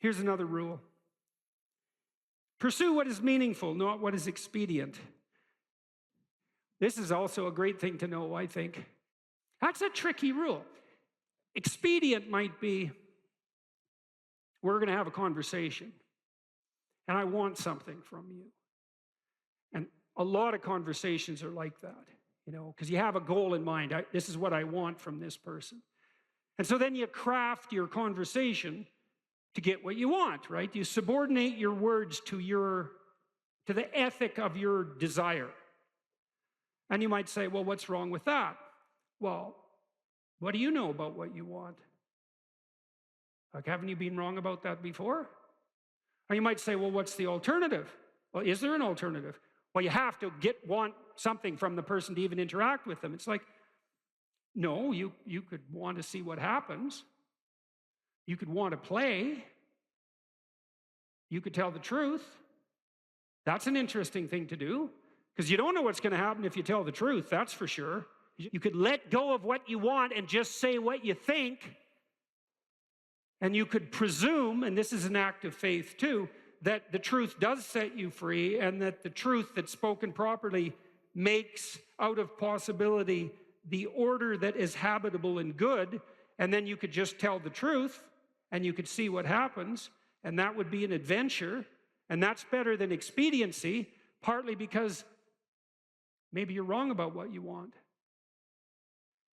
Here's another rule. Pursue what is meaningful, not what is expedient. This is also a great thing to know, I think. That's a tricky rule. Expedient might be, we're going to have a conversation, and I want something from you. And a lot of conversations are like that, because you have a goal in mind. This is what I want from this person. And so then you craft your conversation to get what you want, right? You subordinate your words to the ethic of your desire. And you might say, well, what's wrong with that? Well, what do you know about what you want? Like, haven't you been wrong about that before? Or you might say, well, what's the alternative? Well, is there an alternative? Well, you have to want something from the person to even interact with them. It's like, no, you could want to see what happens. You could want to play. You could tell the truth. That's an interesting thing to do, because you don't know what's going to happen if you tell the truth, that's for sure. You could let go of what you want and just say what you think. And you could presume, and this is an act of faith too, that the truth does set you free, and that the truth that's spoken properly makes out of possibility the order that is habitable and good. And then you could just tell the truth, and you could see what happens, and that would be an adventure. And that's better than expediency, partly because maybe you're wrong about what you want.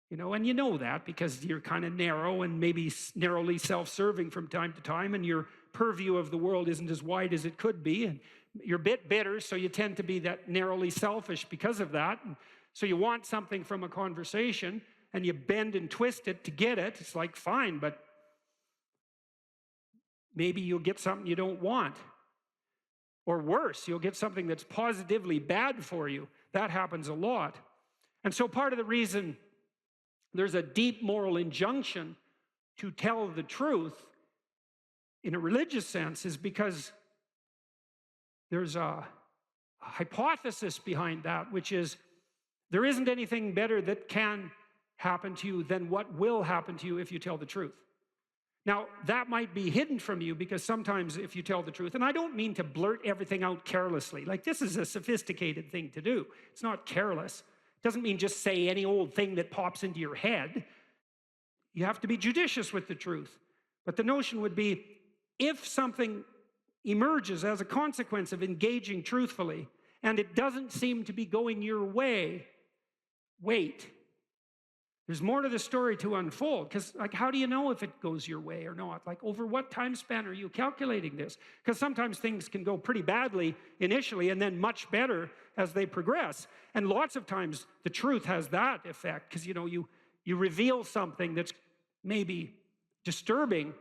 And you know that because you're kind of narrow and maybe narrowly self-serving from time to time, and your purview of the world isn't as wide as it could be, and you're a bit bitter, so you tend to be that narrowly selfish because of that. And so you want something from a conversation, and you bend and twist it to get it. It's like, fine, but maybe you'll get something you don't want. Or worse, you'll get something that's positively bad for you. That happens a lot. And so part of the reason there's a deep moral injunction to tell the truth in a religious sense is because there's a hypothesis behind that, which is there isn't anything better that can happen to you than what will happen to you if you tell the truth. Now, that might be hidden from you because sometimes if you tell the truth, and I don't mean to blurt everything out carelessly, like this is a sophisticated thing to do. It's not careless. It doesn't mean just say any old thing that pops into your head. You have to be judicious with the truth. But the notion would be, if something emerges as a consequence of engaging truthfully, and it doesn't seem to be going your way, wait. There's more to the story to unfold, because how do you know if it goes your way or not? Over what time span are you calculating this? Because sometimes things can go pretty badly initially and then much better as they progress. And lots of times the truth has that effect, because you reveal something that's maybe disturbing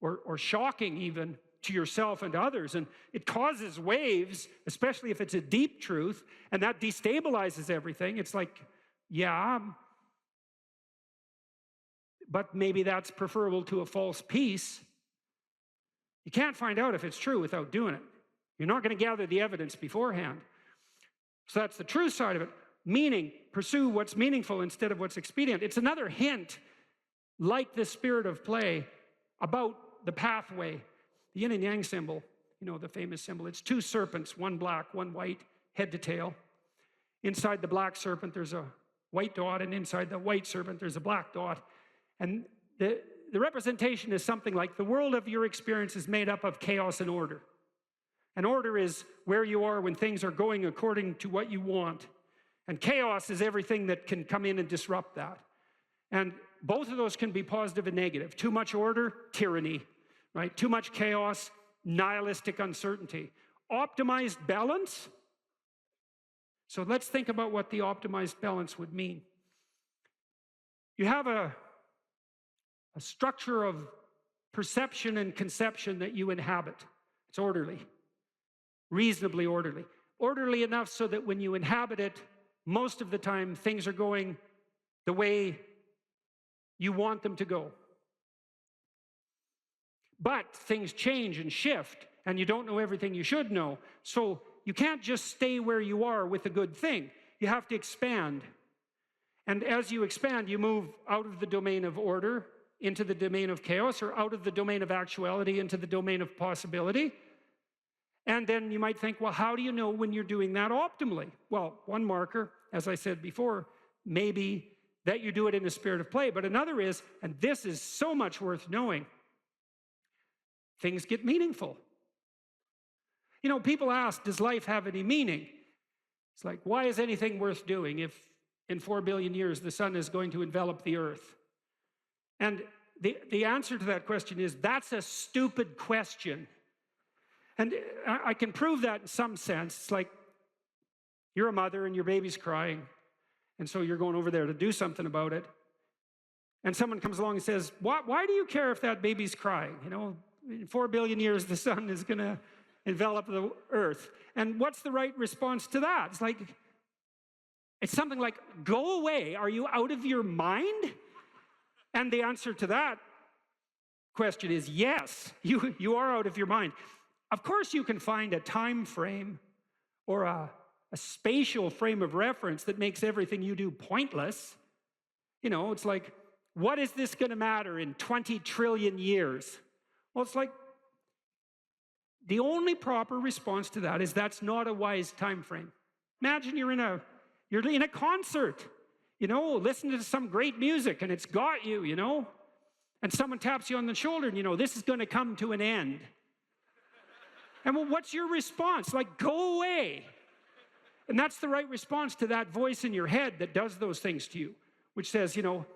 or shocking even to yourself and to others, and it causes waves, especially if it's a deep truth, and that destabilizes everything. It's like, yeah, but maybe that's preferable to a false peace. You can't find out if it's true without doing it. You're not going to gather the evidence beforehand. So that's the true side of it. Meaning, pursue what's meaningful instead of what's expedient. It's another hint, like the spirit of play, about the pathway. The yin and yang symbol, the famous symbol, it's two serpents, one black, one white, head to tail. Inside the black serpent, there's a white dot, and inside the white serpent, there's a black dot. And the representation is something like the world of your experience is made up of chaos and order. And order is where you are when things are going according to what you want. And chaos is everything that can come in and disrupt that. And both of those can be positive and negative. Too much order, tyranny, right? Too much chaos, nihilistic uncertainty. Optimized balance. So let's think about what the optimized balance would mean. You have a structure of perception and conception that you inhabit. It's orderly, reasonably orderly. Orderly enough so that when you inhabit it, most of the time things are going the way you want them to go. But things change and shift, and you don't know everything you should know. So you can't just stay where you are with a good thing. You have to expand. And as you expand, you move out of the domain of order into the domain of chaos, or out of the domain of actuality into the domain of possibility. And then you might think, well, how do you know when you're doing that optimally? Well, one marker, as I said before, maybe that you do it in a spirit of play. But another is, and this is so much worth knowing, things get meaningful. You know, people ask, does life have any meaning? It's like, why is anything worth doing if in 4 billion years the sun is going to envelop the earth? And the answer to that question is, that's a stupid question. And I can prove that in some sense. It's like, you're a mother and your baby's crying, and so you're going over there to do something about it. And someone comes along and says, why do you care if that baby's crying? You know, in 4 billion years, the sun is going to envelop the earth. And what's the right response to that? It's like, it's something like, go away. Are you out of your mind? And the answer to that question is yes, you are out of your mind. Of course, you can find a time frame or a spatial frame of reference that makes everything you do pointless. You know, it's like, what is this going to matter in 20 trillion years? Well, it's like, the only proper response to that is that's not a wise time frame. Imagine you're in a concert, you know, listening to some great music, and it's got you, you know, and someone taps you on the shoulder, and you know, this is going to come to an end. And well, what's your response? Like, go away. And that's the right response to that voice in your head that does those things to you, which says, you know,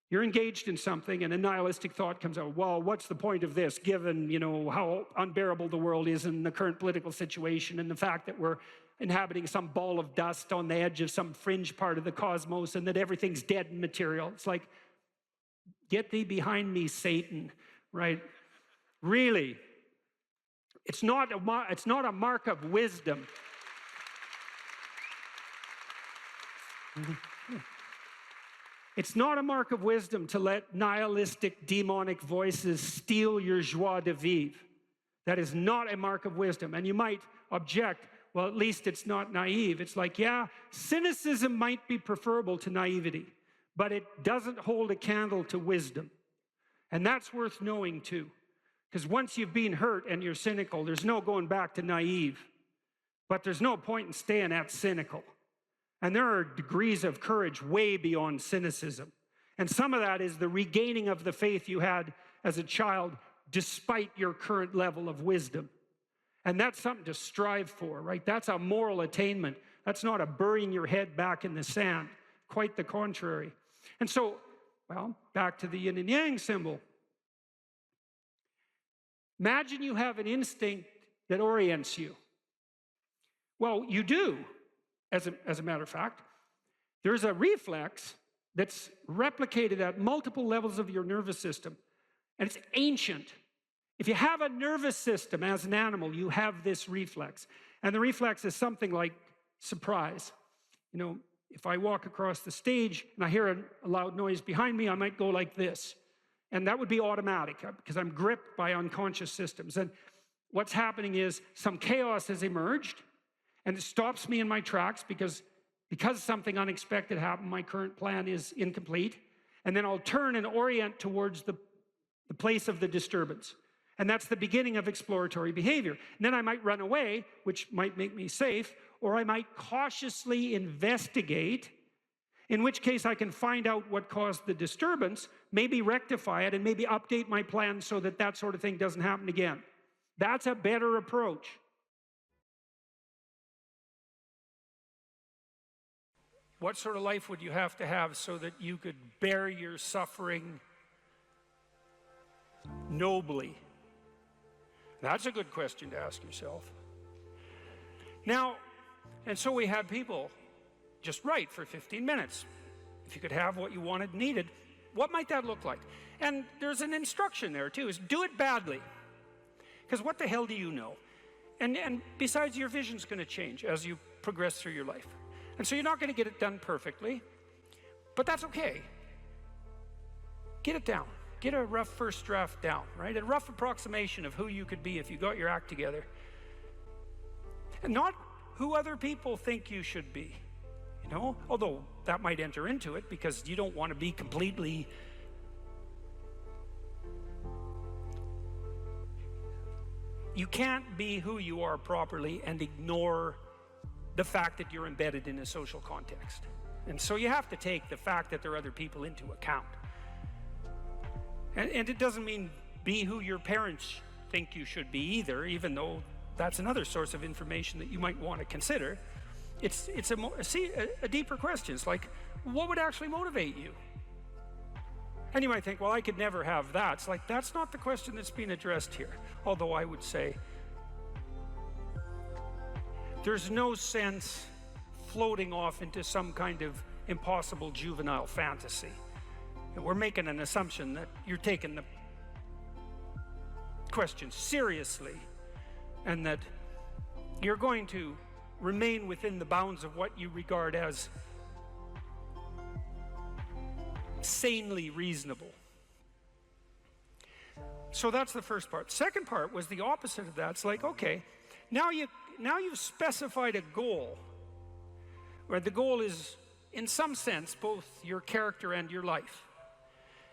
you're engaged in something and a nihilistic thought comes out. Well, what's the point of this, given, you know, how unbearable the world is in the current political situation and the fact that we're inhabiting some ball of dust on the edge of some fringe part of the cosmos and that everything's dead and material. It's like, get thee behind me, Satan, right? Really. It's not a mark of wisdom. It's not a mark of wisdom to let nihilistic, demonic voices steal your joie de vivre. That is not a mark of wisdom. And you might object, well, at least it's not naive. It's like, yeah, cynicism might be preferable to naivety, but it doesn't hold a candle to wisdom. And that's worth knowing too. Because once you've been hurt and you're cynical, there's no going back to naive. But there's no point in staying at cynical. And there are degrees of courage way beyond cynicism. And some of that is the regaining of the faith you had as a child despite your current level of wisdom. And that's something to strive for, right? That's a moral attainment. That's not a burying your head back in the sand. Quite the contrary. And so, well, back to the yin and yang symbol. Imagine you have an instinct that orients you. Well, you do, as a matter of fact. There's a reflex that's replicated at multiple levels of your nervous system, and it's ancient. If you have a nervous system as an animal, you have this reflex. And the reflex is something like surprise. You know, if I walk across the stage and I hear a loud noise behind me, I might go like this. And that would be automatic because I'm gripped by unconscious systems. And what's happening is some chaos has emerged and it stops me in my tracks because something unexpected happened. My current plan is incomplete. And then I'll turn and orient towards the place of the disturbance. And that's the beginning of exploratory behavior. And then I might run away, which might make me safe, or I might cautiously investigate, in which case I can find out what caused the disturbance, maybe rectify it, and maybe update my plan so that that sort of thing doesn't happen again. That's a better approach. What sort of life would you have to have so that you could bear your suffering nobly? That's a good question to ask yourself. Now, and so we had people just write for 15 minutes. If you could have what you wanted and needed, what might that look like? And there's an instruction there too, is do it badly. Because what the hell do you know? And besides, your vision's going to change as you progress through your life. And so you're not going to get it done perfectly, but that's okay. Get it down. Get a rough first draft down, right? A rough approximation of who you could be if you got your act together. And not who other people think you should be, you know? Although that might enter into it because you don't want to be completely You can't be who you are properly and ignore the fact that you're embedded in a social context. And so you have to take the fact that there are other people into account. And it doesn't mean be who your parents think you should be either, even though that's another source of information that you might want to consider. It's a deeper question. It's like, what would actually motivate you? And you might think, well, I could never have that. It's like, that's not the question that's being addressed here. Although I would say, there's no sense floating off into some kind of impossible juvenile fantasy. And we're making an assumption that you're taking the question seriously and that you're going to remain within the bounds of what you regard as sanely reasonable. So that's the first part. Second part was the opposite of that. It's like, okay, now you've specified a goal, where the goal is, in some sense, both your character and your life.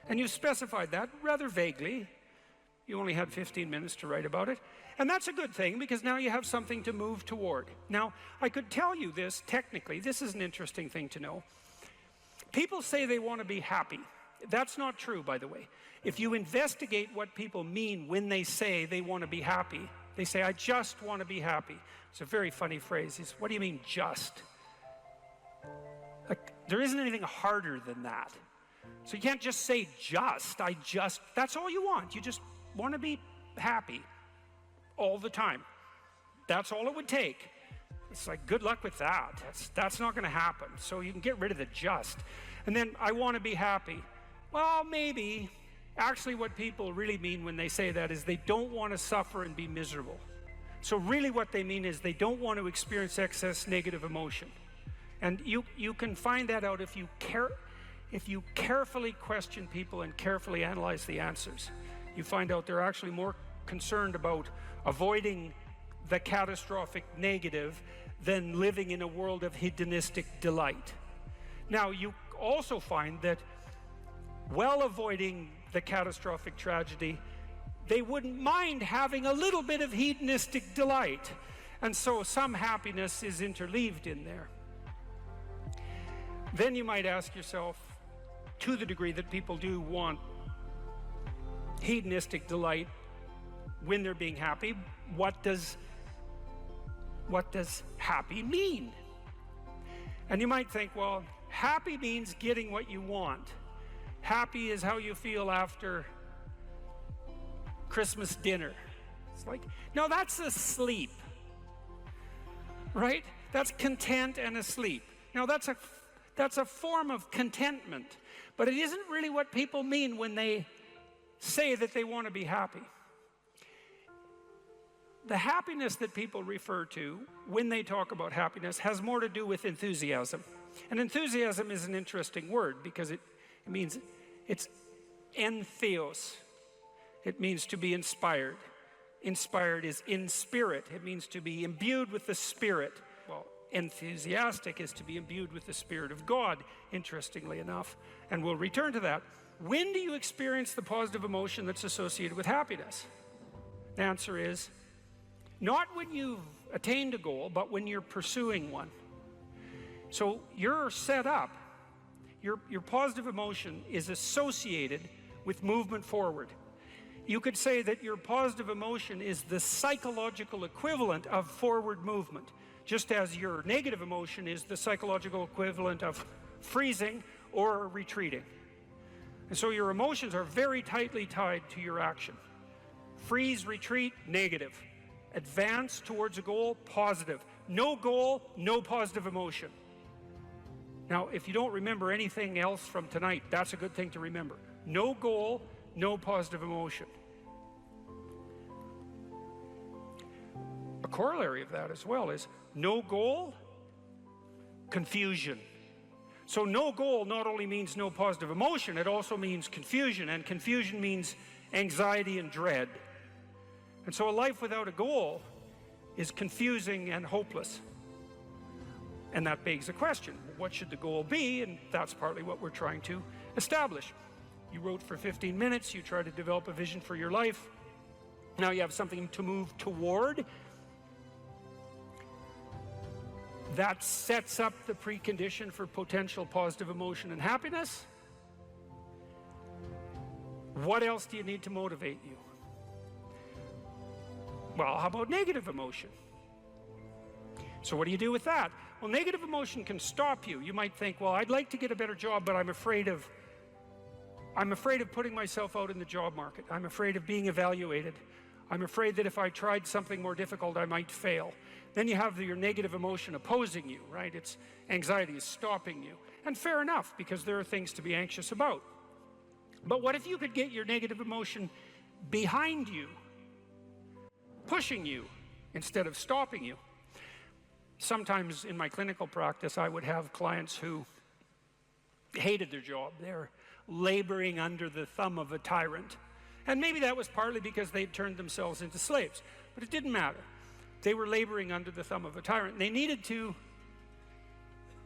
And you've specified that rather vaguely. You only had 15 minutes to write about it. And that's a good thing, because now you have something to move toward. Now, I could tell you this technically. This is an interesting thing to know. People say they want to be happy. That's not true, by the way. If you investigate what people mean when they say they want to be happy, they say, I just want to be happy. It's a very funny phrase. It's, what do you mean, just? Like, there isn't anything harder than that. So you can't just say just, that's all you want. You just want to be happy all the time. That's all it would take. It's like, good luck with that. That's not going to happen. So you can get rid of the just. And then, I want to be happy. Well, maybe. Actually, what people really mean when they say that is they don't want to suffer and be miserable. So really what they mean is they don't want to experience excess negative emotion. And you can find that out if you carefully question people and carefully analyze the answers. You find out they're actually more concerned about avoiding the catastrophic negative than living in a world of hedonistic delight. Now, you also find that while avoiding the catastrophic tragedy, they wouldn't mind having a little bit of hedonistic delight. And so some happiness is interleaved in there. Then you might ask yourself, to the degree that people do want hedonistic delight when they're being happy, what does happy mean? And you might think, well, happy means getting what you want. Happy is how you feel after Christmas dinner. It's like, no, that's asleep, right? That's content and asleep. Now, that's a form of contentment, but it isn't really what people mean when they say that they want to be happy. The happiness that people refer to when they talk about happiness has more to do with enthusiasm. And enthusiasm is an interesting word because it means, it's entheos. It means to be inspired. Inspired is in spirit. It means to be imbued with the Spirit. Well, enthusiastic is to be imbued with the Spirit of God, interestingly enough. And we'll return to that. When do you experience the positive emotion that's associated with happiness? The answer is, not when you've attained a goal, but when you're pursuing one. So you're set up. Your positive emotion is associated with movement forward. You could say that your positive emotion is the psychological equivalent of forward movement, just as your negative emotion is the psychological equivalent of freezing or retreating. And so your emotions are very tightly tied to your action. Freeze, retreat, negative. Advance towards a goal, positive. No goal, no positive emotion. Now, if you don't remember anything else from tonight, that's a good thing to remember. No goal, no positive emotion. A corollary of that as well is no goal, confusion. So no goal not only means no positive emotion, it also means confusion, and confusion means anxiety and dread. And so a life without a goal is confusing and hopeless. And that begs the question, what should the goal be? And that's partly what we're trying to establish. You wrote for 15 minutes, you try to develop a vision for your life. Now you have something to move toward. That sets up the precondition for potential positive emotion and happiness. What else do you need to motivate you? Well, how about negative emotion? So what do you do with that? Well, negative emotion can stop you. You might think, well, I'd like to get a better job, but I'm afraid of putting myself out in the job market. I'm afraid of being evaluated. I'm afraid that if I tried something more difficult, I might fail. Then you have your negative emotion opposing you, right? It's anxiety is stopping you. And fair enough, because there are things to be anxious about. But what if you could get your negative emotion behind you, pushing you instead of stopping you? Sometimes in my clinical practice, I would have clients who hated their job. They're laboring under the thumb of a tyrant. And maybe that was partly because they'd turned themselves into slaves, but it didn't matter. They were laboring under the thumb of a tyrant. They needed to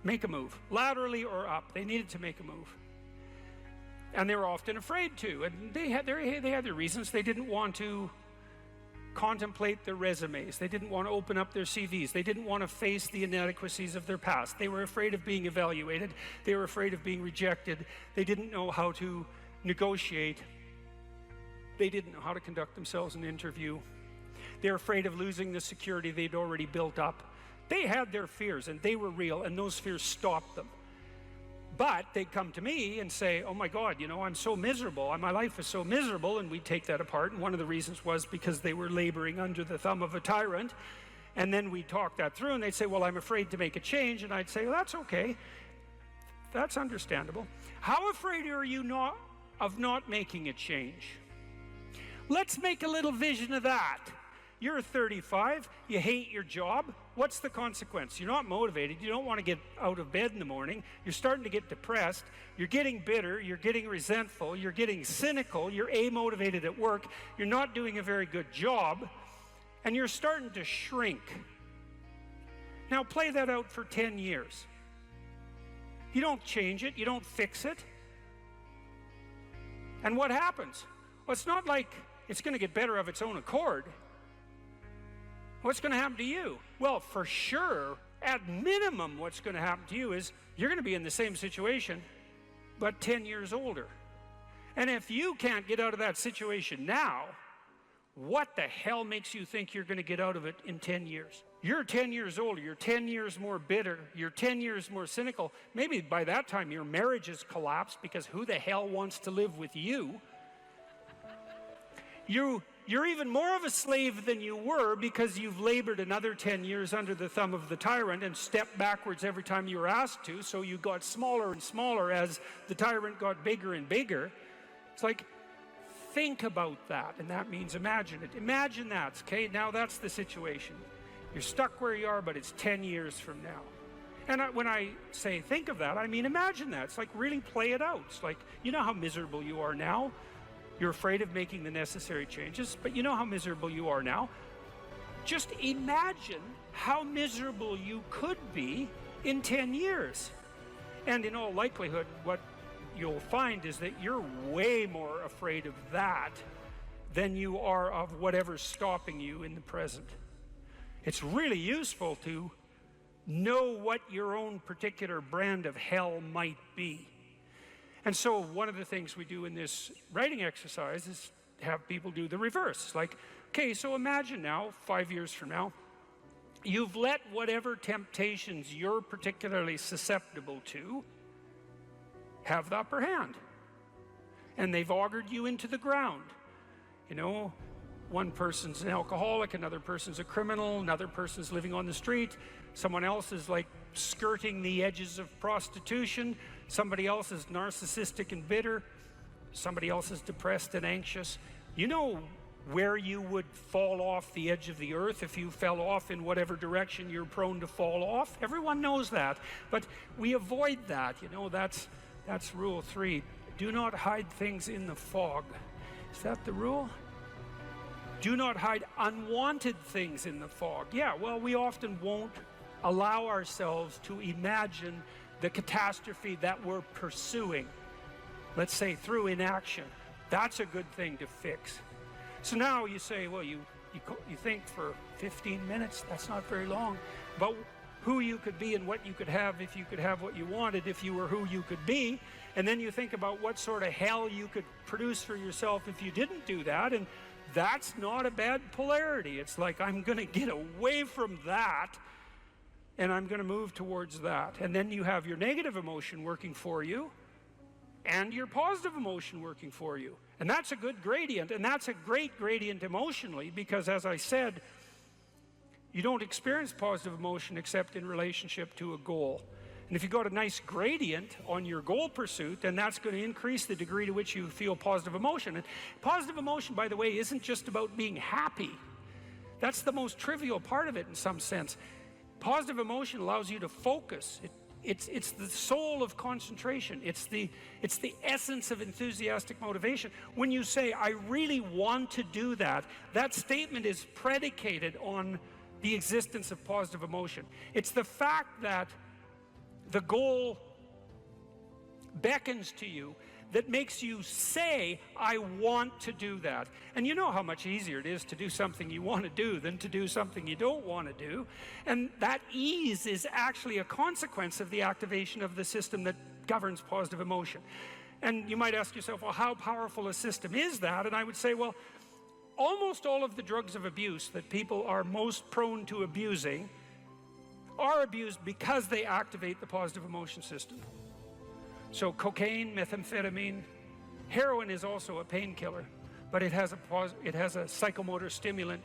make a move, laterally or up. They needed to make a move. And they were often afraid to, and they had their reasons. They didn't want to contemplate their resumes. They didn't want to open up their CVs. They didn't want to face the inadequacies of their past. They were afraid of being evaluated. They were afraid of being rejected. They didn't know how to negotiate. They didn't know how to conduct themselves in an interview. They're afraid of losing the security they'd already built up. They had their fears, and they were real, and those fears stopped them. But they'd come to me and say, oh my God, you know, I'm so miserable. My life is so miserable. And we'd take that apart. And one of the reasons was because they were laboring under the thumb of a tyrant. And then we'd talk that through, and they'd say, well, I'm afraid to make a change. And I'd say, well, that's okay. That's understandable. How afraid are you of not making a change? Let's make a little vision of that. You're 35, you hate your job. What's the consequence? You're not motivated. You don't want to get out of bed in the morning. You're starting to get depressed. You're getting bitter. You're getting resentful. You're getting cynical. You're amotivated at work. You're not doing a very good job. And you're starting to shrink. Now play that out for 10 years. You don't change it. You don't fix it. And what happens? Well, it's not like it's going to get better of its own accord. What's going to happen to you? Well, for sure, at minimum, what's going to happen to you is you're going to be in the same situation, but 10 years older. And if you can't get out of that situation now, what the hell makes you think you're going to get out of it in 10 years? You're 10 years older. You're 10 years more bitter. You're 10 years more cynical. Maybe by that time your marriage has collapsed because who the hell wants to live with you? You're even more of a slave than you were because you've labored another 10 years under the thumb of the tyrant and stepped backwards every time you were asked to, so you got smaller and smaller as the tyrant got bigger and bigger. It's like, think about that, and that means imagine it. Imagine that, okay? Now that's the situation. You're stuck where you are, but it's 10 years from now. And when I say think of that, I mean imagine that. It's like really play it out. It's like, you know how miserable you are now? You're afraid of making the necessary changes, but you know how miserable you are now. Just imagine how miserable you could be in 10 years. And in all likelihood, what you'll find is that you're way more afraid of that than you are of whatever's stopping you in the present. It's really useful to know what your own particular brand of hell might be. And so one of the things we do in this writing exercise is have people do the reverse. Like, okay, so imagine now, 5 years from now, you've let whatever temptations you're particularly susceptible to have the upper hand. And they've augured you into the ground. You know, one person's an alcoholic, another person's a criminal, another person's living on the street, someone else is like skirting the edges of prostitution, somebody else is narcissistic and bitter, somebody else is depressed and anxious. You know where you would fall off the edge of the earth if you fell off in whatever direction you're prone to fall off. Everyone knows that, but we avoid that. You know, that's rule 3. Do not hide things in the fog. Is that the rule? Do not hide unwanted things in the fog. Yeah, well, we often won't allow ourselves to imagine the catastrophe that we're pursuing, let's say through inaction. That's a good thing to fix. So now you say, well, you think for 15 minutes, that's not very long, about who you could be and what you could have if you could have what you wanted, if you were who you could be. And then you think about what sort of hell you could produce for yourself if you didn't do that. And that's not a bad polarity. It's like, I'm going to get away from that and I'm going to move towards that. And then you have your negative emotion working for you and your positive emotion working for you. And that's a good gradient, and that's a great gradient emotionally, because as I said, you don't experience positive emotion except in relationship to a goal. And if you got a nice gradient on your goal pursuit, then that's going to increase the degree to which you feel positive emotion. And positive emotion, by the way, isn't just about being happy. That's the most trivial part of it in some sense. Positive emotion allows you to focus. It's the soul of concentration. It's the essence of enthusiastic motivation. When you say, I really want to do that, that statement is predicated on the existence of positive emotion. It's the fact that the goal beckons to you that makes you say, I want to do that. And you know how much easier it is to do something you want to do than to do something you don't want to do. And that ease is actually a consequence of the activation of the system that governs positive emotion. And you might ask yourself, well, how powerful a system is that? And I would say, well, almost all of the drugs of abuse that people are most prone to abusing are abused because they activate the positive emotion system. So cocaine, methamphetamine, heroin is also a painkiller, but it has a psychomotor stimulant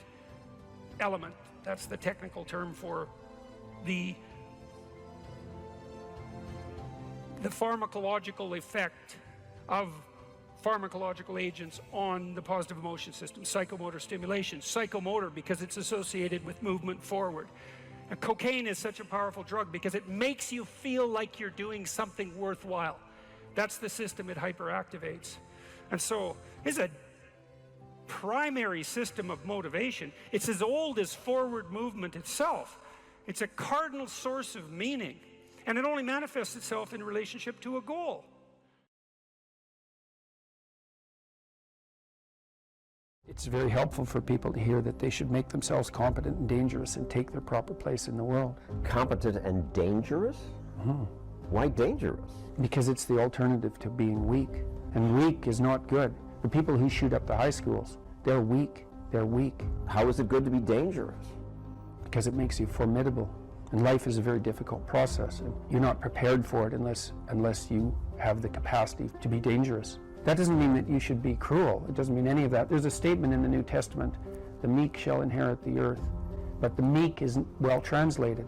element. That's the technical term for the pharmacological effect of pharmacological agents on the positive emotion system. Psychomotor stimulation, psychomotor because it's associated with movement forward. And cocaine is such a powerful drug because it makes you feel like you're doing something worthwhile. That's the system it hyperactivates. And so it's a primary system of motivation. It's as old as forward movement itself. It's a cardinal source of meaning. And it only manifests itself in relationship to a goal. It's very helpful for people to hear that they should make themselves competent and dangerous and take their proper place in the world. Competent and dangerous? Mm-hmm. Why dangerous? Because it's the alternative to being weak. And weak is not good. The people who shoot up the high schools, they're weak. They're weak. How is it good to be dangerous? Because it makes you formidable. And life is a very difficult process. And you're not prepared for it unless you have the capacity to be dangerous. That doesn't mean that you should be cruel. It doesn't mean any of that. There's a statement in the New Testament, the meek shall inherit the earth. But the meek isn't well translated.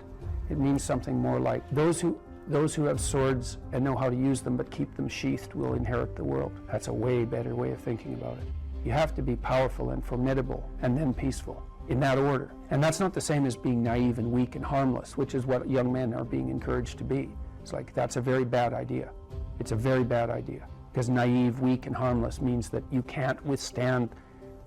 It means something more like, those who have swords and know how to use them but keep them sheathed will inherit the world. That's a way better way of thinking about it. You have to be powerful and formidable and then peaceful, in that order. And that's not the same as being naive and weak and harmless, which is what young men are being encouraged to be. It's like, that's a very bad idea. It's a very bad idea. Because naive, weak, and harmless means that you can't withstand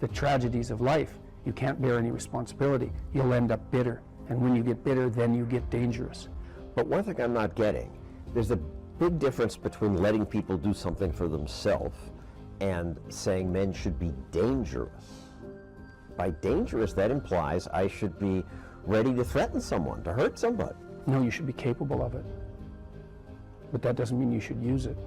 the tragedies of life. You can't bear any responsibility. You'll end up bitter. And when you get bitter, then you get dangerous. But one thing I'm not getting, there's a big difference between letting people do something for themselves and saying men should be dangerous. By dangerous, that implies I should be ready to threaten someone, to hurt somebody. No, you should be capable of it. But that doesn't mean you should use it.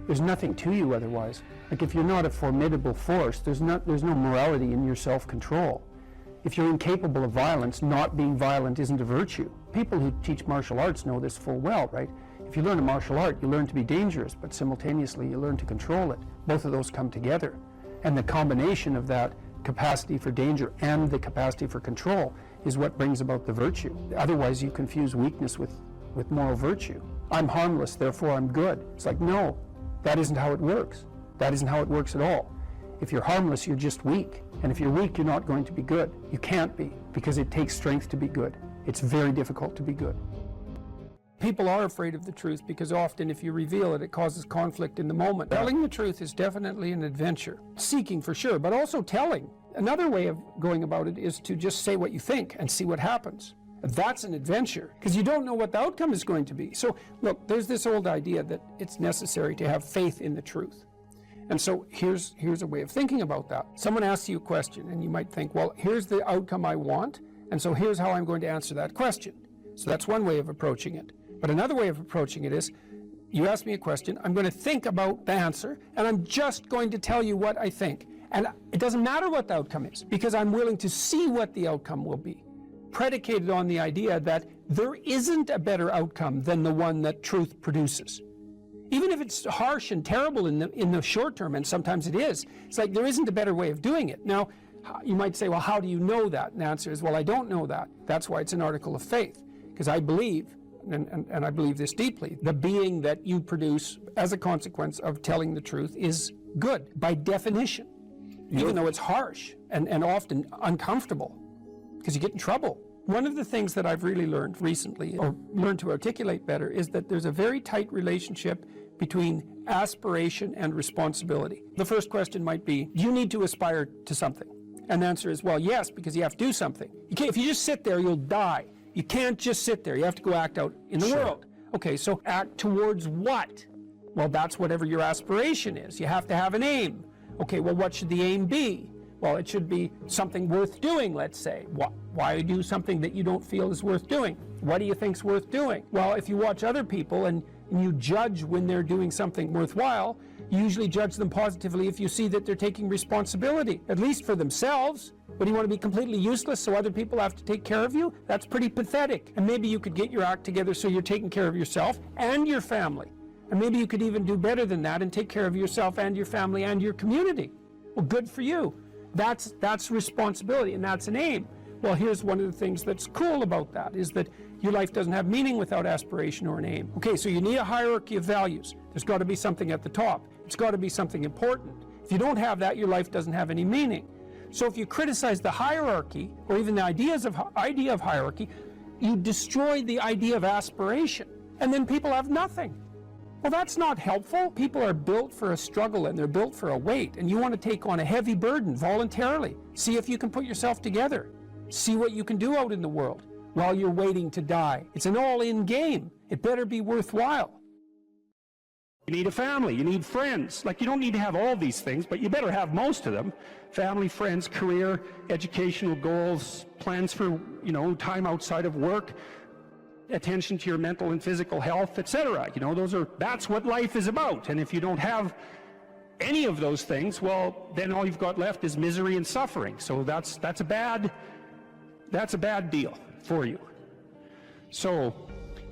There's nothing to you otherwise. Like if you're not a formidable force, there's no morality in your self-control. If you're incapable of violence, not being violent isn't a virtue. People who teach martial arts know this full well, right? If you learn a martial art, you learn to be dangerous, but simultaneously you learn to control it. Both of those come together. And the combination of that capacity for danger and the capacity for control is what brings about the virtue. Otherwise you confuse weakness with moral virtue. I'm harmless, therefore I'm good. It's like, no. That isn't how it works. That isn't how it works at all. If you're harmless, you're just weak. And if you're weak, you're not going to be good. You can't be, because it takes strength to be good. It's very difficult to be good. People are afraid of the truth because often if you reveal it, it causes conflict in the moment. Telling the truth is definitely an adventure. Seeking for sure, but also telling. Another way of going about it is to just say what you think and see what happens. That's an adventure, because you don't know what the outcome is going to be. So, look, there's this old idea that it's necessary to have faith in the truth. And so here's a way of thinking about that. Someone asks you a question, and you might think, well, here's the outcome I want, and so here's how I'm going to answer that question. So that's one way of approaching it. But another way of approaching it is, you ask me a question, I'm going to think about the answer, and I'm just going to tell you what I think. And it doesn't matter what the outcome is, because I'm willing to see what the outcome will be, predicated on the idea that there isn't a better outcome than the one that truth produces. Even if it's harsh and terrible in the short term, and sometimes it is, it's like there isn't a better way of doing it. Now, you might say, well, how do you know that? And the answer is, well, I don't know that. That's why it's an article of faith, because I believe, and I believe this deeply, the being that you produce as a consequence of telling the truth is good, by definition, even though it's harsh and often uncomfortable, because you get in trouble. One of the things that I've really learned recently, or learned to articulate better, is that there's a very tight relationship between aspiration and responsibility. The first question might be, do you need to aspire to something? And the answer is, well, yes, because you have to do something. If you just sit there, you'll die. You can't just sit there. You have to go act out in the world. Okay, so act towards what? Well, that's whatever your aspiration is. You have to have an aim. Okay, well, what should the aim be? Well, it should be something worth doing, let's say. Why do something that you don't feel is worth doing? What do you think's worth doing? Well, if you watch other people and you judge when they're doing something worthwhile, you usually judge them positively if you see that they're taking responsibility, at least for themselves. But do you want to be completely useless so other people have to take care of you? That's pretty pathetic. And maybe you could get your act together so you're taking care of yourself and your family. And maybe you could even do better than that and take care of yourself and your family and your community. Well, good for you. That's responsibility, and that's an aim. Well, here's one of the things that's cool about that, is that your life doesn't have meaning without aspiration or an aim. Okay, so you need a hierarchy of values. There's got to be something at the top. It's got to be something important. If you don't have that, your life doesn't have any meaning. So if you criticize the hierarchy, or even the idea of hierarchy, you destroy the idea of aspiration, and then people have nothing. Well, that's not helpful. People are built for a struggle, and they're built for a weight, and you want to take on a heavy burden voluntarily. See if you can put yourself together. See what you can do out in the world while you're waiting to die. It's an all-in game. It better be worthwhile. You need a family, you need friends. Like, you don't need to have all these things, but you better have most of them. Family, friends, career, educational goals, plans for, time outside of work, attention to your mental and physical health, etc. That's what life is about. And if you don't have any of those things, well, then all you've got left is misery and suffering. So that's a bad deal for you. So,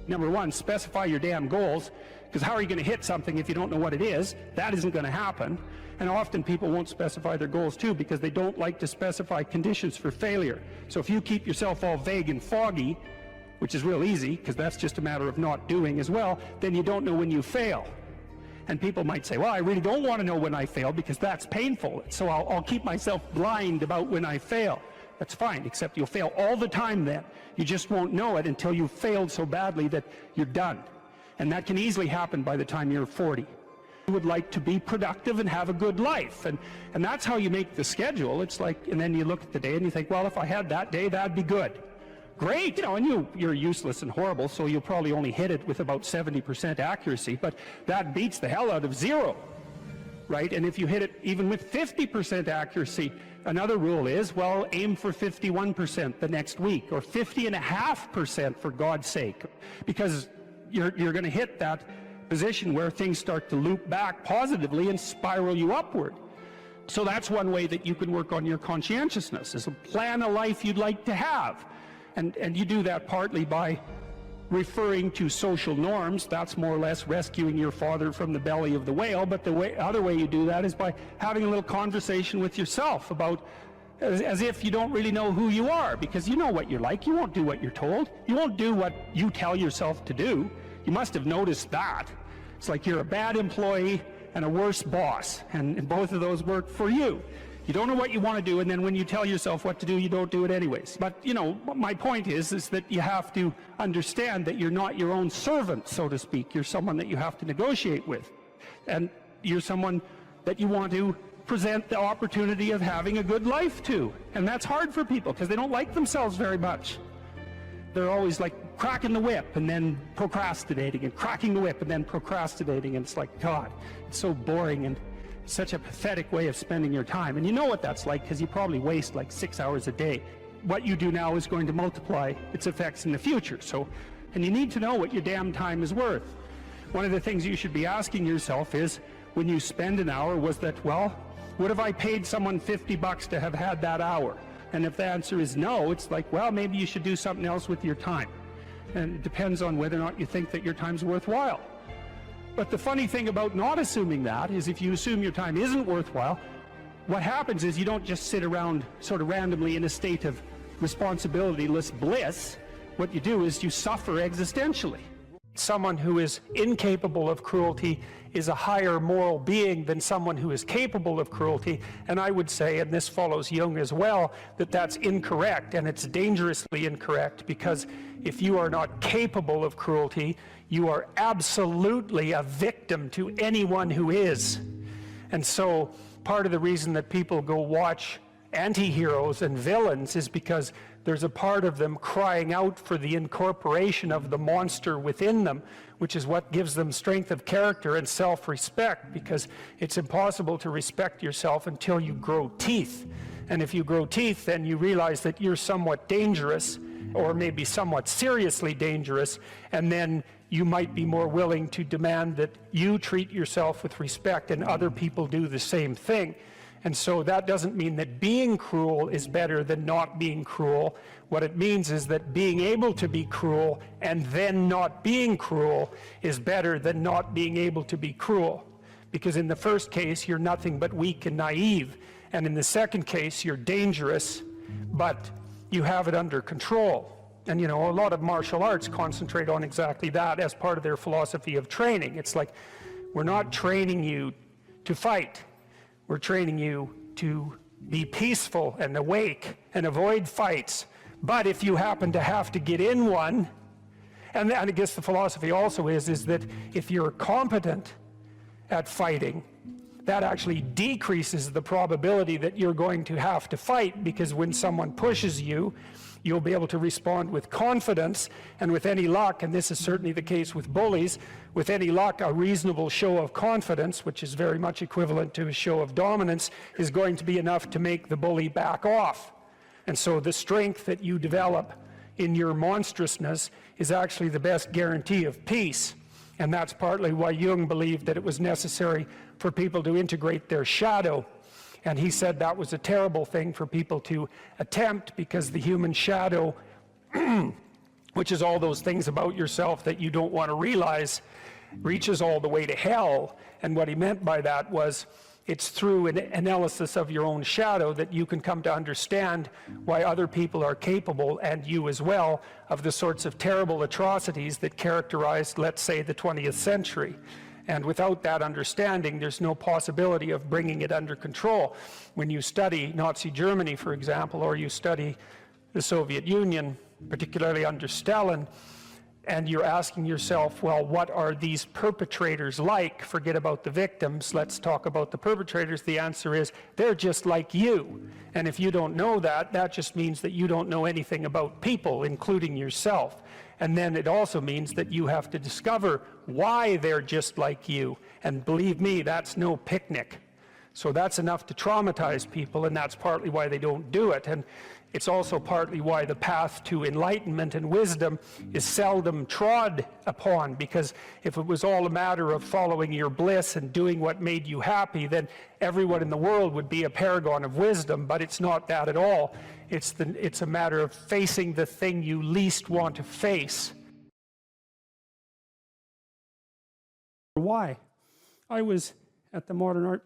number one, specify your damn goals, because how are you going to hit something if you don't know what it is? That isn't going to happen. And often people won't specify their goals too, because they don't like to specify conditions for failure. So if you keep yourself all vague and foggy, which is real easy, because that's just a matter of not doing as well, then you don't know when you fail. And people might say, well, I really don't want to know when I fail, because that's painful, so I'll keep myself blind about when I fail. That's fine, except you'll fail all the time then. You just won't know it until you've failed so badly that you're done. And that can easily happen by the time you're 40. You would like to be productive and have a good life, and that's how you make the schedule. It's like, and then you look at the day and you think, well, if I had that day, that'd be good. Great, and you're useless and horrible, so you'll probably only hit it with about 70% accuracy, but that beats the hell out of 0, right? And if you hit it even with 50% accuracy, another rule is, well, aim for 51% the next week, or 50.5% for God's sake, because you're going to hit that position where things start to loop back positively and spiral you upward. So that's one way that you can work on your conscientiousness, is to plan a life you'd like to have. And you do that partly by referring to social norms. That's more or less rescuing your father from the belly of the whale. But the other way you do that is by having a little conversation with yourself about, as if you don't really know who you are, because you know what you're like. You won't do what you're told. You won't do what you tell yourself to do. You must have noticed that. It's like you're a bad employee and a worse boss, and both of those work for you. You don't know what you want to do, and then when you tell yourself what to do, you don't do it anyways. But, my point is that you have to understand that you're not your own servant, so to speak. You're someone that you have to negotiate with. And you're someone that you want to present the opportunity of having a good life to. And that's hard for people, because they don't like themselves very much. They're always like cracking the whip and then procrastinating, and cracking the whip and then procrastinating. And it's like, God, it's so boring. And such a pathetic way of spending your time. And you know what that's like, because you probably waste like 6 hours a day. What you do now is going to multiply its effects in the future. So, and you need to know what your damn time is worth. One of the things you should be asking yourself is, when you spend an hour, was that, well, would have I paid someone $50 to have had that hour? And if the answer is no, it's like, well, maybe you should do something else with your time. And it depends on whether or not you think that your time's worthwhile. But the funny thing about not assuming that is, if you assume your time isn't worthwhile, what happens is you don't just sit around sort of randomly in a state of responsibility-less bliss. What you do is you suffer existentially. Someone who is incapable of cruelty is a higher moral being than someone who is capable of cruelty. And I would say, and this follows Jung as well, that that's incorrect, and it's dangerously incorrect, because if you are not capable of cruelty, you are absolutely a victim to anyone who is. And so part of the reason that people go watch anti-heroes and villains is because there's a part of them crying out for the incorporation of the monster within them, which is what gives them strength of character and self-respect, because it's impossible to respect yourself until you grow teeth. And if you grow teeth, then you realize that you're somewhat dangerous, or maybe somewhat seriously dangerous, and then you might be more willing to demand that you treat yourself with respect and other people do the same thing. And so that doesn't mean that being cruel is better than not being cruel. What it means is that being able to be cruel and then not being cruel is better than not being able to be cruel. Because in the first case, you're nothing but weak and naive. And in the second case, you're dangerous, but you have it under control. And you know, a lot of martial arts concentrate on exactly that as part of their philosophy of training. It's like, we're not training you to fight. We're training you to be peaceful and awake and avoid fights. But if you happen to have to get in one, and I guess the philosophy also is that if you're competent at fighting, that actually decreases the probability that you're going to have to fight, because when someone pushes you, you'll be able to respond with confidence, and with any luck, and this is certainly the case with bullies, with any luck, a reasonable show of confidence, which is very much equivalent to a show of dominance, is going to be enough to make the bully back off. And so the strength that you develop in your monstrousness is actually the best guarantee of peace. And that's partly why Jung believed that it was necessary for people to integrate their shadow. And he said that was a terrible thing for people to attempt, because the human shadow, which is all those things about yourself that you don't want to realize, reaches all the way to hell. And what he meant by that was, it's through an analysis of your own shadow that you can come to understand why other people are capable, and you as well, of the sorts of terrible atrocities that characterized, let's say, the 20th century. And without that understanding, there's no possibility of bringing it under control. When you study Nazi Germany, for example, or you study the Soviet Union, particularly under Stalin, and you're asking yourself, well, what are these perpetrators like? Forget about the victims, let's talk about the perpetrators. The answer is, they're just like you. And if you don't know that, that just means that you don't know anything about people, including yourself. And then it also means that you have to discover why they're just like you. And believe me, that's no picnic. So that's enough to traumatize people, and that's partly why they don't do it. And it's also partly why the path to enlightenment and wisdom is seldom trod upon, because if it was all a matter of following your bliss and doing what made you happy, then everyone in the world would be a paragon of wisdom. But it's not that at all. It's a matter of facing the thing you least want to face. Why? I was at the Modern Art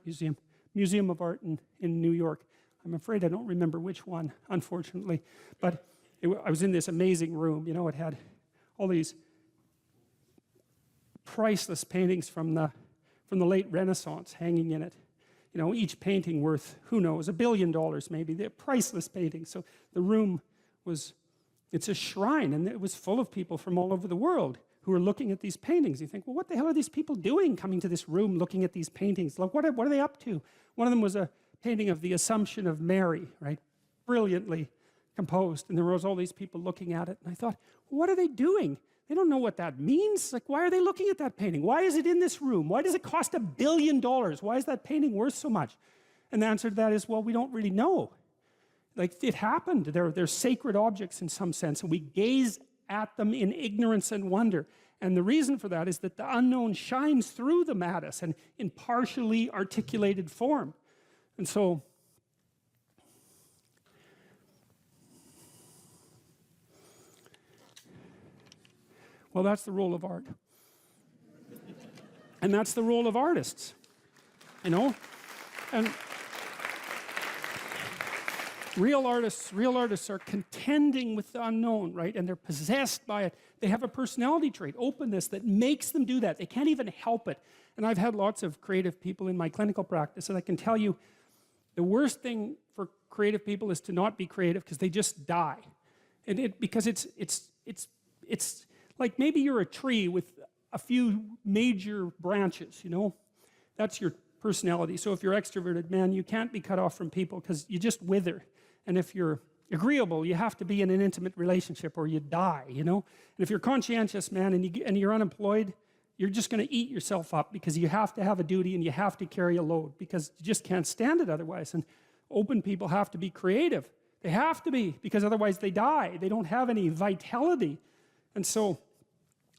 Museum of Art in New York. I'm afraid I don't remember which one, unfortunately, but I was in this amazing room. You know, it had all these priceless paintings from the late Renaissance hanging in it. You know, each painting worth, who knows, $1 billion maybe. They're priceless paintings. So the room it's a shrine, and it was full of people from all over the world who were looking at these paintings. You think, well, what the hell are these people doing coming to this room looking at these paintings? Like, what are they up to? One of them was a painting of the Assumption of Mary, right? Brilliantly composed. And there was all these people looking at it. And I thought, well, what are they doing? They don't know what that means. Like, why are they looking at that painting? Why is it in this room? Why does it cost $1 billion? Why is that painting worth so much? And the answer to that is, well, we don't really know. Like, it happened. They're sacred objects in some sense, and we gaze at them in ignorance and wonder. And the reason for that is that the unknown shines through them at us and in partially articulated form. And so, well, that's the role of art. And that's the role of artists, you know? And real artists are contending with the unknown, right? And they're possessed by it. They have a personality trait, openness, that makes them do that. They can't even help it. And I've had lots of creative people in my clinical practice, and I can tell you the worst thing for creative people is to not be creative, because they just die. And because it's like maybe you're a tree with a few major branches, you know? That's your personality. So if you're extroverted, man, you can't be cut off from people because you just wither. And if you're agreeable, you have to be in an intimate relationship or you die, you know? And if you're conscientious, man, and you're unemployed, you're just going to eat yourself up because you have to have a duty and you have to carry a load because you just can't stand it otherwise. And open people have to be creative. They have to be, because otherwise they die. They don't have any vitality. And so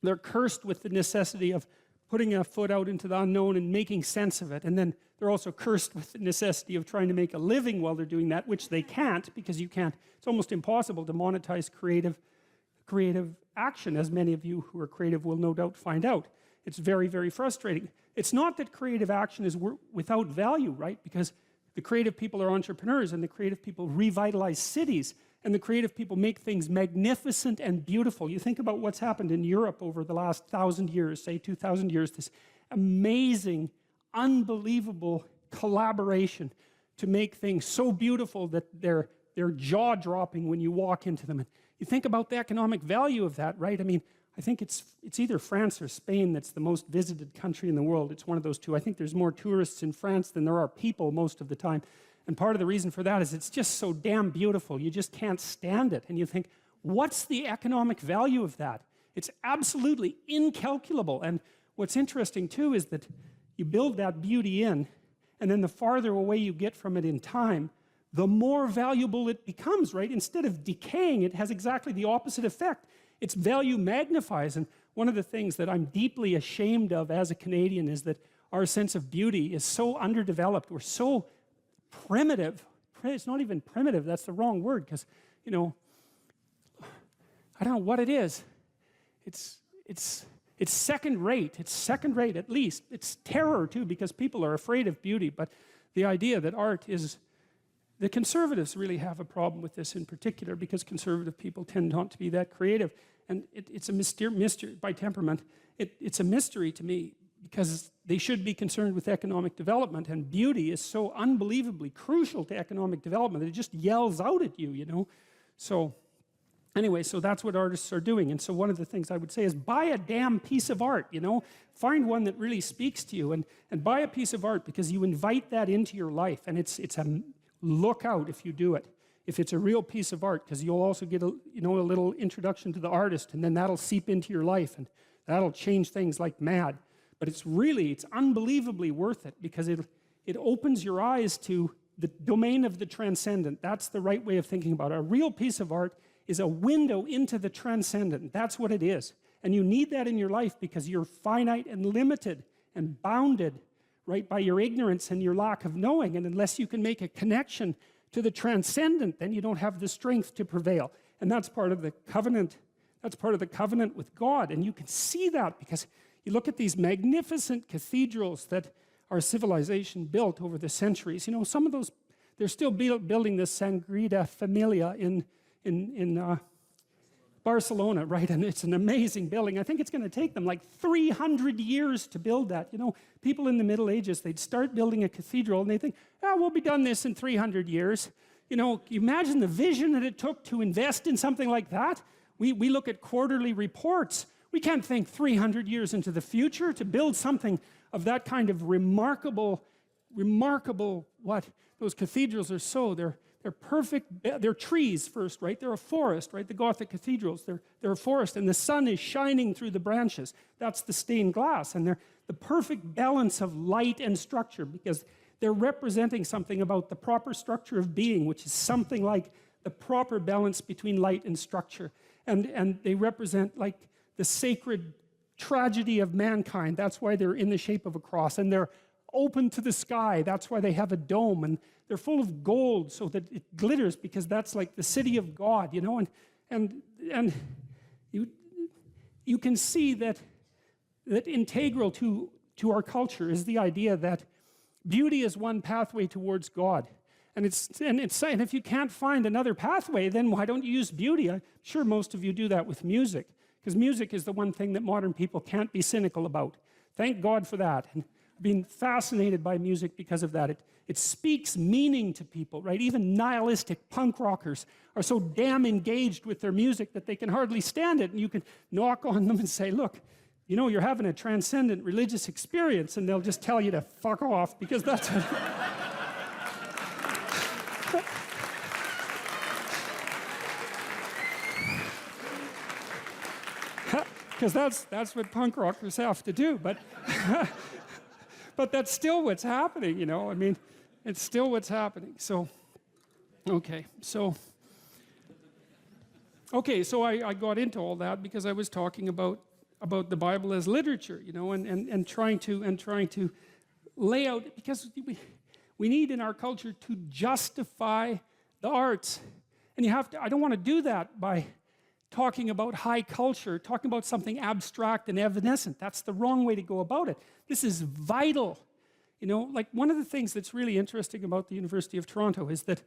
they're cursed with the necessity of putting a foot out into the unknown and making sense of it. And then they're also cursed with the necessity of trying to make a living while they're doing that, which they can't, because you can't. It's almost impossible to monetize creative action, as many of you who are creative will no doubt find out. It's very, very frustrating. It's not that creative action is without value, right? Because the creative people are entrepreneurs, and the creative people revitalize cities, and the creative people make things magnificent and beautiful. You think about what's happened in Europe over the last 1,000 years, say 2,000 years, this amazing, unbelievable collaboration to make things so beautiful that they're jaw-dropping when you walk into them. And you think about the economic value of that, right? I mean, I think it's either France or Spain that's the most visited country in the world. It's one of those two. I think there's more tourists in France than there are people most of the time. And part of the reason for that is it's just so damn beautiful. You just can't stand it. And you think, what's the economic value of that? It's absolutely incalculable. And what's interesting too is that you build that beauty in, and then the farther away you get from it in time, the more valuable it becomes, right? Instead of decaying, it has exactly the opposite effect. Its value magnifies. And one of the things that I'm deeply ashamed of as a Canadian is that our sense of beauty is so underdeveloped. We're so primitive. It's not even primitive, that's the wrong word, because, you know, I don't know what it is. It's second rate. It's second rate at least. It's terror too, because people are afraid of beauty. But the idea that art is, the conservatives really have a problem with this in particular, because conservative people tend not to be that creative. And it's a mystery by temperament. It's a mystery to me, because they should be concerned with economic development, and beauty is so unbelievably crucial to economic development that it just yells out at you, you know? So anyway, so that's what artists are doing. And so one of the things I would say is buy a damn piece of art, you know? Find one that really speaks to you, and buy a piece of art, because you invite that into your life, and it's a look out if you do it. If it's a real piece of art, because you'll also get a little introduction to the artist, and then that'll seep into your life, and that'll change things like mad. But it's unbelievably worth it, because it opens your eyes to the domain of the transcendent. That's the right way of thinking about it. A real piece of art is a window into the transcendent. That's what it is. And you need that in your life, because you're finite and limited and bounded, right, by your ignorance and your lack of knowing. And unless you can make a connection to the transcendent, then you don't have the strength to prevail. And that's part of the covenant. That's part of the covenant with God. And you can see that, because you look at these magnificent cathedrals that our civilization built over the centuries. You know, some of those, they're still building the Sagrada Familia in Barcelona, right? And it's an amazing building. I think it's going to take them like 300 years to build that. You know, people in the Middle Ages, they'd start building a cathedral and they think, we'll be done this in 300 years. You know, imagine the vision that it took to invest in something like that. We look at quarterly reports. We can't think 300 years into the future to build something of that kind of remarkable, what? Those cathedrals are they're They're perfect, they're trees first, right? They're a forest, right? The Gothic cathedrals, they're a forest, and the sun is shining through the branches. That's the stained glass, and they're the perfect balance of light and structure, because they're representing something about the proper structure of being, which is something like the proper balance between light and structure. And they represent like the sacred tragedy of mankind. That's why they're in the shape of a cross. And they're open to the sky. That's why they have a dome. And they're full of gold so that it glitters, because that's like the city of God, you know. And you can see that integral to our culture is the idea that beauty is one pathway towards God. And if you can't find another pathway, then why don't you use beauty? I'm sure most of you do that with music, because music is the one thing that modern people can't be cynical about. Thank God for that. And I've been fascinated by music because of that. It speaks meaning to people, right? Even nihilistic punk rockers are so damn engaged with their music that they can hardly stand it. And you can knock on them and say, look, you know, you're having a transcendent religious experience, and they'll just tell you to fuck off, because that's what... Because that's what punk rockers have to do, but but that's still what's happening, you know. I mean, it's still what's happening. So, okay, so I got into all that because I was talking about the Bible as literature, you know, and trying to lay out, because we need in our culture to justify the arts, and you have to. I don't want to do that by talking about high culture, talking about something abstract and evanescent. That's the wrong way to go about it. This is vital. You know, like one of the things that's really interesting about the University of Toronto is that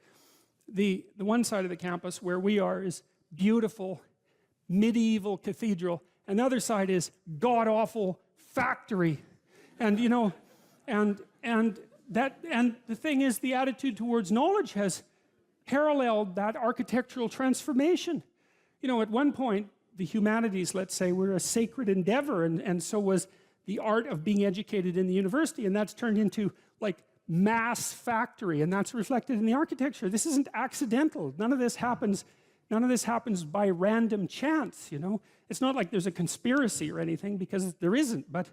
the one side of the campus where we are is beautiful, medieval cathedral, and the other side is god-awful factory. And, you know, and the thing is, the attitude towards knowledge has paralleled that architectural transformation. You know, at one point, the humanities, let's say, were a sacred endeavor, and so was the art of being educated in the university, and that's turned into, like, mass factory, and that's reflected in the architecture. This isn't accidental. None of this happens by random chance, you know. It's not like there's a conspiracy or anything, because there isn't, but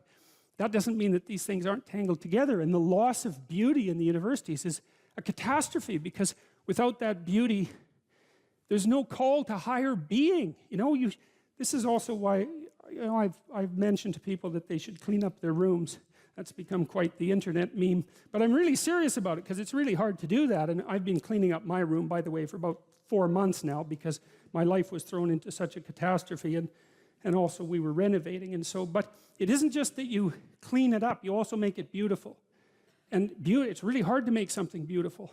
that doesn't mean that these things aren't tangled together, and the loss of beauty in the universities is a catastrophe, because without that beauty, there's no call to higher being. You know, this is also why, you know, I've mentioned to people that they should clean up their rooms. That's become quite the internet meme. But I'm really serious about it, because it's really hard to do that. And I've been cleaning up my room, by the way, for about 4 months now, because my life was thrown into such a catastrophe, and also we were renovating. And so, but it isn't just that you clean it up, you also make it beautiful. And it's really hard to make something beautiful.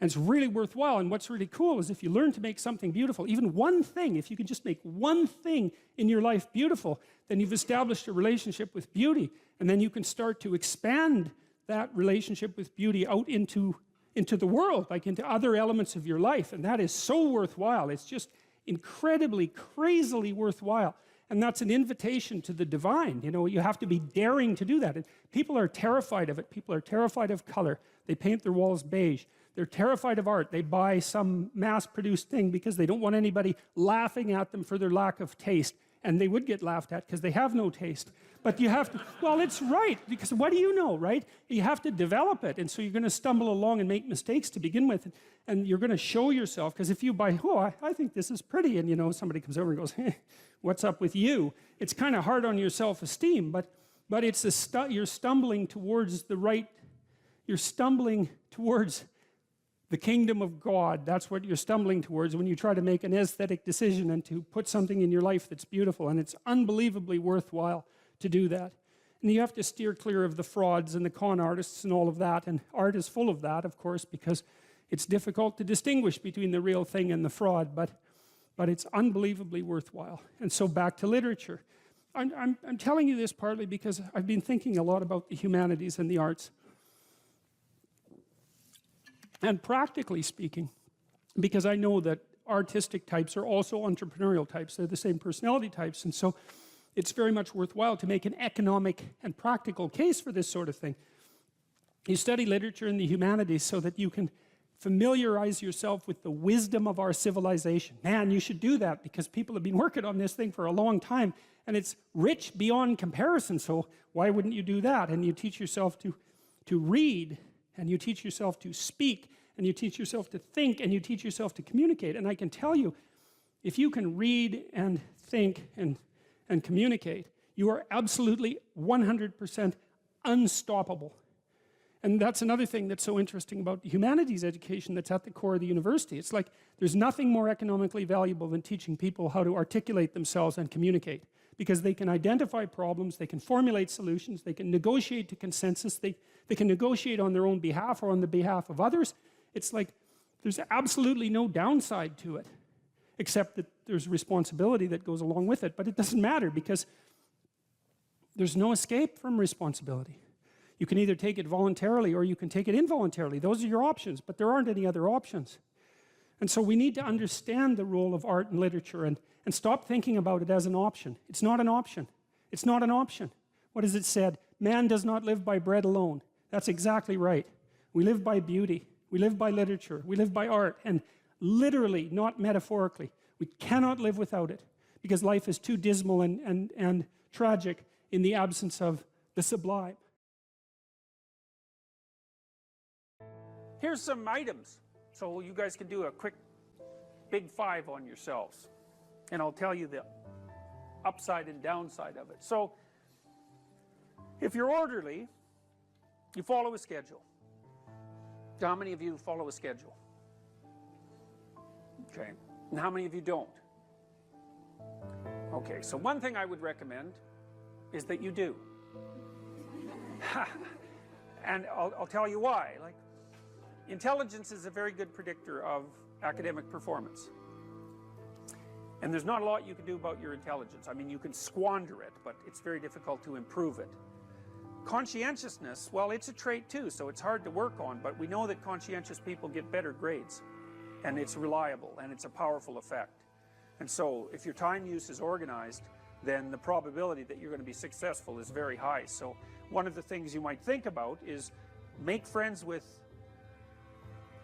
And it's really worthwhile. And what's really cool is if you learn to make something beautiful, even one thing, if you can just make one thing in your life beautiful, then you've established a relationship with beauty. And then you can start to expand that relationship with beauty out into the world, like into other elements of your life. And that is so worthwhile. It's just incredibly, crazily worthwhile. And that's an invitation to the divine. You know, you have to be daring to do that. And people are terrified of it. People are terrified of color. They paint their walls beige. They're terrified of art. They buy some mass-produced thing because they don't want anybody laughing at them for their lack of taste. And they would get laughed at because they have no taste. But you have to, well, it's right, because what do you know, right? You have to develop it. And so you're going to stumble along and make mistakes to begin with. And you're going to show yourself, because if you buy, oh, I think this is pretty, and, you know, somebody comes over and goes, hey, what's up with you? It's kind of hard on your self-esteem, but it's you're stumbling towards the right, you're stumbling towards the kingdom of God. That's what you're stumbling towards when you try to make an aesthetic decision and to put something in your life that's beautiful. And it's unbelievably worthwhile to do that. And you have to steer clear of the frauds and the con artists and all of that. And art is full of that, of course, because it's difficult to distinguish between the real thing and the fraud, but it's unbelievably worthwhile. And so back to literature. I'm telling you this partly because I've been thinking a lot about the humanities and the arts. And practically speaking, because I know that artistic types are also entrepreneurial types, they're the same personality types, and so it's very much worthwhile to make an economic and practical case for this sort of thing. You study literature and the humanities so that you can familiarize yourself with the wisdom of our civilization. Man, you should do that because people have been working on this thing for a long time and it's rich beyond comparison, so why wouldn't you do that? And you teach yourself to read, and you teach yourself to speak, and you teach yourself to think, and you teach yourself to communicate. And I can tell you, if you can read and think and communicate, you are absolutely 100% unstoppable. And that's another thing that's so interesting about humanities education that's at the core of the university. It's like there's nothing more economically valuable than teaching people how to articulate themselves and communicate, because they can identify problems, they can formulate solutions, they can negotiate to consensus, they can negotiate on their own behalf or on the behalf of others. It's like there's absolutely no downside to it, except that there's responsibility that goes along with it. But it doesn't matter because there's no escape from responsibility. You can either take it voluntarily or you can take it involuntarily. Those are your options, but there aren't any other options. And so we need to understand the role of art and literature and stop thinking about it as an option. It's not an option. It's not an option. What is it said? Man does not live by bread alone. That's exactly right. We live by beauty. We live by literature. We live by art. And literally, not metaphorically. We cannot live without it because life is too dismal and tragic in the absence of the sublime. Here's some items, so you guys can do a quick big five on yourselves. And I'll tell you the upside and downside of it. So, if you're orderly, you follow a schedule. How many of you follow a schedule? Okay. And how many of you don't? Okay, so one thing I would recommend is that you do. And I'll tell you why. Like, intelligence is a very good predictor of academic performance. And there's not a lot you can do about your intelligence. I mean, you can squander it, but it's very difficult to improve it. Conscientiousness, well, it's a trait too, so it's hard to work on, but we know that conscientious people get better grades. And it's reliable, and it's a powerful effect. And so, if your time use is organized, then the probability that you're going to be successful is very high. So, one of the things you might think about is make friends with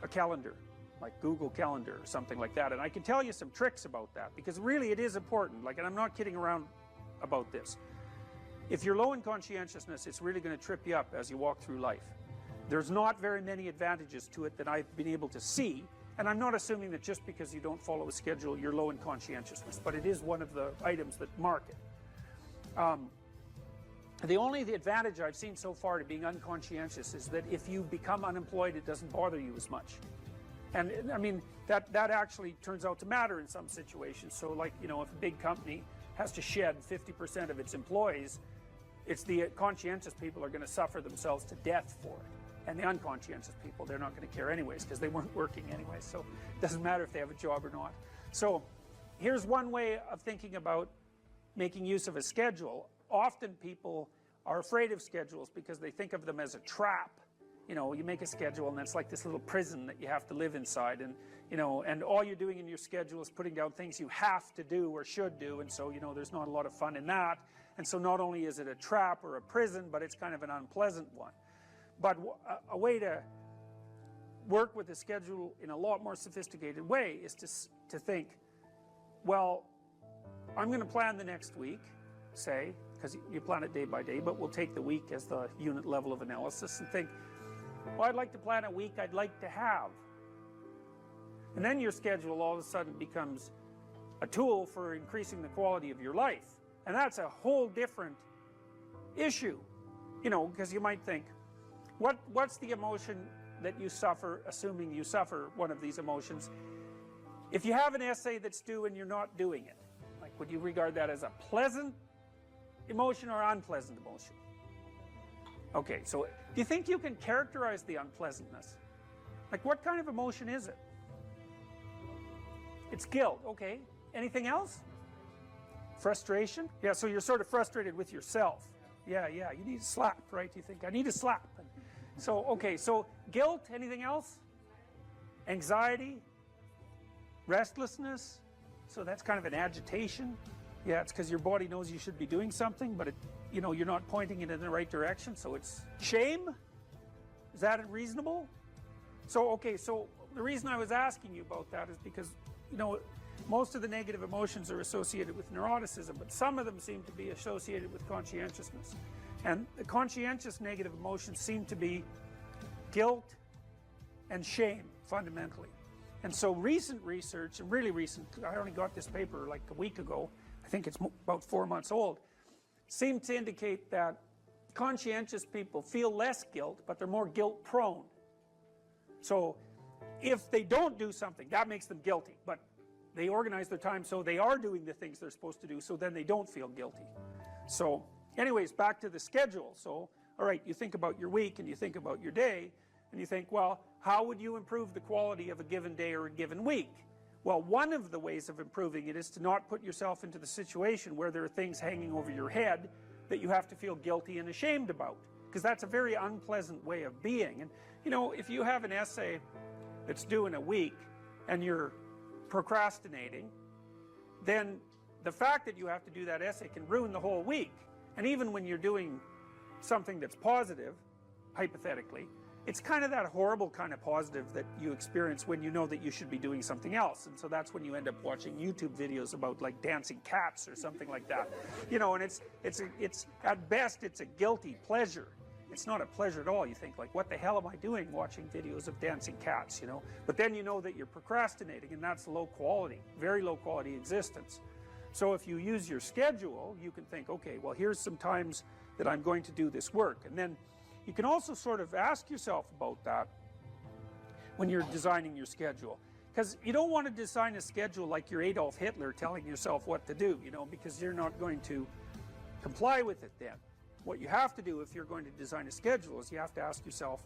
a calendar, like Google Calendar or something like that. And I can tell you some tricks about that, because really it is important. Like, and I'm not kidding around about this. If you're low in conscientiousness, it's really going to trip you up as you walk through life. There's not very many advantages to it that I've been able to see. And I'm not assuming that just because you don't follow a schedule, you're low in conscientiousness, but it is one of the items that mark it. The advantage I've seen so far to being unconscientious is that if you become unemployed, it doesn't bother you as much. And I mean, that actually turns out to matter in some situations. So like, you know, if a big company has to shed 50% of its employees, it's the conscientious people are going to suffer themselves to death for it. And the unconscientious people, they're not going to care anyways because they weren't working anyway. So it doesn't matter if they have a job or not. So here's one way of thinking about making use of a schedule. Often people are afraid of schedules because they think of them as a trap. You know, you make a schedule and it's like this little prison that you have to live inside. And, you know, and all you're doing in your schedule is putting down things you have to do or should do. And so, you know, there's not a lot of fun in that. And so not only is it a trap or a prison, but it's kind of an unpleasant one. But a way to work with the schedule in a lot more sophisticated way is to think, well, I'm going to plan the next week, say, because you plan it day by day, but we'll take the week as the unit level of analysis and think, well, I'd like to plan a week I'd like to have. And then your schedule all of a sudden becomes a tool for increasing the quality of your life. And that's a whole different issue, you know, because you might think, what's the emotion that you suffer, assuming you suffer one of these emotions? If you have an essay that's due and you're not doing it, like, would you regard that as a pleasant emotion or unpleasant emotion? Okay, so do you think you can characterize the unpleasantness? Like, what kind of emotion is it? It's guilt, okay. Anything else? Frustration? Yeah, so you're sort of frustrated with yourself. Yeah, you need a slap, right? You think, I need a slap. So, okay, so guilt, anything else? Anxiety? Restlessness? So that's kind of an agitation. Yeah, it's because your body knows you should be doing something, but you know, you're not pointing it in the right direction, so it's shame? Is that reasonable? So, okay, so the reason I was asking you about that is because, you know, most of the negative emotions are associated with neuroticism, but some of them seem to be associated with conscientiousness. And the conscientious negative emotions seem to be guilt and shame, fundamentally. And so recent research, and really recent, I only got this paper like a week ago, I think it's about 4 months old, seem to indicate that conscientious people feel less guilt, but they're more guilt prone. So if they don't do something, that makes them guilty, but they organize their time so they are doing the things they're supposed to do, so then they don't feel guilty. So anyways, back to the schedule. So, all right, you think about your week and you think about your day, and you think, well, how would you improve the quality of a given day or a given week? Well, one of the ways of improving it is to not put yourself into the situation where there are things hanging over your head that you have to feel guilty and ashamed about, because that's a very unpleasant way of being. And you know, if you have an essay that's due in a week and you're procrastinating, then the fact that you have to do that essay can ruin the whole week. And even when you're doing something that's positive, hypothetically, it's kind of that horrible kind of positive that you experience when you know that you should be doing something else. And so that's when you end up watching YouTube videos about like dancing cats or something like that. You know, and it's at best it's a guilty pleasure. It's not a pleasure at all. You think like, what the hell am I doing watching videos of dancing cats, you know? But then you know that you're procrastinating, and that's low quality, very low quality existence. So if you use your schedule, you can think, okay, well, here's some times that I'm going to do this work. And then you can also sort of ask yourself about that when you're designing your schedule. Because you don't want to design a schedule like you're Adolf Hitler telling yourself what to do, you know, because you're not going to comply with it then. What you have to do if you're going to design a schedule is you have to ask yourself,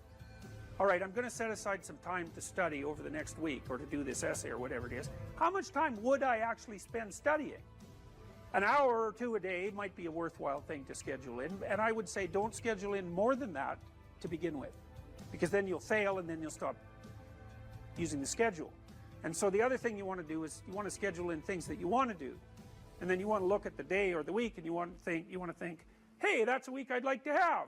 all right, I'm going to set aside some time to study over the next week or to do this essay or whatever it is. How much time would I actually spend studying? An hour or two a day might be a worthwhile thing to schedule in, and I would say don't schedule in more than that to begin with, because then you'll fail and then you'll stop using the schedule. And so the other thing you want to do is you want to schedule in things that you want to do, and then you want to look at the day or the week and you want to think, hey, that's a week I'd like to have.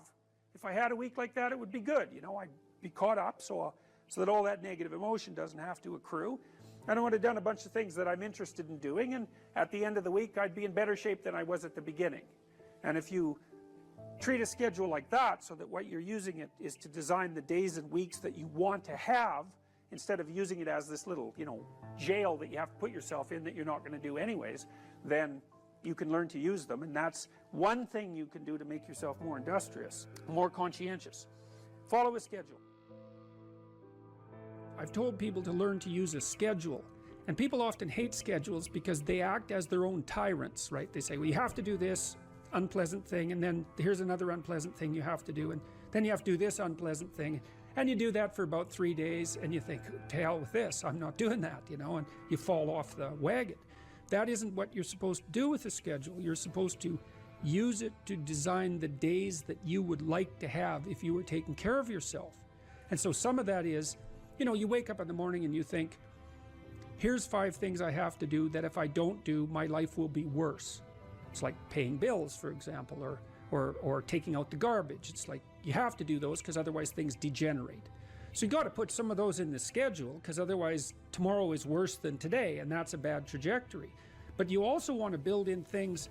If I had a week like that, it would be good. You know, I'd be caught up so that all that negative emotion doesn't have to accrue. And I would have done a bunch of things that I'm interested in doing, and at the end of the week, I'd be in better shape than I was at the beginning. And if you treat a schedule like that, so that what you're using it is to design the days and weeks that you want to have, instead of using it as this little, you know, jail that you have to put yourself in that you're not going to do anyways, then you can learn to use them. And that's one thing you can do to make yourself more industrious, more conscientious. Follow a schedule. I've told people to learn to use a schedule, and people often hate schedules because they act as their own tyrants, right? They say, well, you have to do this unpleasant thing, and then here's another unpleasant thing you have to do, and then you have to do this unpleasant thing, and you do that for about 3 days, and you think, to hell with this, I'm not doing that, you know, and you fall off the wagon. That isn't what you're supposed to do with a schedule. You're supposed to use it to design the days that you would like to have if you were taking care of yourself. And so some of that is, you know, you wake up in the morning and you think, here's 5 things I have to do that if I don't do, my life will be worse. It's like paying bills, for example, or taking out the garbage. It's like you have to do those because otherwise things degenerate. So you got to put some of those in the schedule, because otherwise tomorrow is worse than today, and that's a bad trajectory. But you also want to build in things,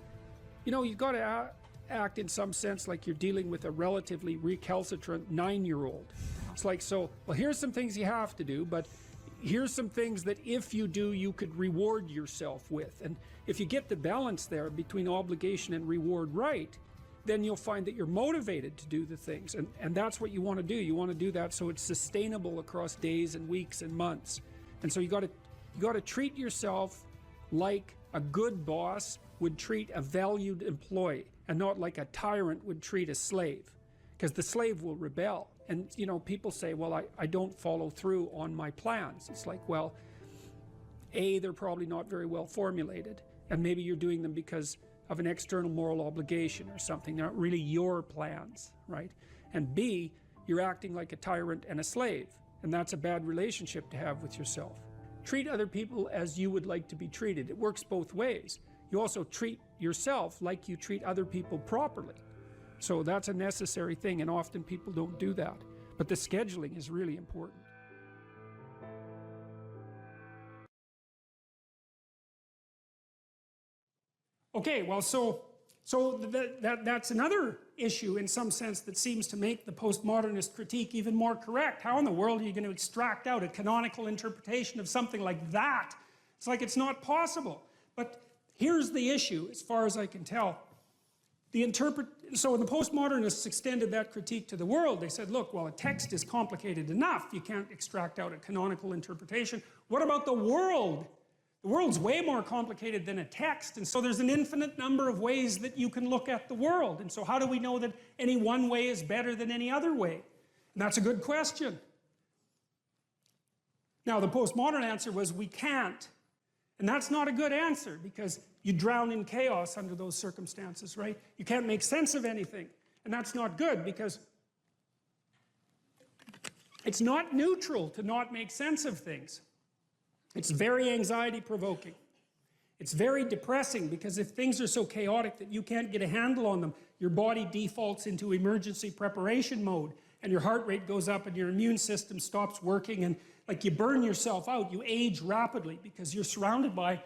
you know, you've got to act in some sense like you're dealing with a relatively recalcitrant 9-year-old. It's like, so, well, here's some things you have to do, but here's some things that if you do, you could reward yourself with. And if you get the balance there between obligation and reward right, then you'll find that you're motivated to do the things. And that's what you want to do. You want to do that so it's sustainable across days and weeks and months. And so you got to treat yourself like a good boss would treat a valued employee, and not like a tyrant would treat a slave, because the slave will rebel. And, you know, people say, well, I don't follow through on my plans. It's like, well, A, they're probably not very well formulated, and maybe you're doing them because of an external moral obligation or something. They're not really your plans, right? And B, you're acting like a tyrant and a slave, and that's a bad relationship to have with yourself. Treat other people as you would like to be treated. It works both ways. You also treat yourself like you treat other people properly. So that's a necessary thing, and often people don't do that. But the scheduling is really important. Okay, well, that's another issue in some sense that seems to make the postmodernist critique even more correct. How in the world are you going to extract out a canonical interpretation of something like that? It's like it's not possible. But here's the issue, as far as I can tell. So the postmodernists extended that critique to the world. They said, look, well, a text is complicated enough. You can't extract out a canonical interpretation. What about the world? The world's way more complicated than a text, and so there's an infinite number of ways that you can look at the world. And so how do we know that any one way is better than any other way? And that's a good question. Now, the postmodern answer was we can't. And that's not a good answer, because you drown in chaos under those circumstances, right? You can't make sense of anything. And that's not good, because it's not neutral to not make sense of things. It's very anxiety-provoking. It's very depressing, because if things are so chaotic that you can't get a handle on them, your body defaults into emergency preparation mode, and your heart rate goes up, and your immune system stops working, and like you burn yourself out. You age rapidly because you're surrounded by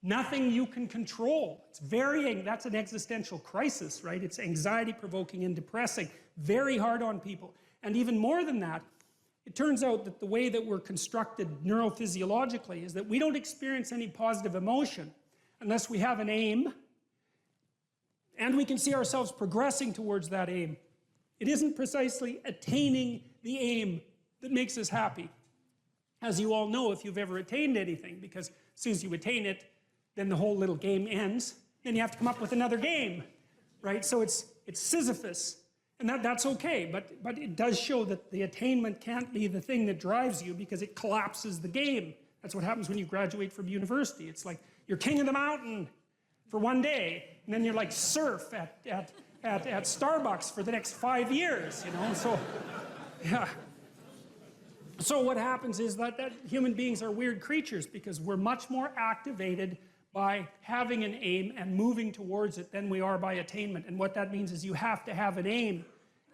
nothing you can control. That's an existential crisis, right? It's anxiety-provoking and depressing, very hard on people. And even more than that, it turns out that the way that we're constructed neurophysiologically is that we don't experience any positive emotion unless we have an aim and we can see ourselves progressing towards that aim. It isn't precisely attaining the aim that makes us happy. As you all know, if you've ever attained anything, because as soon as you attain it, then the whole little game ends. Then you have to come up with another game, right? So it's Sisyphus. And that's okay, but it does show that the attainment can't be the thing that drives you, because it collapses the game. That's what happens when you graduate from university. It's like you're king of the mountain for one day, and then you're like surf at Starbucks for the next 5 years, you know? So, yeah. So what happens is that human beings are weird creatures, because we're much more activated by having an aim and moving towards it than we are by attainment. And what that means is you have to have an aim,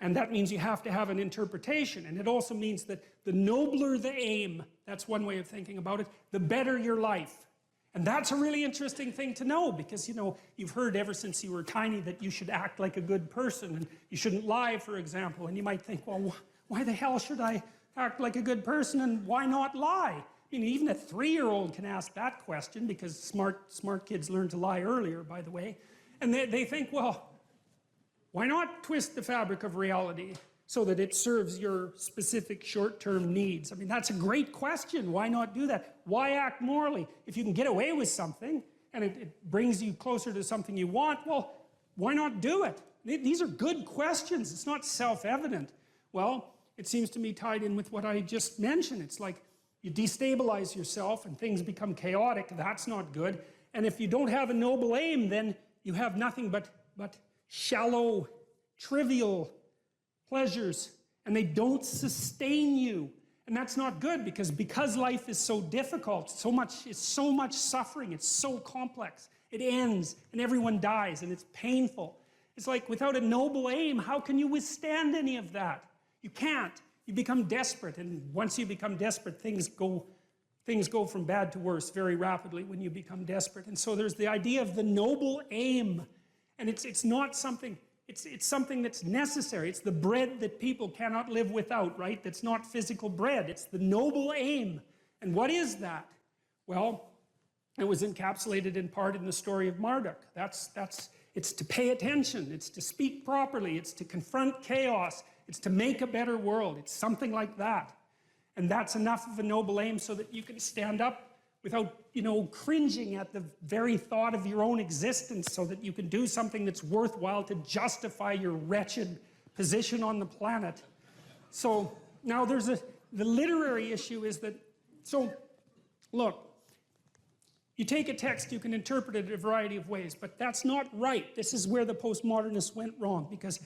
and that means you have to have an interpretation. And it also means that the nobler the aim, that's one way of thinking about it, the better your life. And that's a really interesting thing to know, because, you know, you've heard ever since you were tiny that you should act like a good person, and you shouldn't lie, for example. And you might think, well, why the hell should I act like a good person, and why not lie? I mean, even a 3-year-old can ask that question, because smart kids learn to lie earlier, by the way. And they think, well, why not twist the fabric of reality so that it serves your specific short-term needs? I mean, that's a great question. Why not do that? Why act morally? If you can get away with something, and it brings you closer to something you want, well, why not do it? These are good questions. It's not self-evident. Well, it seems to me tied in with what I just mentioned. It's like, you destabilize yourself and things become chaotic. That's not good. And if you don't have a noble aim, then you have nothing but shallow, trivial pleasures, and they don't sustain you. And that's not good, because life is so difficult, it's so much suffering, it's so complex. It ends, and everyone dies, and it's painful. It's like, without a noble aim, how can you withstand any of that? You can't. You become desperate, and once you become desperate, things go from bad to worse very rapidly when you become desperate. And so there's the idea of the noble aim, and it's not something, it's something that's necessary. It's the bread that people cannot live without, right? That's not physical bread. It's the noble aim. And what is that? Well, it was encapsulated in part in the story of Marduk. It's to pay attention. It's to speak properly. It's to confront chaos. It's to make a better world. It's something like that. And that's enough of a noble aim so that you can stand up without, you know, cringing at the very thought of your own existence, so that you can do something that's worthwhile to justify your wretched position on the planet. So now the literary issue is that, so look, you take a text, you can interpret it a variety of ways, but that's not right. This is where the postmodernists went wrong, because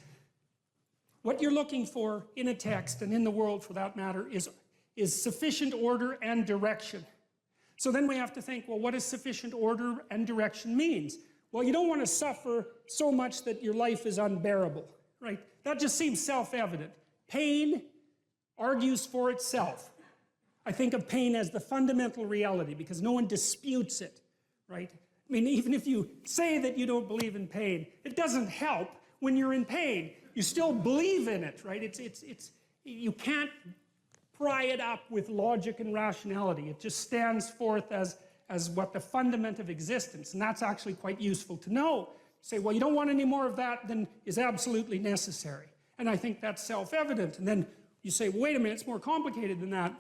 what you're looking for in a text, and in the world for that matter, is sufficient order and direction. So then we have to think, well, what does sufficient order and direction means? Well, you don't want to suffer so much that your life is unbearable, right? That just seems self-evident. Pain argues for itself. I think of pain as the fundamental reality, because no one disputes it, right? I mean, even if you say that you don't believe in pain, it doesn't help when you're in pain. You still believe in it, right? You can't pry it up with logic and rationality. It just stands forth as what the fundament of existence, and that's actually quite useful to know. Say, well, you don't want any more of that than is absolutely necessary. And I think that's self-evident. And then you say, well, wait a minute, it's more complicated than that.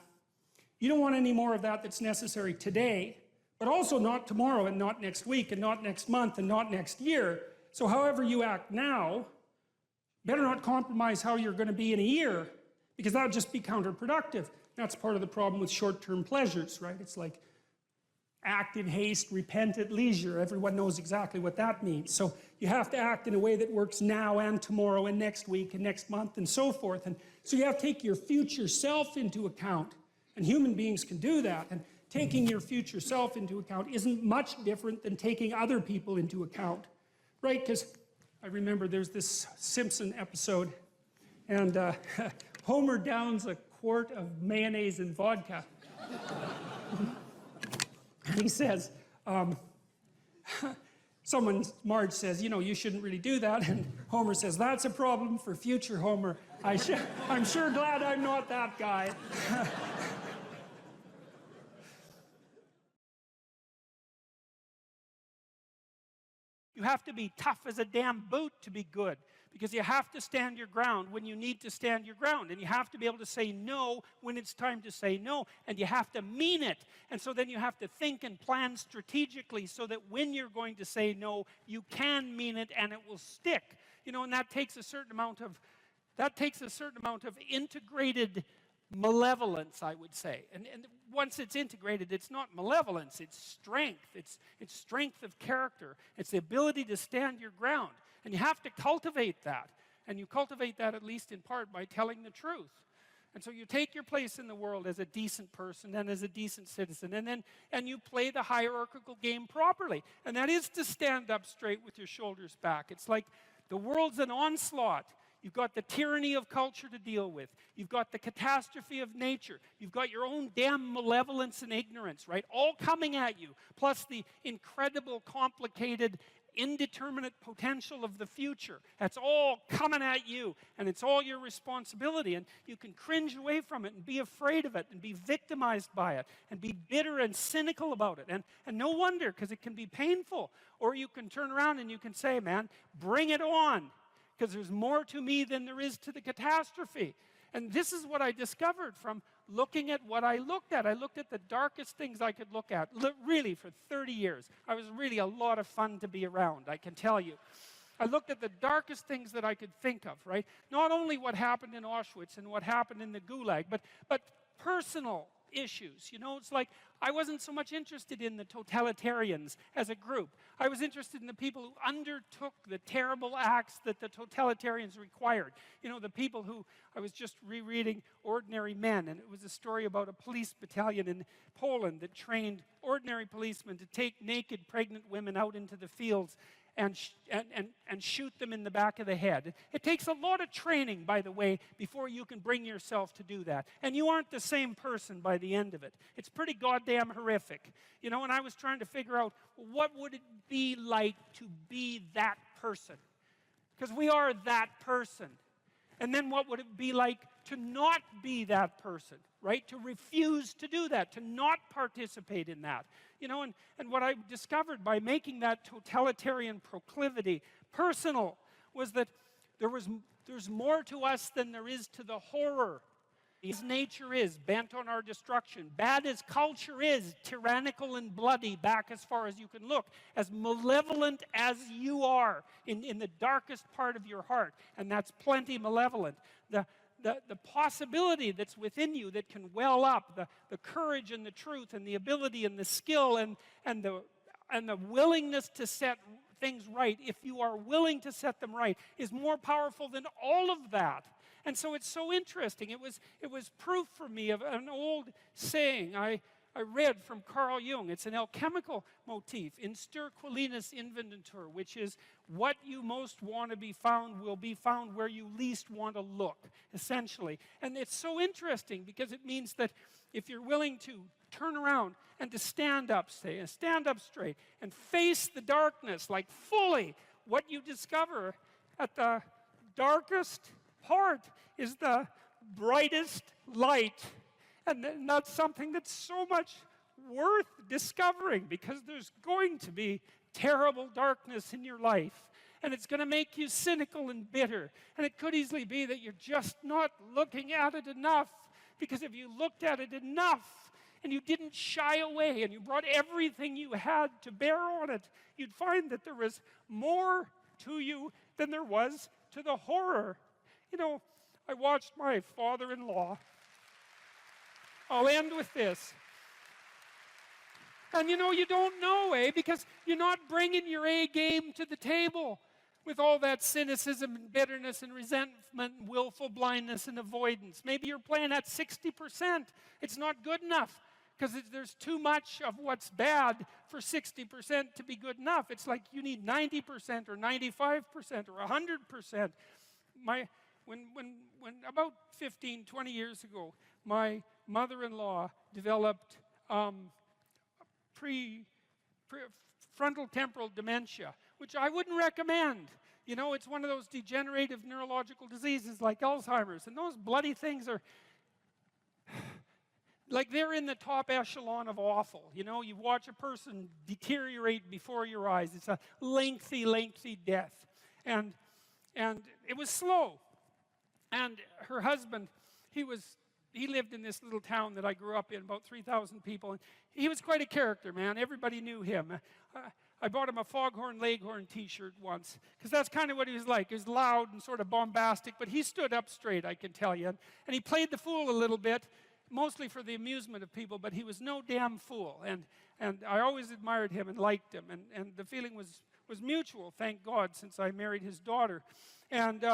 You don't want any more of that that's necessary today, but also not tomorrow and not next week and not next month and not next year. So however you act now, better not compromise how you're going to be in a year, because that would just be counterproductive. That's part of the problem with short-term pleasures, right? It's like act in haste, repent at leisure. Everyone knows exactly what that means. So you have to act in a way that works now and tomorrow and next week and next month and so forth. And so you have to take your future self into account. And human beings can do that. And taking your future self into account isn't much different than taking other people into account, right? Because I remember there's this Simpson episode, and Homer downs a quart of mayonnaise and vodka. And he says, Marge says, you know, you shouldn't really do that. And Homer says, that's a problem for future Homer. I'm sure glad I'm not that guy. You have to be tough as a damn boot to be good, because you have to stand your ground when you need to stand your ground, and you have to be able to say no when it's time to say no, and you have to mean it. And so then you have to think and plan strategically so that when you're going to say no, you can mean it and it will stick. You know, and that takes a certain amount of integrated malevolence, I would say. And once it's integrated, it's not malevolence, it's strength. It's strength of character. It's the ability to stand your ground. And you have to cultivate that. And you cultivate that at least in part by telling the truth. And so you take your place in the world as a decent person and as a decent citizen, and you play the hierarchical game properly. And that is to stand up straight with your shoulders back. It's like the world's an onslaught. You've got the tyranny of culture to deal with. You've got the catastrophe of nature. You've got your own damn malevolence and ignorance, right? All coming at you, plus the incredible, complicated, indeterminate potential of the future. That's all coming at you, and it's all your responsibility. And you can cringe away from it and be afraid of it and be victimized by it and be bitter and cynical about it. And no wonder, because it can be painful. Or you can turn around and you can say, man, bring it on, because there's more to me than there is to the catastrophe. And this is what I discovered from looking at what I looked at. I looked at the darkest things I could look at, really, for 30 years. I was really a lot of fun to be around, I can tell you. I looked at the darkest things that I could think of, right? Not only what happened in Auschwitz and what happened in the Gulag, but personal issues. You know, it's like I wasn't so much interested in the totalitarians as a group. I was interested in the people who undertook the terrible acts that the totalitarians required. You know, the people who, I was just rereading Ordinary Men, and it was a story about a police battalion in Poland that trained ordinary policemen to take naked pregnant women out into the fields and shoot them in the back of the head. It takes a lot of training, by the way, before you can bring yourself to do that. And you aren't the same person by the end of it. It's pretty goddamn horrific. You know, and I was trying to figure out, what would it be like to be that person? Because we are that person. And then what would it be like to not be that person, right? To refuse to do that, to not participate in that. You know, and what I discovered by making that totalitarian proclivity personal was that there's more to us than there is to the horror. As nature is, bent on our destruction, bad as culture is, tyrannical and bloody back as far as you can look, as malevolent as you are in the darkest part of your heart, and that's plenty malevolent. The possibility that's within you that can well up, the courage and the truth and the ability and the skill and the willingness to set things right, if you are willing to set them right, is more powerful than all of that. And so it's so interesting. It was proof for me of an old saying I read from Carl Jung. It's an alchemical motif, in sterquilinus inventur, which is what you most want to be found will be found where you least want to look, essentially. And it's so interesting because it means that if you're willing to turn around and to stand up straight, and face the darkness like fully, what you discover at the darkest part is the brightest light. And that's something that's so much worth discovering, because there's going to be terrible darkness in your life. And it's going to make you cynical and bitter. And it could easily be that you're just not looking at it enough. Because if you looked at it enough and you didn't shy away and you brought everything you had to bear on it, you'd find that there was more to you than there was to the horror. You know, I watched my father-in-law. I'll end with this. And you know, you don't know, because you're not bringing your A game to the table with all that cynicism and bitterness and resentment and willful blindness and avoidance. Maybe you're playing at 60%. It's not good enough, because there's too much of what's bad for 60% to be good enough. It's like you need 90% or 95% or 100%. When about 15, 20 years ago, my mother-in-law developed frontal temporal dementia, which I wouldn't recommend. You know, it's one of those degenerative neurological diseases like Alzheimer's, and those bloody things are like they're in the top echelon of awful. You know, you watch a person deteriorate before your eyes. It's a lengthy, lengthy death. And it was slow. And her husband, he lived in this little town that I grew up in, about 3,000 people. And he was quite a character, man. Everybody knew him. I bought him a Foghorn Leghorn t-shirt once, because that's kind of what he was like. He was loud and sort of bombastic, but he stood up straight, I can tell you. And he played the fool a little bit, mostly for the amusement of people, but he was no damn fool. And I always admired him and liked him. And the feeling was mutual, thank God, since I married his daughter. And,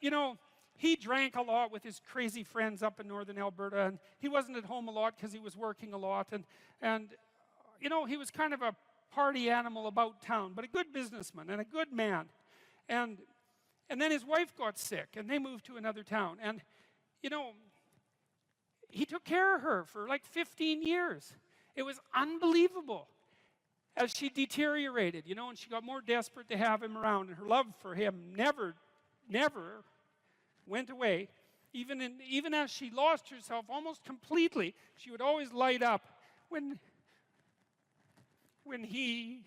you know, he drank a lot with his crazy friends up in northern Alberta, and he wasn't at home a lot because he was working a lot. And you know, he was kind of a party animal about town, but a good businessman and a good man. And then his wife got sick, and they moved to another town. And, you know, he took care of her for like 15 years. It was unbelievable as she deteriorated, you know, and she got more desperate to have him around, and her love for him never went away. Even as she lost herself almost completely, she would always light up when he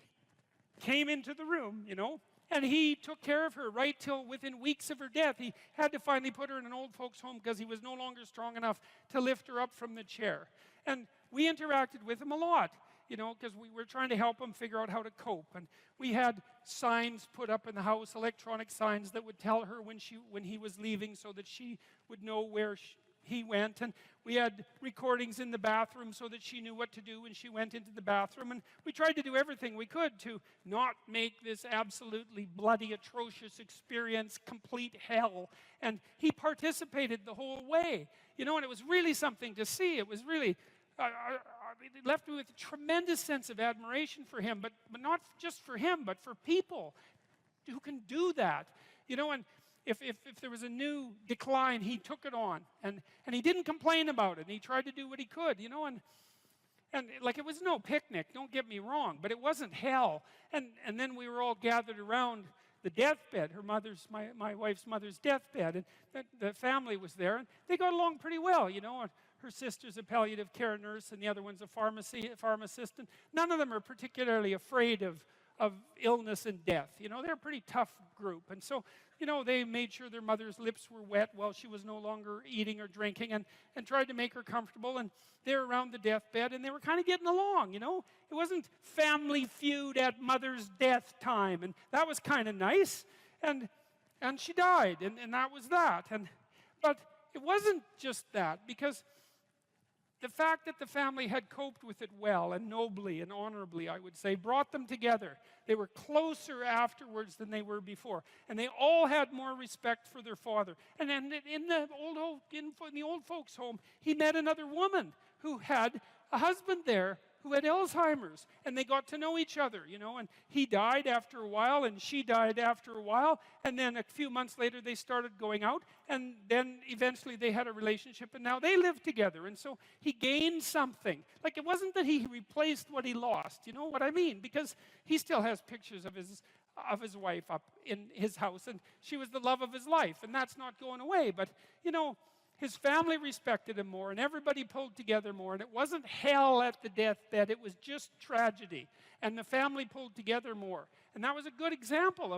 came into the room, you know. And he took care of her right till within weeks of her death. He had to finally put her in an old folks' home because he was no longer strong enough to lift her up from the chair. And we interacted with him a lot, you know, because we were trying to help him figure out how to cope. And we had signs put up in the house, electronic signs that would tell her when he was leaving, so that she would know where he went. And we had recordings in the bathroom so that she knew what to do when she went into the bathroom. And we tried to do everything we could to not make this absolutely bloody, atrocious experience complete hell. And he participated the whole way, you know, and it was really something to see. It was really it left me with a tremendous sense of admiration for him, but not just for him, but for people who can do that. You know, and if there was a new decline, he took it on, and he didn't complain about it, and he tried to do what he could, you know, and like, it was no picnic, don't get me wrong, but it wasn't hell. And then we were all gathered around the deathbed, my wife's mother's deathbed, and the family was there, and they got along pretty well, you know. Her sister's a palliative care nurse, and the other one's a pharmacist, and none of them are particularly afraid of illness and death. You know, they're a pretty tough group. And so, you know, they made sure their mother's lips were wet while she was no longer eating or drinking, and tried to make her comfortable. And they're around the deathbed, and they were kind of getting along, you know. It wasn't family feud at mother's death time, and that was kind of nice. And she died, and that was that. But it wasn't just that, because the fact that the family had coped with it well and nobly and honorably, I would say, brought them together. They were closer afterwards than they were before. And they all had more respect for their father. And then in the old folks' home, he met another woman who had a husband there who had Alzheimer's, and they got to know each other, you know, and he died after a while, and she died after a while, and then a few months later they started going out, and then eventually they had a relationship, and now they live together, and so he gained something. Like, it wasn't that he replaced what he lost, you know what I mean? Because he still has pictures of his wife up in his house, and she was the love of his life, and that's not going away. But, you know, his family respected him more, and everybody pulled together more, and it wasn't hell at the deathbed, it was just tragedy, and the family pulled together more. And that was a good example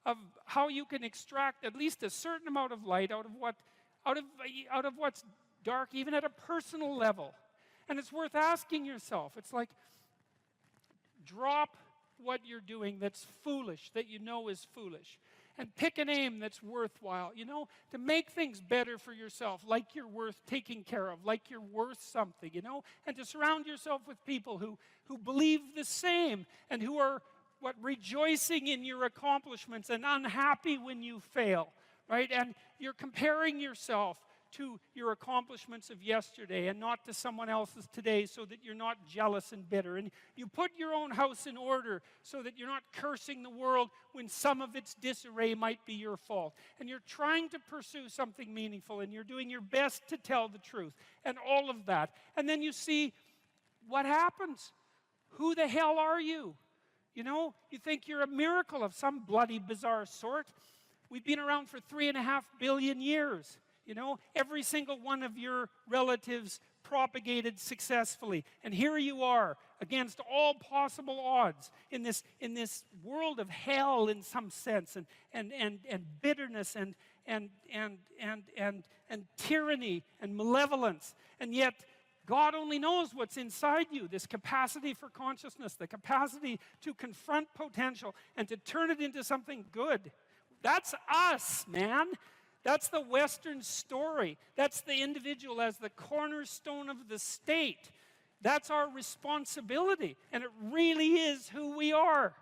of how you can extract at least a certain amount of light out of what's dark, even at a personal level. And it's worth asking yourself. It's like, drop what you're doing that's foolish, that you know is foolish, and pick an aim that's worthwhile, you know, to make things better for yourself, like you're worth taking care of, like you're worth something, you know, and to surround yourself with people who believe the same and who are rejoicing in your accomplishments and unhappy when you fail, right? And you're comparing yourself to your accomplishments of yesterday and not to someone else's today, so that you're not jealous and bitter. And you put your own house in order so that you're not cursing the world when some of its disarray might be your fault. And you're trying to pursue something meaningful, and you're doing your best to tell the truth, and all of that. And then you see what happens. Who the hell are you? You know, you think you're a miracle of some bloody bizarre sort. We've been around for 3.5 billion years. You know, every single one of your relatives propagated successfully. And here you are, against all possible odds, in this world of hell in some sense, and bitterness and tyranny and malevolence. And yet, God only knows what's inside you, this capacity for consciousness, the capacity to confront potential and to turn it into something good. That's us, man. That's the Western story. That's the individual as the cornerstone of the state. That's our responsibility, and it really is who we are.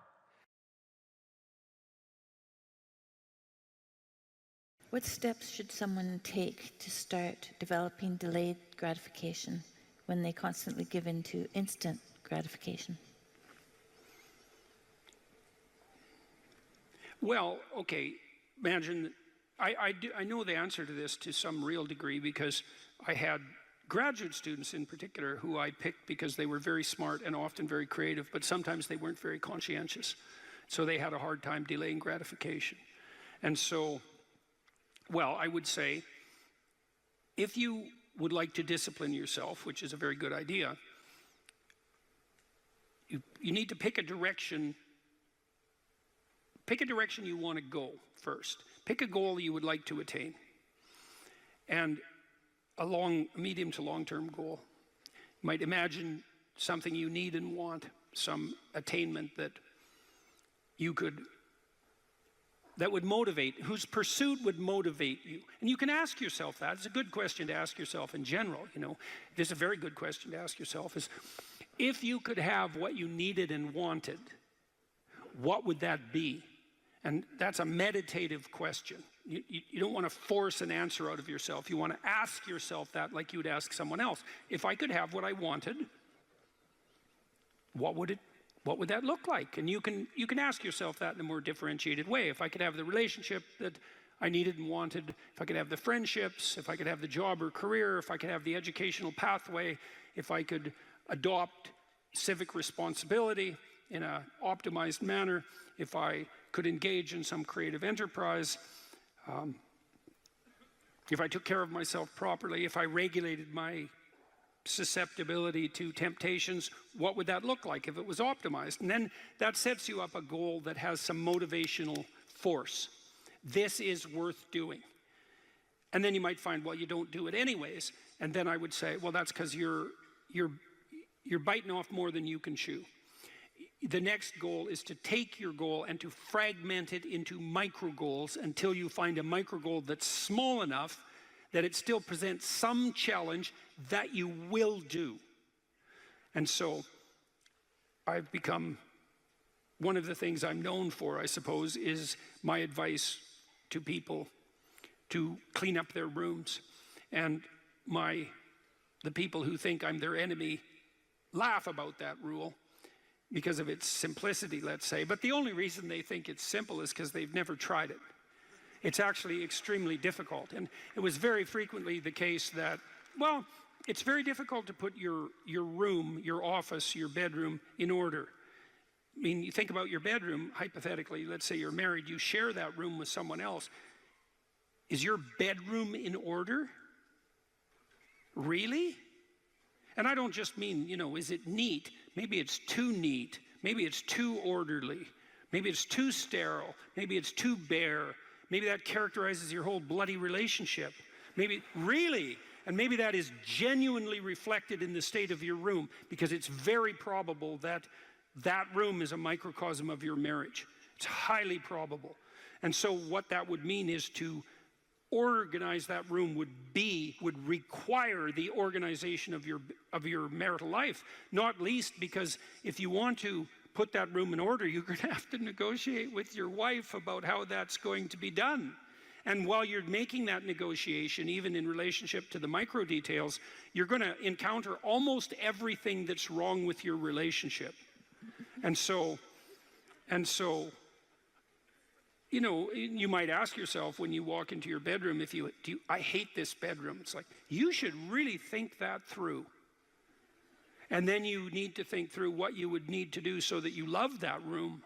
What steps should someone take to start developing delayed gratification when they constantly give in to instant gratification? Well, okay, imagine, I know the answer to this to some real degree, because I had graduate students in particular who I picked because they were very smart and often very creative, but sometimes they weren't very conscientious. So they had a hard time delaying gratification. And so, well, I would say, if you would like to discipline yourself, which is a very good idea, you need to pick a direction. Pick a direction you want to go first. Pick a goal you would like to attain, and a medium to long-term goal. You might imagine something you need and want, some attainment that would motivate, whose pursuit would motivate you. And you can ask yourself that. It's a good question to ask yourself in general, you know. It's a very good question to ask yourself is, if you could have what you needed and wanted, what would that be? And that's a meditative question. You don't want to force an answer out of yourself. You want to ask yourself that like you would ask someone else. If I could have what I wanted, what would that look like? And you can ask yourself that in a more differentiated way. If I could have the relationship that I needed and wanted, if I could have the friendships, if I could have the job or career, if I could have the educational pathway, if I could adopt civic responsibility in an optimized manner, if I could engage in some creative enterprise, if I took care of myself properly, if I regulated my susceptibility to temptations, what would that look like if it was optimized? And then that sets you up a goal that has some motivational force. This is worth doing. And then you might find, well, you don't do it anyways. And then I would say, well, that's because you're biting off more than you can chew. The next goal is to take your goal and to fragment it into micro goals until you find a micro goal that's small enough that it still presents some challenge that you will do. And so I've become, one of the things I'm known for, I suppose, is my advice to people to clean up their rooms. And the people who think I'm their enemy laugh about that rule because of its simplicity, let's say. But the only reason they think it's simple is because they've never tried it. It's actually extremely difficult. And it was very frequently the case that, well, it's very difficult to put your room, your office, your bedroom in order. I mean, you think about your bedroom, hypothetically, let's say you're married, you share that room with someone else. Is your bedroom in order? Really? And I don't just mean, you know, is it neat? Maybe it's too neat. Maybe it's too orderly. Maybe it's too sterile. Maybe it's too bare. Maybe that characterizes your whole bloody relationship. Maybe, really? And maybe that is genuinely reflected in the state of your room, because it's very probable that that room is a microcosm of your marriage. It's highly probable. And so what that would mean is to organize that room would require the organization of your marital life, not least because if you want to put that room in order, you're going to have to negotiate with your wife about how that's going to be done. And while you're making that negotiation, even in relationship to the micro details, you're going to encounter almost everything that's wrong with your relationship. And so, you know, you might ask yourself when you walk into your bedroom, I hate this bedroom. It's like, you should really think that through. And then you need to think through what you would need to do so that you love that room,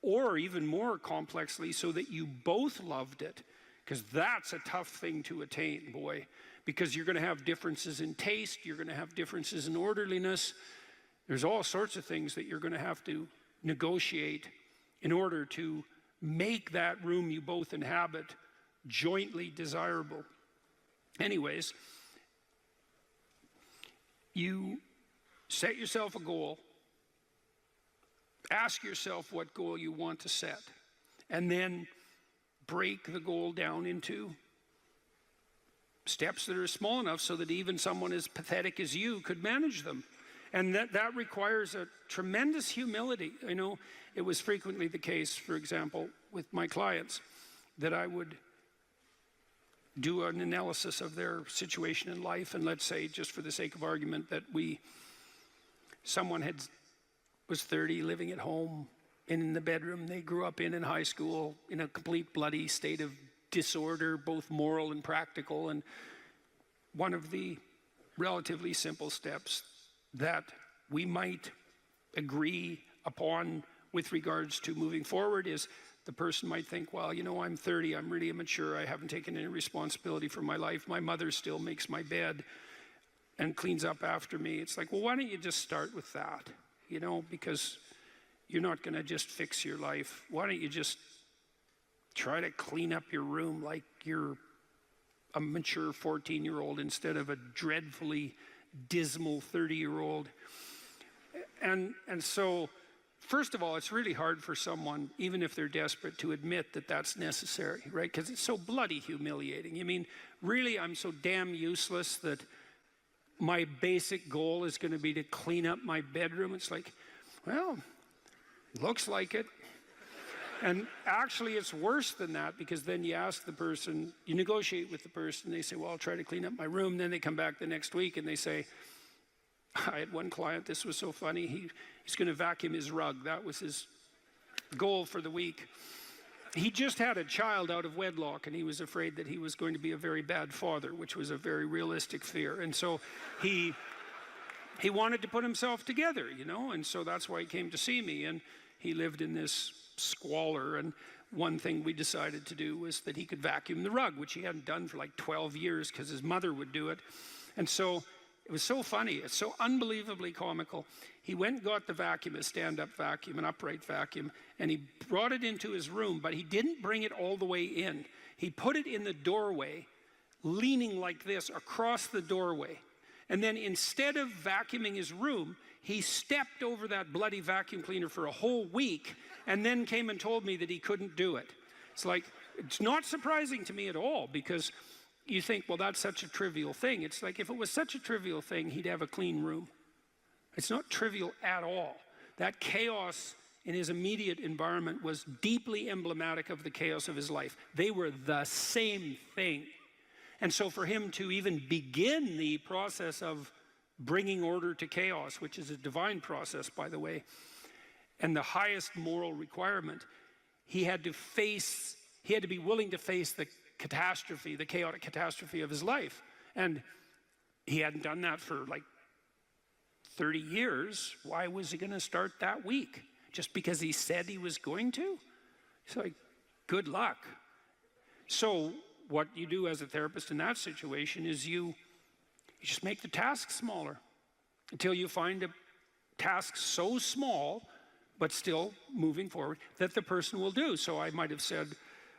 or even more complexly, so that you both loved it. Because that's a tough thing to attain, boy, because you're going to have differences in taste, you're going to have differences in orderliness. There's all sorts of things that you're going to have to negotiate in order to make that room you both inhabit jointly desirable. Anyways, you set yourself a goal, ask yourself what goal you want to set, and then break the goal down into steps that are small enough so that even someone as pathetic as you could manage them. And that requires a tremendous humility. I know it was frequently the case, for example, with my clients, that I would do an analysis of their situation in life, and let's say, just for the sake of argument, that someone was 30, living at home, in the bedroom they grew up in high school, in a complete bloody state of disorder, both moral and practical. And one of the relatively simple steps that we might agree upon with regards to moving forward is the person might think, well, you know, I'm 30, I'm really immature, I haven't taken any responsibility for my life, my mother still makes my bed and cleans up after me. It's like, well, why don't you just start with that, you know, because you're not going to just fix your life. Why don't you just try to clean up your room like you're a mature 14-year-old instead of a dreadfully dismal 30-year-old. And so, first of all, it's really hard for someone, even if they're desperate, to admit that that's necessary, right? Because it's so bloody humiliating. I mean, really, I'm so damn useless that my basic goal is going to be to clean up my bedroom. It's like, well, looks like it. And actually, it's worse than that, because then you ask the person, you negotiate with the person, they say, well, I'll try to clean up my room. Then they come back the next week and they say, I had one client, this was so funny, he's going to vacuum his rug. That was his goal for the week. He just had a child out of wedlock, and he was afraid that he was going to be a very bad father, which was a very realistic fear. And so he wanted to put himself together, you know, and so that's why he came to see me. And he lived in this squalor, and one thing we decided to do was that he could vacuum the rug, which he hadn't done for like 12 years because his mother would do it. And so it was so funny, it's so unbelievably comical. He went and got the vacuum, a stand-up vacuum, an upright vacuum, and he brought it into his room, but he didn't bring it all the way in. He put it in the doorway, leaning like this across the doorway. And then instead of vacuuming his room, he stepped over that bloody vacuum cleaner for a whole week and then came and told me that he couldn't do it. It's like, it's not surprising to me at all, because you think, well, that's such a trivial thing. It's like, if it was such a trivial thing, he'd have a clean room. It's not trivial at all. That chaos in his immediate environment was deeply emblematic of the chaos of his life. They were the same thing. And so for him to even begin the process of bringing order to chaos, which is a divine process, by the way, and the highest moral requirement, he had to be willing to face the catastrophe, the chaotic catastrophe of his life. And he hadn't done that for like 30 years. Why was he going to start that week? Just because he said he was going to? It's like, good luck. So what you do as a therapist in that situation is you just make the task smaller until you find a task so small, but still moving forward, that the person will do. So I might have said,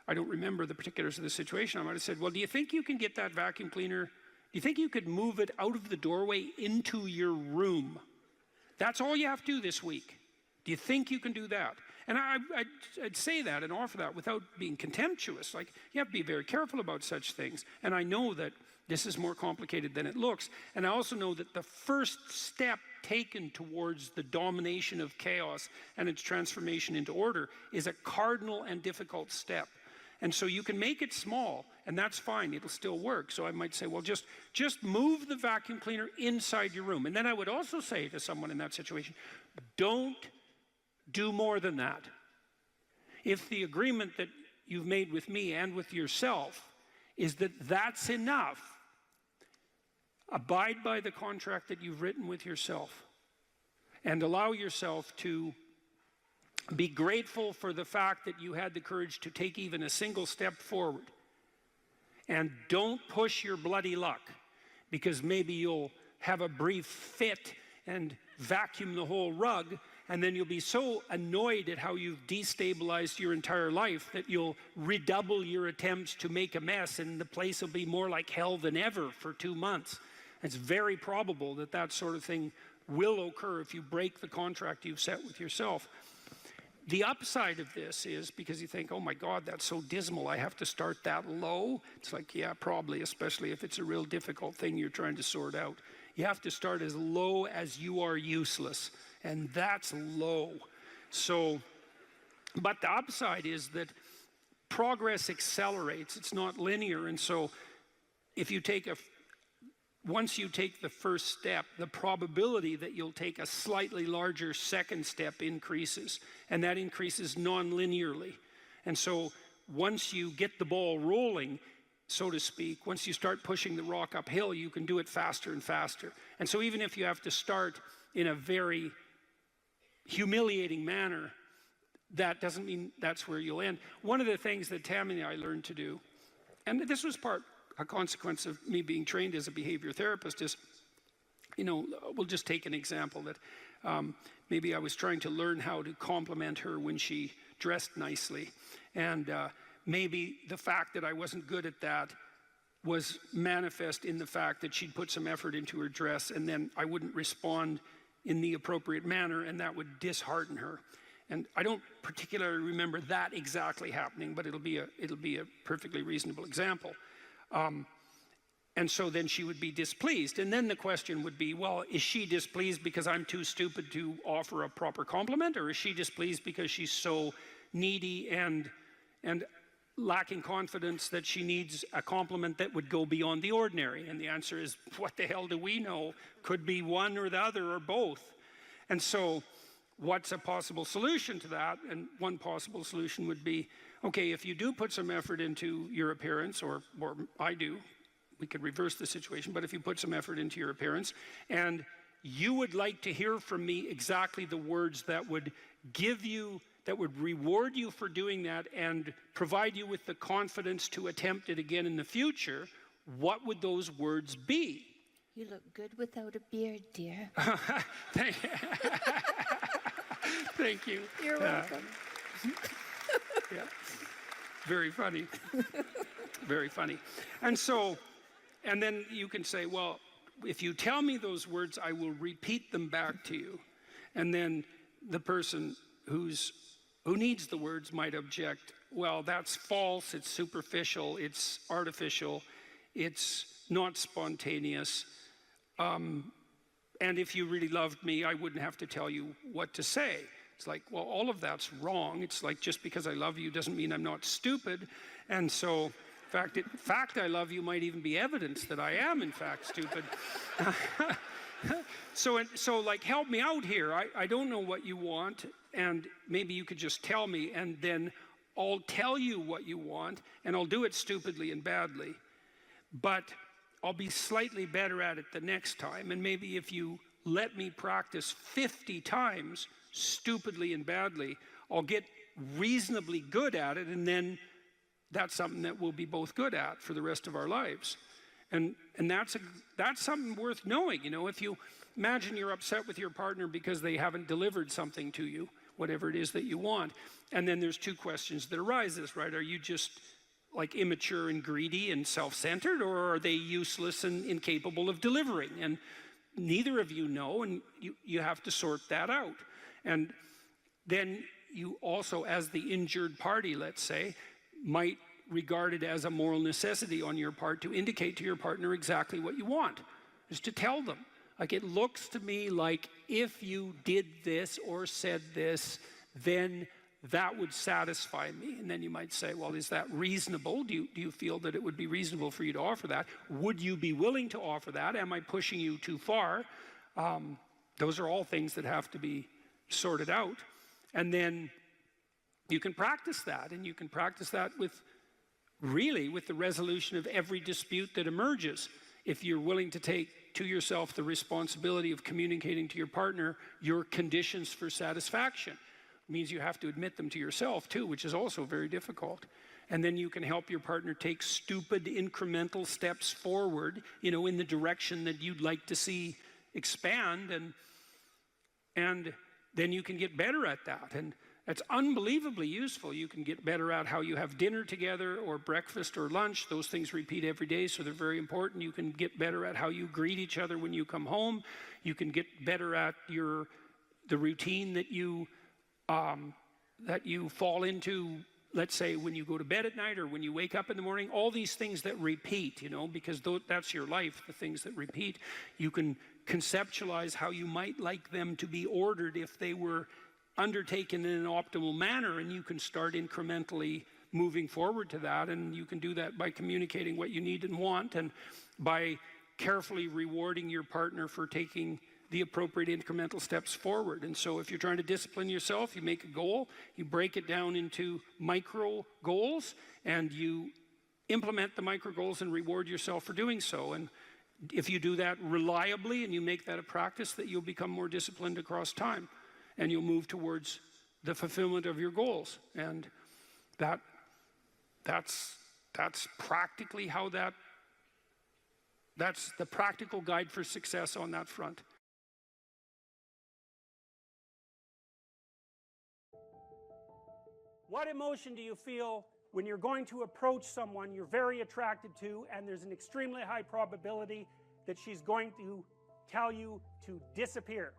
I don't remember the particulars of the situation, I might have said, well, do you think you can get that vacuum cleaner? Do you think you could move it out of the doorway into your room? That's all you have to do this week. Do you think you can do that? And I'd say that and offer that without being contemptuous. Like, you have to be very careful about such things. And I know that this is more complicated than it looks. And I also know that the first step taken towards the domination of chaos and its transformation into order is a cardinal and difficult step. And so you can make it small, and that's fine, it'll still work. So I might say, well, just move the vacuum cleaner inside your room. And then I would also say to someone in that situation, don't do more than that. If the agreement that you've made with me and with yourself is that that's enough, abide by the contract that you've written with yourself and allow yourself to be grateful for the fact that you had the courage to take even a single step forward. And don't push your bloody luck, because maybe you'll have a brief fit and vacuum the whole rug, and then you'll be so annoyed at how you've destabilized your entire life that you'll redouble your attempts to make a mess, and the place will be more like hell than ever for 2 months. It's very probable that that sort of thing will occur if you break the contract you've set with yourself. The upside of this is, because you think, oh my God, that's so dismal, I have to start that low. It's like, yeah, probably, especially if it's a real difficult thing you're trying to sort out. You have to start as low as you are useless, and that's low. So, but the upside is that progress accelerates. It's not linear, and so if you take once you take the first step, the probability that you'll take a slightly larger second step increases, and that increases non-linearly. And so once you get the ball rolling, so to speak, once you start pushing the rock uphill, you can do it faster and faster. And so even if you have to start in a very humiliating manner, that doesn't mean that's where you'll end. One of the things that Tammy and I learned to do, and this was a consequence of me being trained as a behavior therapist, is, you know, we'll just take an example that maybe I was trying to learn how to compliment her when she dressed nicely. And maybe the fact that I wasn't good at that was manifest in the fact that she'd put some effort into her dress, and then I wouldn't respond in the appropriate manner, and that would dishearten her. And I don't particularly remember that exactly happening, but it'll be a perfectly reasonable example. And so then she would be displeased. And then the question would be, well, is she displeased because I'm too stupid to offer a proper compliment? Or is she displeased because she's so needy and lacking confidence that she needs a compliment that would go beyond the ordinary? And the answer is, what the hell do we know? Could be one or the other or both. And so what's a possible solution to that? And one possible solution would be, okay, if you do put some effort into your appearance, or I do, we could reverse the situation, but if you put some effort into your appearance, and you would like to hear from me exactly the words that would reward you for doing that and provide you with the confidence to attempt it again in the future, what would those words be? You look good without a beard, dear. Thank you. You're welcome. Yeah. Very funny. Very funny. And so, and then you can say, well, if you tell me those words, I will repeat them back to you. And then the person who needs the words might object, well, that's false, it's superficial, it's artificial, it's not spontaneous. And if you really loved me, I wouldn't have to tell you what to say. It's like, well, all of that's wrong. It's like, just because I love you doesn't mean I'm not stupid. And so, in fact, I love you might even be evidence that I am, in fact, stupid. So like, help me out here. I don't know what you want, and maybe you could just tell me, and then I'll tell you what you want, and I'll do it stupidly and badly. But I'll be slightly better at it the next time, and maybe if you let me practice 50 times stupidly and badly, I'll get reasonably good at it, and then that's something that we'll be both good at for the rest of our lives. And that's something worth knowing. You know, if you imagine you're upset with your partner because they haven't delivered something to you, whatever it is that you want, and then there's two questions that arises, right? Are you just like immature and greedy and self-centered, or are they useless and incapable of delivering? And neither of you know, and you have to sort that out. And then you also, as the injured party, let's say, might regard it as a moral necessity on your part to indicate to your partner exactly what you want, is to tell them. Like, it looks to me like if you did this or said this, then that would satisfy me. And then you might say, well, is that reasonable? Do you feel that it would be reasonable for you to offer that? Would you be willing to offer that? Am I pushing you too far? Those are all things that have to be sorted out. And then you can practice that, and you can practice that with the resolution of every dispute that emerges. If you're willing to take to yourself the responsibility of communicating to your partner your conditions for satisfaction. It means you have to admit them to yourself too, which is also very difficult. And then you can help your partner take stupid incremental steps forward, you know, in the direction that you'd like to see expand, and then you can get better at that. And that's unbelievably useful. You can get better at how you have dinner together, or breakfast or lunch. Those things repeat every day, so they're very important. You can get better at how you greet each other when you come home. You can get better at the routine that you fall into, let's say, when you go to bed at night or when you wake up in the morning. All these things that repeat, you know, because that's your life, the things that repeat. You can conceptualize how you might like them to be ordered if they were undertaken in an optimal manner, and you can start incrementally moving forward to that. And you can do that by communicating what you need and want, and by carefully rewarding your partner for taking the appropriate incremental steps forward. And so if you're trying to discipline yourself, you make a goal, you break it down into micro goals, and you implement the micro goals and reward yourself for doing so. And if you do that reliably and you make that a practice, that you'll become more disciplined across time, and you'll move towards the fulfillment of your goals. And that's practically how that's the practical guide for success on that front. What emotion do you feel when you're going to approach someone you're very attracted to, and there's an extremely high probability that she's going to tell you to disappear?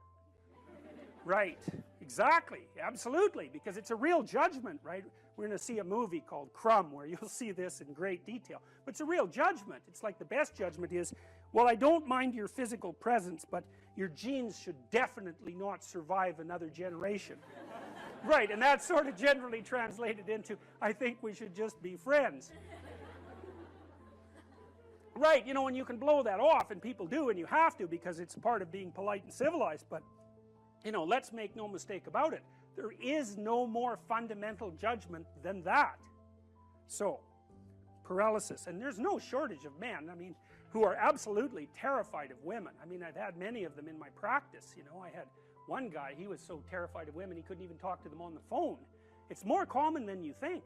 Right, exactly, absolutely, because it's a real judgment, right? We're going to see a movie called Crumb where you'll see this in great detail. But it's a real judgment. It's like the best judgment is, well, I don't mind your physical presence, but your genes should definitely not survive another generation. Right, and that's sort of generally translated into, I think we should just be friends. Right, you know, and you can blow that off, and people do, and you have to, because it's part of being polite and civilized. But you know, let's make no mistake about it. There is no more fundamental judgment than that. So, paralysis. And there's no shortage of men, I mean, who are absolutely terrified of women. I mean, I've had many of them in my practice. You know, I had one guy, he was so terrified of women he couldn't even talk to them on the phone. It's more common than you think.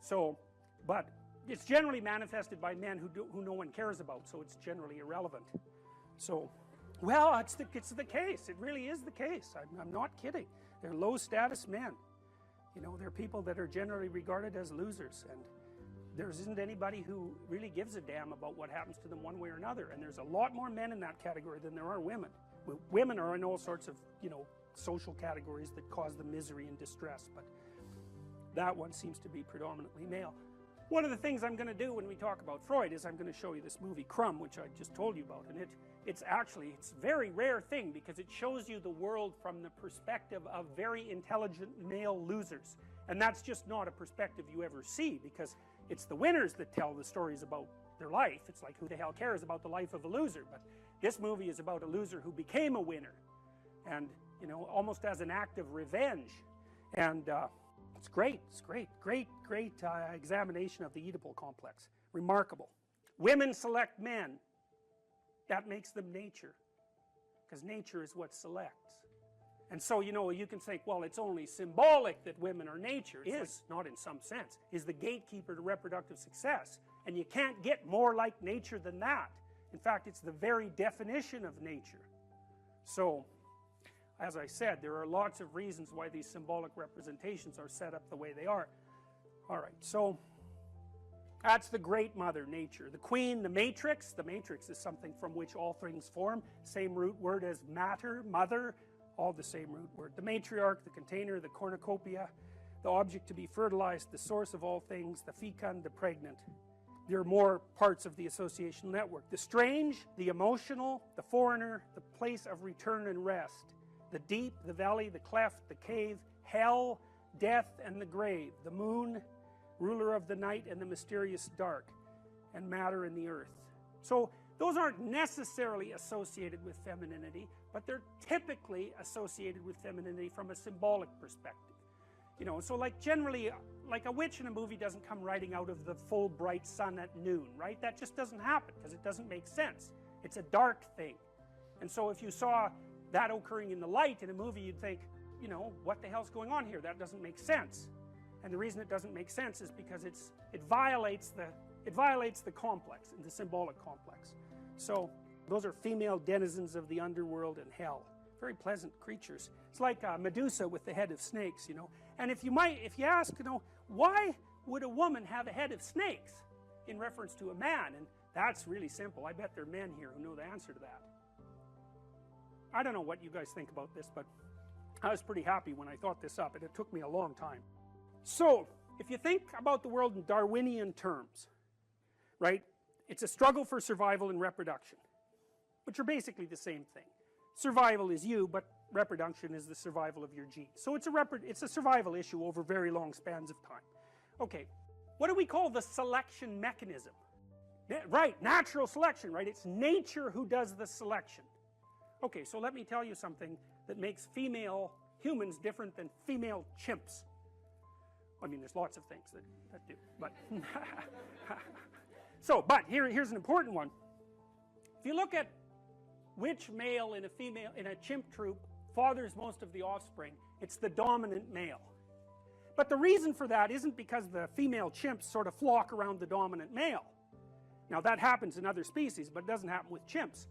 So, but it's generally manifested by men who no one cares about, so it's generally irrelevant. So, well, it's the case. It really is the case. I'm not kidding. They're low status men. You know, they're people that are generally regarded as losers, and there isn't anybody who really gives a damn about what happens to them one way or another. And there's a lot more men in that category than there are women. Women are in all sorts of, you know, social categories that cause them misery and distress, but that one seems to be predominantly male. One of the things I'm going to do when we talk about Freud is I'm going to show you this movie Crumb, which I just told you about, and it's a very rare thing, because it shows you the world from the perspective of very intelligent male losers. And that's just not a perspective you ever see, because it's the winners that tell the stories about their life. It's like, who the hell cares about the life of a loser? But This movie is about a loser who became a winner, and you know, almost as an act of revenge. And it's great. It's great, great examination of the Oedipal complex. Remarkable. Women select men. That makes them nature, because nature is what selects. And so, you know, you can say, well, it's only symbolic that women are nature. It is, not in some sense, is the gatekeeper to reproductive success. And you can't get more like nature than that. In fact, it's the very definition of nature. So, as I said, there are lots of reasons why these symbolic representations are set up the way they are. Alright, so that's the great mother, nature. The queen, the matrix. The matrix is something from which all things form. Same root word as matter, mother, all the same root word. The matriarch, the container, the cornucopia, the object to be fertilized, the source of all things, the fecund, the pregnant. There are more parts of the associational network. The strange, the emotional, the foreigner, the place of return and rest. The deep, the valley, the cleft, the cave, hell, death, and the grave. The moon, ruler of the night and the mysterious dark, and matter and the earth. So those aren't necessarily associated with femininity, but they're typically associated with femininity from a symbolic perspective. You know, so like generally, like a witch in a movie doesn't come riding out of the full bright sun at noon, right? That just doesn't happen, because it doesn't make sense. It's a dark thing. And so if you saw that occurring in the light in a movie, you'd think, you know, what the hell's going on here? That doesn't make sense. And the reason it doesn't make sense is because it violates the complex, the symbolic complex. So those are female denizens of the underworld and hell. Very pleasant creatures. It's like Medusa with the head of snakes, you know. And if you ask, you know, why would a woman have a head of snakes in reference to a man? And that's really simple. I bet there are men here who know the answer to that. I don't know what you guys think about this, but I was pretty happy when I thought this up, and it took me a long time. So, if you think about the world in Darwinian terms, right, it's a struggle for survival and reproduction, which are basically the same thing. Survival is you, but reproduction is the survival of your genes. So it's a survival issue over very long spans of time. Okay, what do we call the selection mechanism? Right, natural selection, right? It's nature who does the selection. Okay, so let me tell you something that makes female humans different than female chimps. I mean, there's lots of things that do, but but here's an important one. If you look at which male in a chimp troop fathers most of the offspring, it's the dominant male. But the reason for that isn't because the female chimps sort of flock around the dominant male. Now that happens in other species, but it doesn't happen with chimps.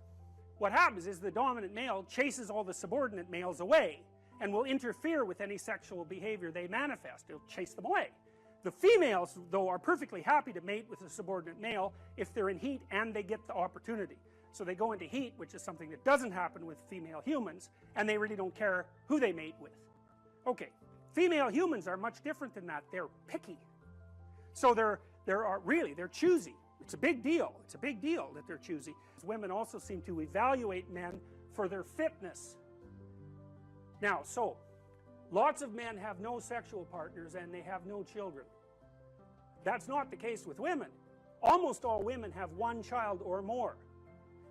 What happens is the dominant male chases all the subordinate males away and will interfere with any sexual behavior they manifest. He'll chase them away. The females, though, are perfectly happy to mate with a subordinate male if they're in heat and they get the opportunity. So they go into heat, which is something that doesn't happen with female humans, and they really don't care who they mate with. Okay, female humans are much different than that. They're picky. So they're choosy. It's a big deal. It's a big deal that they're choosy. Women also seem to evaluate men for their fitness. Now, so, lots of men have no sexual partners and they have no children. That's not the case with women. Almost all women have one child or more.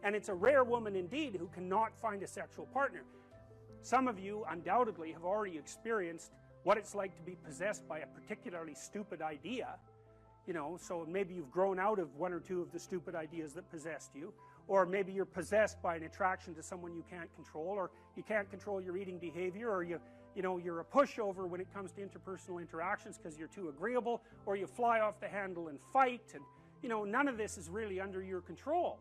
And it's a rare woman indeed who cannot find a sexual partner. Some of you undoubtedly have already experienced what it's like to be possessed by a particularly stupid idea. You know, so maybe you've grown out of one or two of the stupid ideas that possessed you, or maybe you're possessed by an attraction to someone you can't control, or you can't control your eating behavior, or you're a pushover when it comes to interpersonal interactions because you're too agreeable, or you fly off the handle and fight, and you know, none of this is really under your control.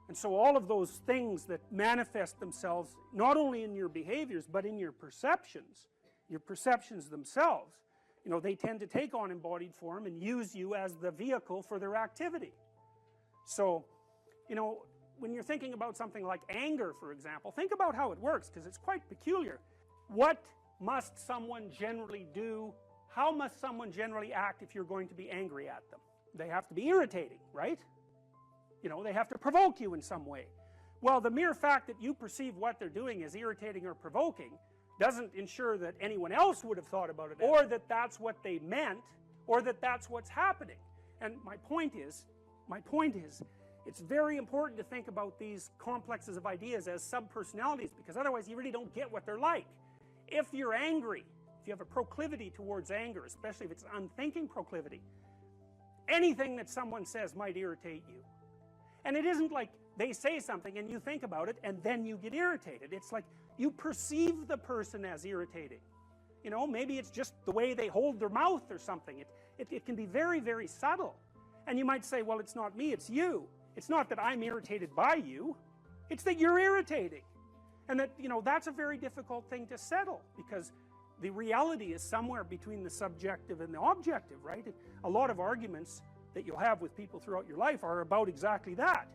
And so all of those things that manifest themselves not only in your behaviors but in your perceptions themselves, you know, they tend to take on embodied form and use you as the vehicle for their activity. So, you know, when you're thinking about something like anger, for example, think about how it works, because it's quite peculiar. What must someone generally do? How must someone generally act if you're going to be angry at them? They have to be irritating, right? You know, they have to provoke you in some way. Well, the mere fact that you perceive what they're doing as irritating or provoking doesn't ensure that anyone else would have thought about it, or that that's what they meant, or that that's what's happening. And my point is, It's very important to think about these complexes of ideas as sub-personalities, because otherwise you really don't get what they're like. If you're angry, if you have a proclivity towards anger, especially if it's an unthinking proclivity, anything that someone says might irritate you. And it isn't like they say something and you think about it and then you get irritated. It's like you perceive the person as irritating. You know, maybe it's just the way they hold their mouth or something. It can be very, very subtle. And you might say, well, it's not me, it's you. It's not that I'm irritated by you. It's that you're irritating. And that, you know, that's a very difficult thing to settle, because the reality is somewhere between the subjective and the objective, right? A lot of arguments that you'll have with people throughout your life are about exactly that.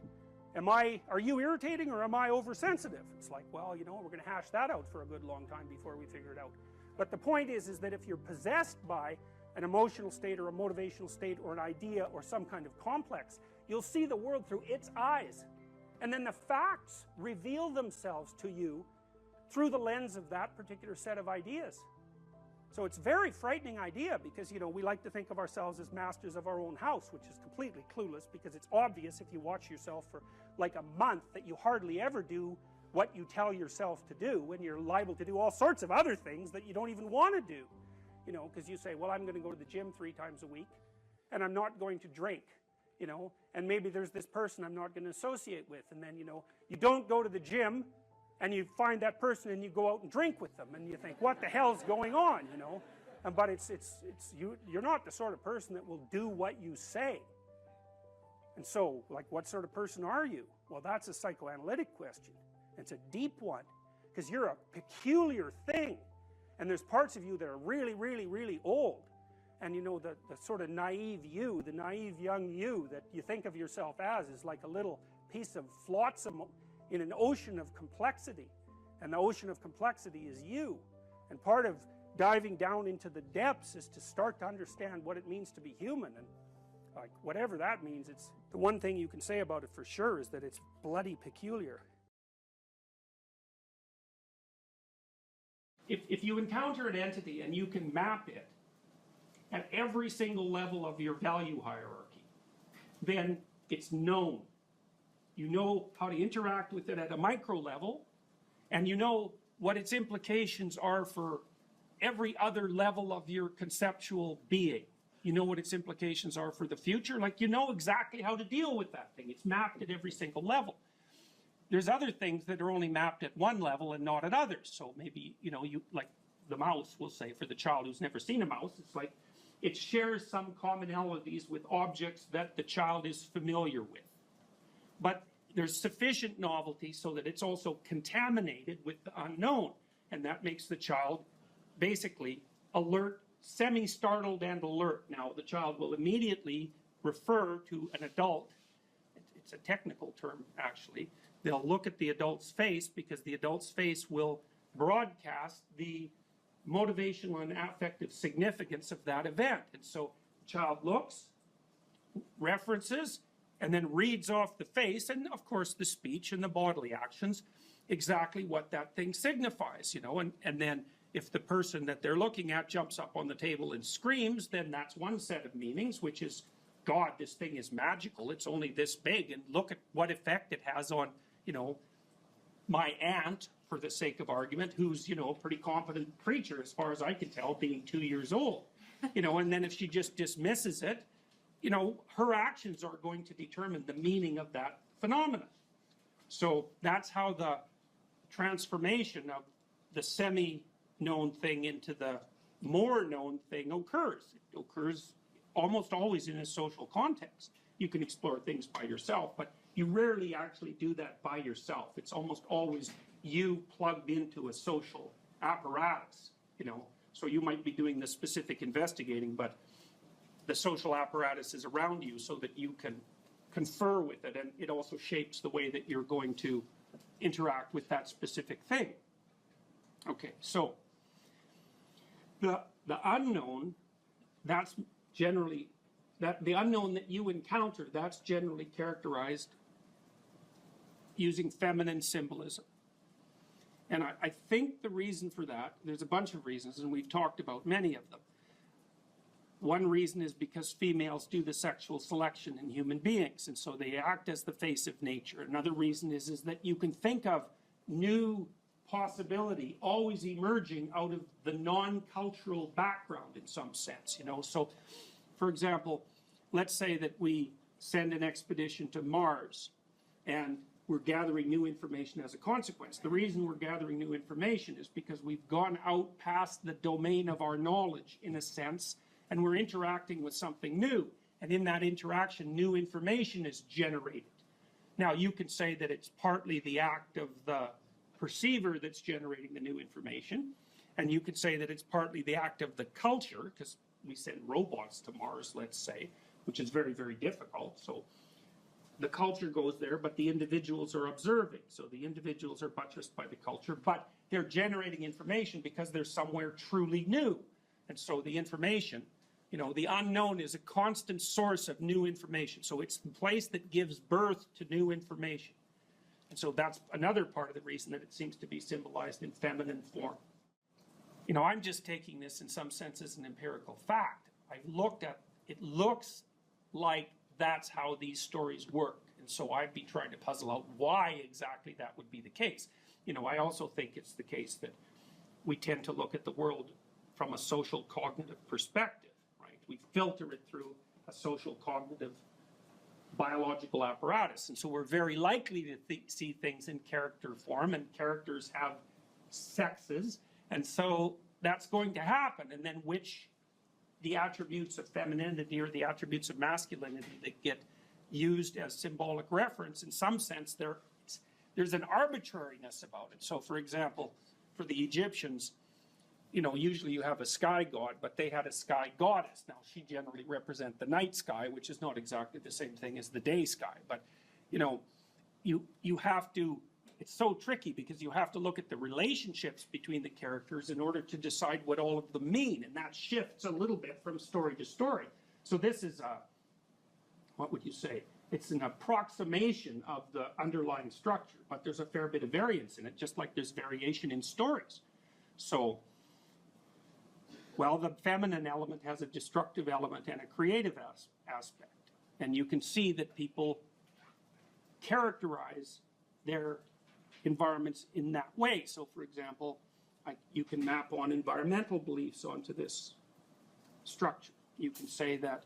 Are you irritating or am I oversensitive? It's like, well, you know, we're going to hash that out for a good long time before we figure it out. But the point is that if you're possessed by an emotional state or a motivational state or an idea or some kind of complex, you'll see the world through its eyes. And then the facts reveal themselves to you through the lens of that particular set of ideas. So it's a very frightening idea, because, you know, we like to think of ourselves as masters of our own house, which is completely clueless, because it's obvious if you watch yourself for like a month that you hardly ever do what you tell yourself to do, and you're liable to do all sorts of other things that you don't even want to do. You know, because you say, well, I'm going to go to the gym 3 times a week, and I'm not going to drink, you know, and maybe there's this person I'm not going to associate with, and then, you know, you don't go to the gym, and you find that person and you go out and drink with them, and you think, what the hell's going on, you know? But you're not the sort of person that will do what you say. And so, like, what sort of person are you? Well, that's a psychoanalytic question. It's a deep one, because you're a peculiar thing, and there's parts of you that are really, really, really old. And you know, the sort of naive you, the naive young you that you think of yourself as is like a little piece of flotsam in an ocean of complexity. And the ocean of complexity is you. And part of diving down into the depths is to start to understand what it means to be human. And like, whatever that means, it's the one thing you can say about it for sure is that it's bloody peculiar. If you encounter an entity and you can map it at every single level of your value hierarchy, then it's known. You know how to interact with it at a micro level, and you know what its implications are for every other level of your conceptual being. You know what its implications are for the future. Like, you know exactly how to deal with that thing. It's mapped at every single level. There's other things that are only mapped at one level and not at others. So maybe, you know, you like the mouse, we'll say, for the child who's never seen a mouse, it's like it shares some commonalities with objects that the child is familiar with. But there's sufficient novelty so that it's also contaminated with the unknown. And that makes the child basically alert, semi-startled and alert. Now, the child will immediately refer to an adult. It's a technical term, actually. They'll look at the adult's face, because the adult's face will broadcast the motivational and affective significance of that event. And so the child looks, references, and then reads off the face, and of course the speech and the bodily actions, exactly what that thing signifies, you know. And then if the person that they're looking at jumps up on the table and screams, then that's one set of meanings, which is, God, this thing is magical, it's only this big, and look at what effect it has on, you know, my aunt, for the sake of argument, who's, you know, a pretty competent preacher as far as I can tell, being 2 years old, you know. And then if she just dismisses it, you know, her actions are going to determine the meaning of that phenomenon. So that's how the transformation of the semi-known thing into the more known thing occurs. It occurs almost always in a social context. You can explore things by yourself, but you rarely actually do that by yourself. It's almost always you plugged into a social apparatus, you know. So you might be doing the specific investigating, but the social apparatus is around you so that you can confer with it, and it also shapes the way that you're going to interact with that specific thing. Okay, so the unknown, that's generally, the unknown that you encounter, that's generally characterized using feminine symbolism. And I think the reason for that, there's a bunch of reasons, and we've talked about many of them. One reason is because females do the sexual selection in human beings, and so they act as the face of nature. Another reason is that you can think of new possibility always emerging out of the non-cultural background in some sense, you know. So, for example, let's say that we send an expedition to Mars, and we're gathering new information as a consequence. The reason we're gathering new information is because we've gone out past the domain of our knowledge, in a sense, and we're interacting with something new. And in that interaction, new information is generated. Now, you can say that it's partly the act of the perceiver that's generating the new information, and you could say that it's partly the act of the culture, because we send robots to Mars, let's say, which is very, very difficult. So the culture goes there, but the individuals are observing. So the individuals are buttressed by the culture, but they're generating information because they're somewhere truly new. And so the information, you know, the unknown is a constant source of new information. So it's the place that gives birth to new information. And so that's another part of the reason that it seems to be symbolized in feminine form. You know, I'm just taking this in some sense as an empirical fact. I've looked at, it looks like that's how these stories work. And so I'd be trying to puzzle out why exactly that would be the case. You know, I also think it's the case that we tend to look at the world from a social cognitive perspective, right? We filter it through a social cognitive biological apparatus. And so we're very likely to see things in character form, and characters have sexes. And so that's going to happen. And then the attributes of femininity or the attributes of masculinity that get used as symbolic reference, in some sense, there's an arbitrariness about it. So, for example, for the Egyptians, you know, usually you have a sky god, but they had a sky goddess. Now, she generally represents the night sky, which is not exactly the same thing as the day sky. But, you know, you have to, it's so tricky because you have to look at the relationships between the characters in order to decide what all of them mean. And that shifts a little bit from story to story. So this is what would you say? It's an approximation of the underlying structure, but there's a fair bit of variance in it, just like there's variation in stories. So, well, the feminine element has a destructive element and a creative aspect. And you can see that people characterize their environments in that way. So, for example, you can map on environmental beliefs onto this structure. You can say that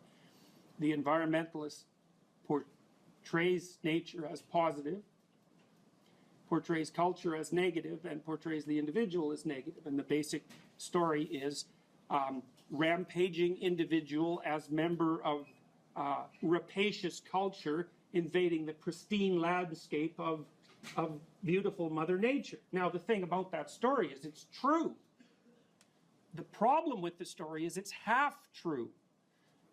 the environmentalist portrays nature as positive, portrays culture as negative, and portrays the individual as negative. And the basic story is rampaging individual as member of rapacious culture invading the pristine landscape of beautiful Mother Nature. Now, the thing about that story is it's true. The problem with the story is it's half true.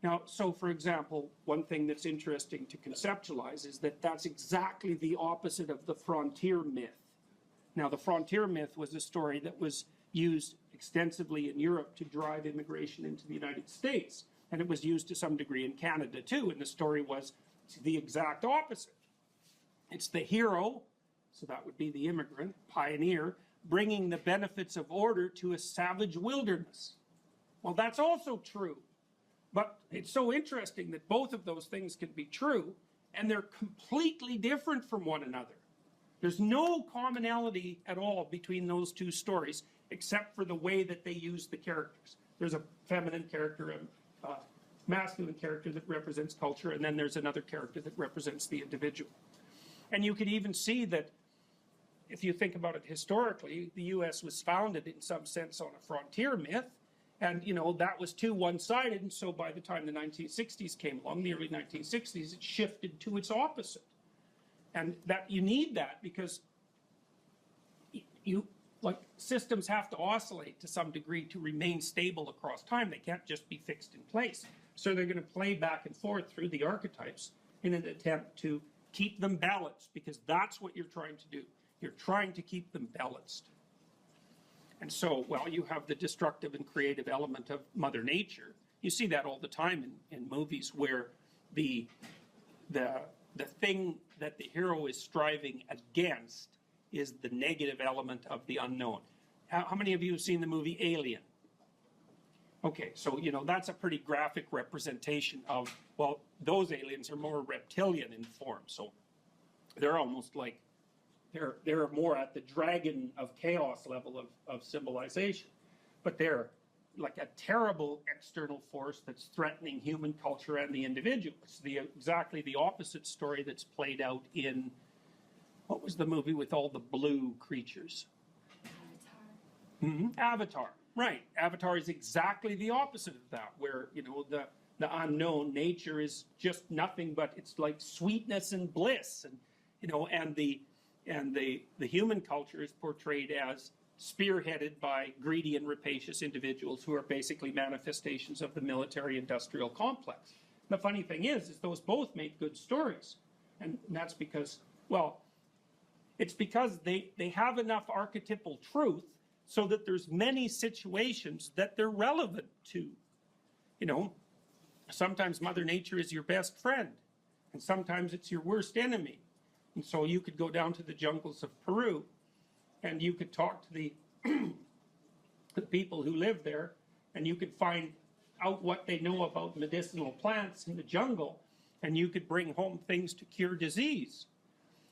Now, so for example, one thing that's interesting to conceptualize is that that's exactly the opposite of the frontier myth. Now, the frontier myth was a story that was used extensively in Europe to drive immigration into the United States. And it was used to some degree in Canada too. And the story was the exact opposite. It's the hero, so that would be the immigrant, pioneer, bringing the benefits of order to a savage wilderness. Well, that's also true. But it's so interesting that both of those things can be true, and they're completely different from one another. There's no commonality at all between those two stories, except for the way that they use the characters. There's a feminine character, a masculine character that represents culture, and then there's another character that represents the individual. And you could even see that, if you think about it historically, the U.S. was founded in some sense on a frontier myth, and, you know, that was too one-sided, and so by the time the 1960s came along, the early 1960s, it shifted to its opposite. And that you need that because systems have to oscillate to some degree to remain stable across time. They can't just be fixed in place. So they're going to play back and forth through the archetypes in an attempt to keep them balanced, because that's what you're trying to do. You're trying to keep them balanced. And so, well, you have the destructive and creative element of Mother Nature. You see that all the time in movies where the thing that the hero is striving against is the negative element of the unknown. How many of you have seen the movie Alien? Okay, so, you know, that's a pretty graphic representation of, well, those aliens are more reptilian in form. So they're almost like, they're more at the dragon of chaos level of civilization. But they're like a terrible external force that's threatening human culture and the individual. It's exactly the opposite story that's played out in, what was the movie with all the blue creatures? Avatar, right. Avatar is exactly the opposite of that, where, you know, the unknown nature is just nothing but, it's like sweetness and bliss, and, you know, and the human culture is portrayed as spearheaded by greedy and rapacious individuals who are basically manifestations of the military-industrial complex. The funny thing is those both make good stories, and that's because, well, it's because they have enough archetypal truth so that there's many situations that they're relevant to. You know, sometimes Mother Nature is your best friend, and sometimes it's your worst enemy. And so you could go down to the jungles of Peru, and you could talk to the people who live there, and you could find out what they know about medicinal plants in the jungle, and you could bring home things to cure disease.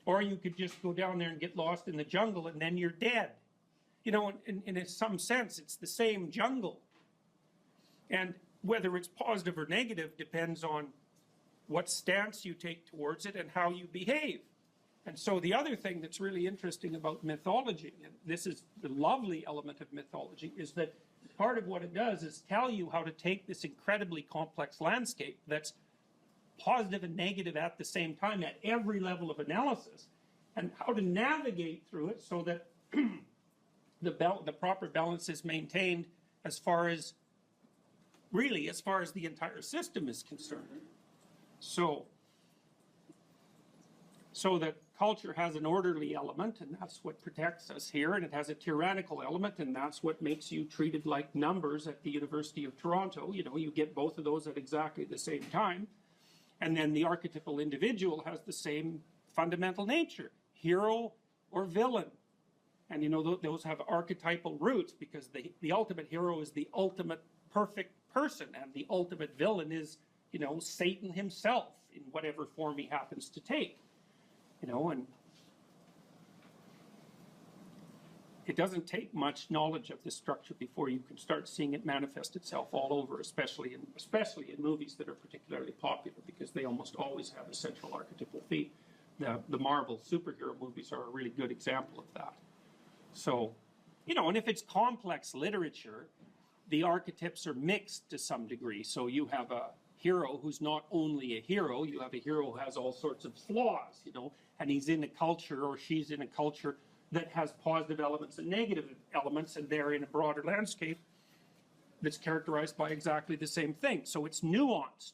Or you could just go down there and get lost in the jungle, and then you're dead. You know, in some sense, it's the same jungle. And whether it's positive or negative depends on what stance you take towards it and how you behave. And so the other thing that's really interesting about mythology, and this is the lovely element of mythology, is that part of what it does is tell you how to take this incredibly complex landscape that's positive and negative at the same time at every level of analysis, and how to navigate through it so that the proper balance is maintained as far as the entire system is concerned. So that culture has an orderly element, and that's what protects us here, and it has a tyrannical element, and that's what makes you treated like numbers at the University of Toronto. You know, you get both of those at exactly the same time. And then the archetypal individual has the same fundamental nature, hero or villain. And, you know, those have archetypal roots, because the ultimate hero is the ultimate perfect person, and the ultimate villain is, you know, Satan himself in whatever form he happens to take. You know, and it doesn't take much knowledge of this structure before you can start seeing it manifest itself all over, especially in movies that are particularly popular, because they almost always have a central archetypal theme. The Marvel superhero movies are a really good example of that. So, you know, and if it's complex literature, the archetypes are mixed to some degree. So you have a hero who's not only a hero, you have a hero who has all sorts of flaws, you know, and he's in a culture, or she's in a culture that has positive elements and negative elements, and they're in a broader landscape that's characterized by exactly the same thing. So it's nuanced,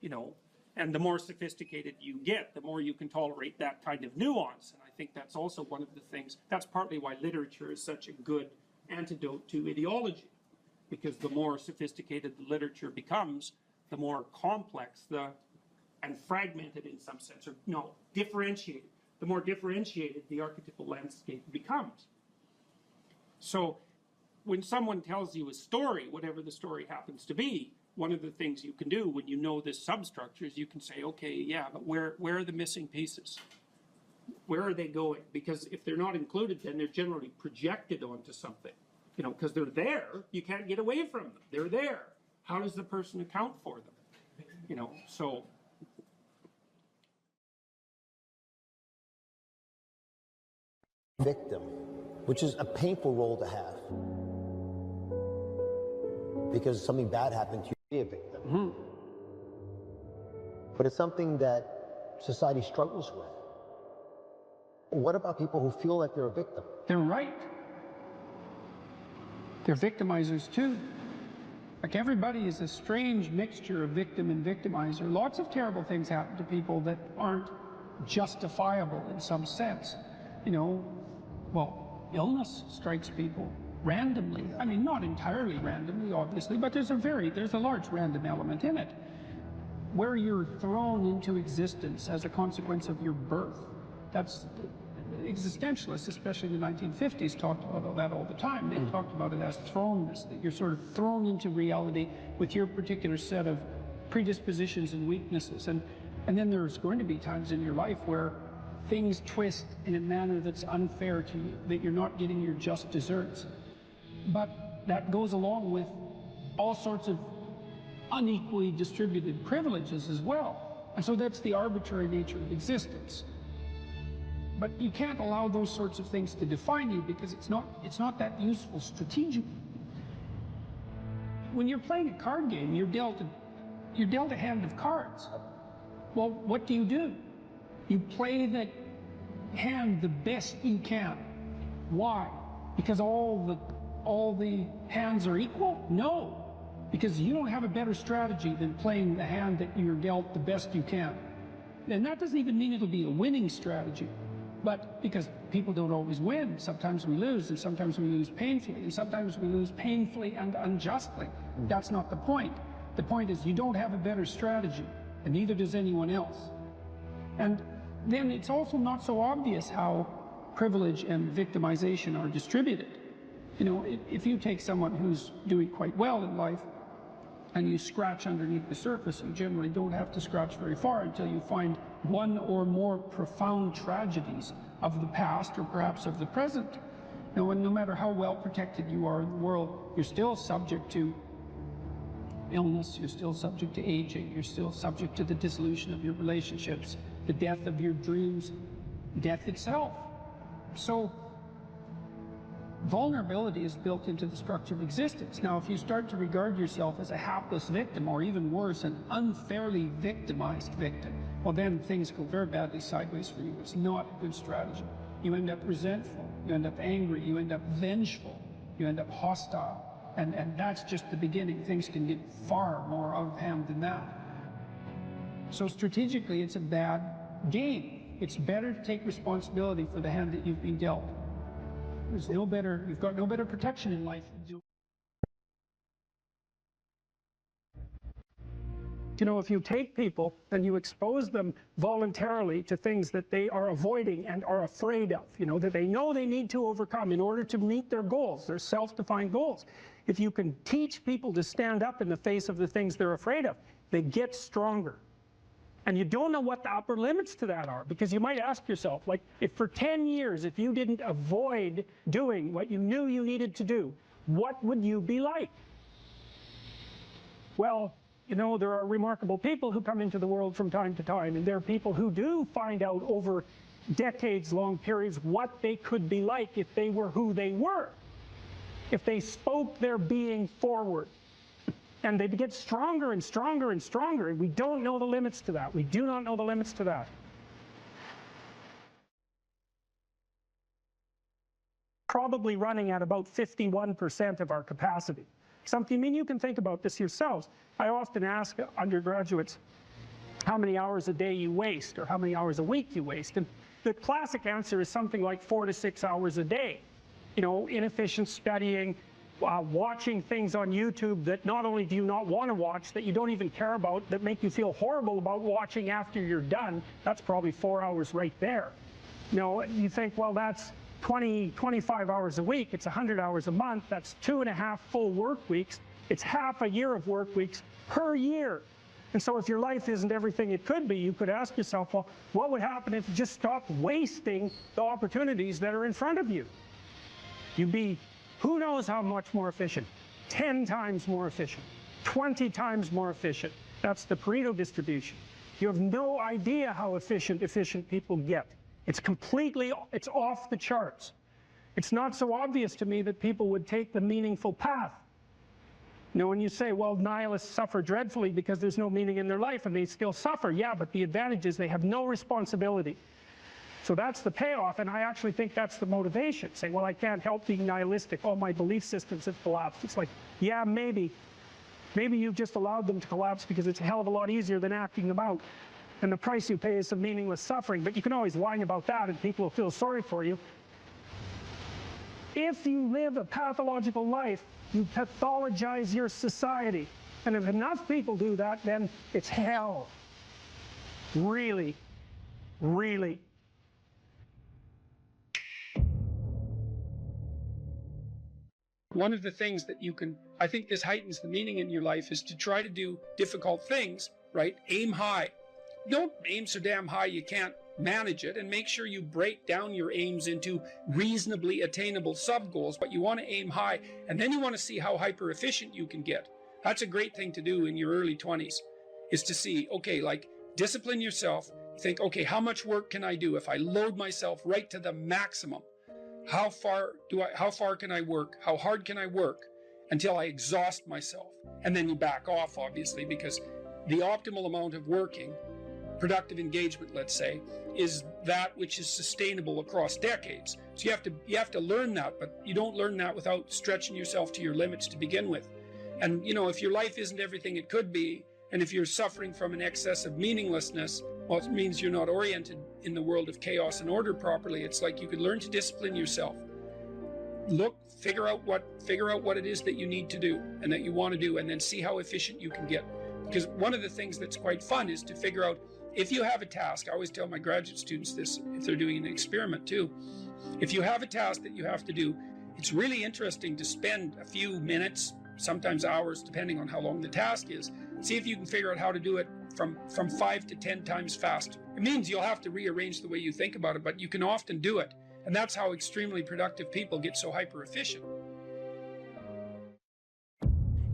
you know, and the more sophisticated you get, the more you can tolerate that kind of nuance. And I think that's also one of the things, that's partly why literature is such a good antidote to ideology, because the more sophisticated the literature becomes, the more complex and fragmented in some sense, or no, differentiated. The more differentiated the archetypal landscape becomes. So when someone tells you a story, whatever the story happens to be, one of the things you can do when you know this substructure is you can say, okay, yeah, but where are the missing pieces? Where are they going? Because if they're not included, then they're generally projected onto something. You know, because they're there, you can't get away from them. They're there. How does the person account for them? You know, so. Victim, which is a painful role to have, because something bad happened to you, be a victim. Mm-hmm. But it's something that society struggles with. What about people who feel like they're a victim? They're right. They're victimizers too. Like, everybody is a strange mixture of victim and victimizer. Lots of terrible things happen to people that aren't justifiable in some sense. You know, well, illness strikes people randomly. I mean, not entirely randomly, obviously, but there's a large random element in it. Where you're thrown into existence as a consequence of your birth. That's existentialists, especially in the 1950s, talked about that all the time. They talked about it as thrownness, that you're sort of thrown into reality with your particular set of predispositions and weaknesses. And then there's going to be times in your life where things twist in a manner that's unfair to you, that you're not getting your just desserts. But that goes along with all sorts of unequally distributed privileges as well. And so that's the arbitrary nature of existence. But you can't allow those sorts of things to define you, because it's not that useful strategically. When you're playing a card game, you're dealt a hand of cards. Well, what do? You play the hand the best you can. Why? Because all the hands are equal? No. Because you don't have a better strategy than playing the hand that you're dealt the best you can. And that doesn't even mean it'll be a winning strategy. But because people don't always win, sometimes we lose, and sometimes we lose painfully, and sometimes we lose painfully and unjustly. That's not the point. The point is you don't have a better strategy, and neither does anyone else. And then it's also not so obvious how privilege and victimization are distributed. You know, if you take someone who's doing quite well in life and you scratch underneath the surface, you generally don't have to scratch very far until you find one or more profound tragedies of the past, or perhaps of the present. Now, and no matter how well protected you are in the world, you're still subject to illness, you're still subject to aging, you're still subject to the dissolution of your relationships, the death of your dreams, death itself. So vulnerability is built into the structure of existence. Now, if you start to regard yourself as a hapless victim, or even worse, an unfairly victimized victim, well, then things go very badly sideways for you. It's not a good strategy. You end up resentful, you end up angry, you end up vengeful, you end up hostile. And that's just the beginning. Things can get far more out of hand than that. So strategically, it's a bad game. It's better to take responsibility for the hand that you've been dealt. You've got no better protection in life than do. You know, if you take people and you expose them voluntarily to things that they are avoiding and are afraid of, you know, that they know they need to overcome in order to meet their goals, their self-defined goals. If you can teach people to stand up in the face of the things they're afraid of, they get stronger. And you don't know what the upper limits to that are, because you might ask yourself, like, if for 10 years, if you didn't avoid doing what you knew you needed to do, what would you be like? Well, you know, there are remarkable people who come into the world from time to time, and there are people who do find out over decades-long periods what they could be like if they were who they were, if they spoke their being forward. And they get stronger and stronger and stronger, and we don't know the limits to that. We do not know the limits to that. Probably running at about 51% of our capacity. Something, I mean, you can think about this yourselves. I often ask undergraduates how many hours a day you waste, or how many hours a week you waste. And the classic answer is something like 4 to 6 hours a day. You know, inefficient studying, watching things on YouTube that not only do you not want to watch, that you don't even care about, that make you feel horrible about watching after you're done. That's probably 4 hours right there. You know, you think, well, that's 25 hours a week. It's 100 hours a month. That's 2.5 full work weeks. It's half a year of work weeks per year. And so if your life isn't everything it could be, you could ask yourself, well, what would happen if you just stopped wasting the opportunities that are in front of you? You'd be, who knows how much more efficient? 10 times more efficient, 20 times more efficient. That's the Pareto distribution. You have no idea how efficient people get. It's off the charts. It's not so obvious to me that people would take the meaningful path. You know, when you say, well, nihilists suffer dreadfully because there's no meaning in their life, and they still suffer. Yeah, but the advantage is they have no responsibility. So that's the payoff, and I actually think that's the motivation. Saying, well, I can't help being nihilistic. All my belief systems have collapsed. It's like, yeah, maybe. Maybe you've just allowed them to collapse because it's a hell of a lot easier than acting them out. And the price you pay is some meaningless suffering. But you can always whine about that, and people will feel sorry for you. If you live a pathological life, you pathologize your society. And if enough people do that, then it's hell. Really, really. One of the things that you can, I think this heightens the meaning in your life, is to try to do difficult things, right? Aim high. Don't aim so damn high you can't manage it, and make sure you break down your aims into reasonably attainable sub-goals, but you want to aim high, and then you want to see how hyper-efficient you can get. That's a great thing to do in your early 20s, is to see, okay, like, discipline yourself. Think, okay, how much work can I do if I load myself right to the maximum? How far can I work? How hard can I work until I exhaust myself? And then you back off, obviously, because the optimal amount of working, productive engagement, let's say, is that which is sustainable across decades. So you have to learn that, but you don't learn that without stretching yourself to your limits to begin with. And, you know, if your life isn't everything it could be, and if you're suffering from an excess of meaninglessness, well, it means you're not oriented in the world of chaos and order properly. It's like you could learn to discipline yourself. Figure out what it is that you need to do and that you want to do, and then see how efficient you can get. Because one of the things that's quite fun is to figure out, if you have a task, I always tell my graduate students this if they're doing an experiment too. If you have a task that you have to do, it's really interesting to spend a few minutes, sometimes hours, depending on how long the task is. See if you can figure out how to do it from 5 to 10 times faster. It means you'll have to rearrange the way you think about it, but you can often do it. And that's how extremely productive people get so hyper efficient.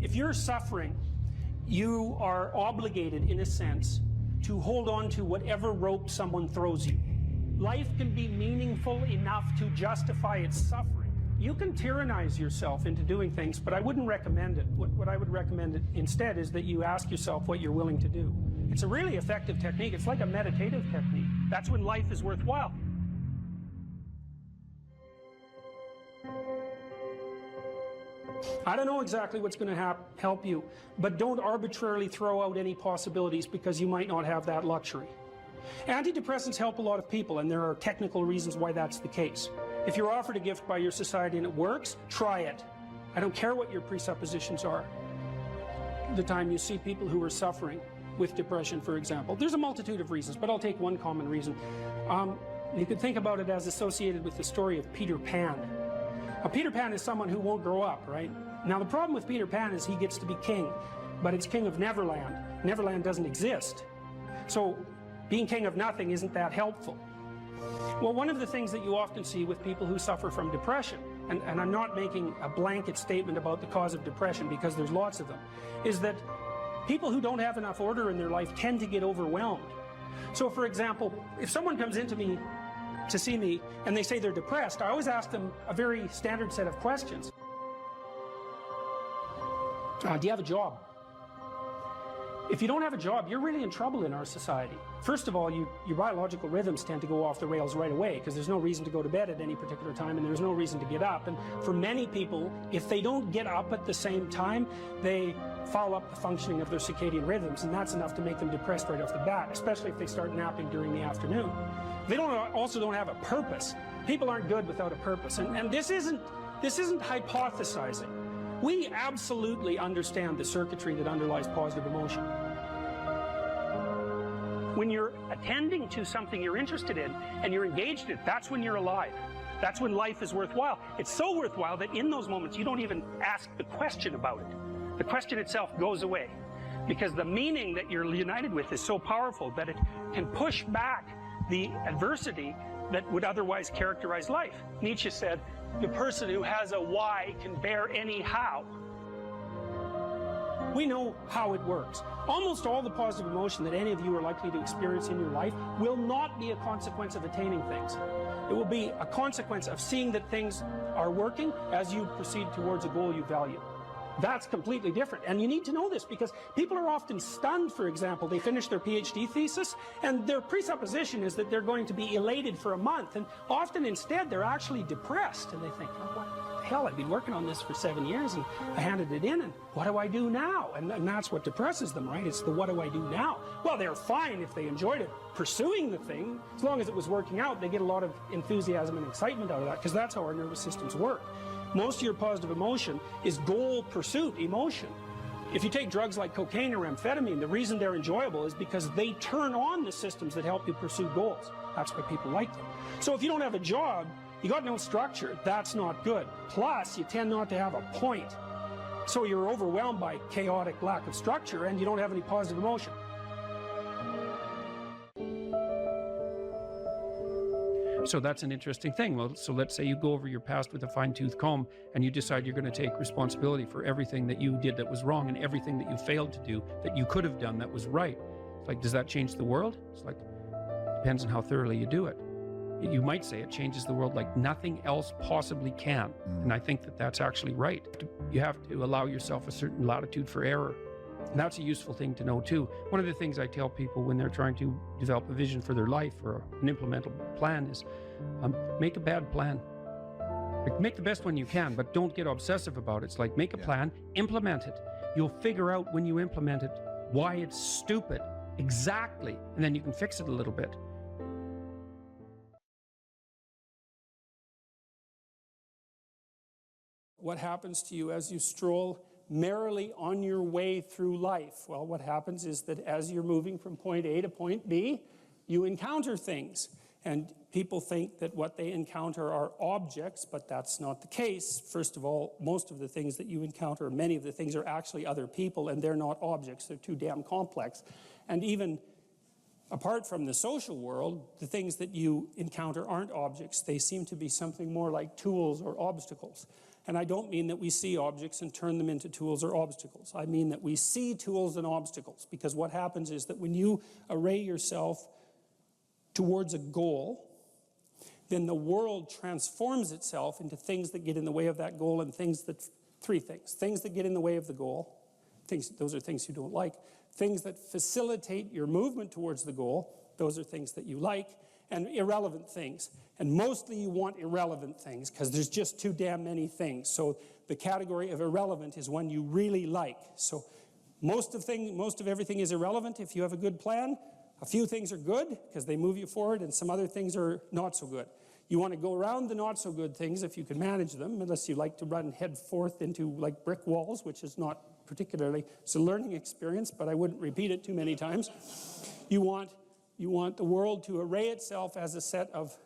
If you're suffering, you are obligated, in a sense, to hold on to whatever rope someone throws you. Life can be meaningful enough to justify its suffering. You can tyrannize yourself into doing things, but I wouldn't recommend it. What I would recommend instead is that you ask yourself what you're willing to do. It's a really effective technique. It's like a meditative technique. That's when life is worthwhile. I don't know exactly what's going to help you, but don't arbitrarily throw out any possibilities because you might not have that luxury. Antidepressants help a lot of people, and there are technical reasons why that's the case. If you're offered a gift by your society and it works, try it. I don't care what your presuppositions are. The time you see people who are suffering with depression, for example, there's a multitude of reasons, but I'll take one common reason. You could think about it as associated with the story of Peter Pan. Peter Pan is someone who won't grow up, right? Now, the problem with Peter Pan is he gets to be king, but it's king of Neverland. Neverland doesn't exist. So being king of nothing isn't that helpful. Well, one of the things that you often see with people who suffer from depression, and I'm not making a blanket statement about the cause of depression because there's lots of them, is that people who don't have enough order in their life tend to get overwhelmed. So, for example, if someone comes into me to see me and they say they're depressed, I always ask them a very standard set of questions. Do you have a job? If you don't have a job, you're really in trouble in our society. First of all, your biological rhythms tend to go off the rails right away because there's no reason to go to bed at any particular time and there's no reason to get up. And for many people, if they don't get up at the same time, they foul up the functioning of their circadian rhythms, and that's enough to make them depressed right off the bat, especially if they start napping during the afternoon. They also don't have a purpose. People aren't good without a purpose, and this isn't hypothesizing. We absolutely understand the circuitry that underlies positive emotion. When you're attending to something you're interested in and you're engaged in it, that's when you're alive. That's when life is worthwhile. It's so worthwhile that in those moments you don't even ask the question about it. The question itself goes away because the meaning that you're united with is so powerful that it can push back the adversity that would otherwise characterize life. Nietzsche said, the person who has a why can bear any how. We know how it works. Almost all the positive emotion that any of you are likely to experience in your life will not be a consequence of attaining things. It will be a consequence of seeing that things are working as you proceed towards a goal you value. That's completely different. And you need to know this because people are often stunned, for example. They finish their PhD thesis and their presupposition is that they're going to be elated for a month. And often instead they're actually depressed. And they think, oh, what the hell? I've been working on this for 7 years and I handed it in and what do I do now? And that's what depresses them, right? It's the what do I do now? Well, they're fine if they enjoyed it pursuing the thing. As long as it was working out, they get a lot of enthusiasm and excitement out of that because that's how our nervous systems work. Most of your positive emotion is goal pursuit emotion. If you take drugs like cocaine or amphetamine, the reason they're enjoyable is because they turn on the systems that help you pursue goals. That's why people like them. So if you don't have a job, You got no structure, that's not good. Plus, you tend not to have a point. So you're overwhelmed by chaotic lack of structure and you don't have any positive emotion. So that's an interesting thing. Well, so let's say you go over your past with a fine-tooth comb and you decide you're going to take responsibility for everything that you did that was wrong and everything that you failed to do that you could have done that was right. It's like, does that change the world? It's like, depends on how thoroughly you do it. You might say it changes the world like nothing else possibly can. And I think that that's actually right. You have to allow yourself a certain latitude for error. And that's a useful thing to know too. One of the things I tell people when they're trying to develop a vision for their life or an implementable plan is make a bad plan. Like, make the best one you can, but don't get obsessive about it. It's like, make a plan, implement it. You'll figure out when you implement it why it's stupid. Exactly. And then you can fix it a little bit. What happens to you as you stroll merrily on your way through life? Well, what happens is that as you're moving from point A to point B, you encounter things. And people think that what they encounter are objects, but that's not the case. First of all, most of the things that you encounter, many of the things are actually other people, and they're not objects. They're too damn complex. And even apart from the social world, the things that you encounter aren't objects. They seem to be something more like tools or obstacles. And I don't mean that we see objects and turn them into tools or obstacles. I mean that we see tools and obstacles, because what happens is that when you array yourself towards a goal, then the world transforms itself into things that get in the way of that goal, and three things. Things that get in the way of the goal, those are things you don't like. Things that facilitate your movement towards the goal, those are things that you like, and irrelevant things. And mostly you want irrelevant things because there's just too damn many things. So the category of irrelevant is one you really like. So most of everything is irrelevant if you have a good plan. A few things are good because they move you forward, and some other things are not so good. You want to go around the not so good things if you can manage them, unless you like to run head forth into like brick walls, which is not particularly, it's a learning experience, but I wouldn't repeat it too many times. You want the world to array itself as a set of,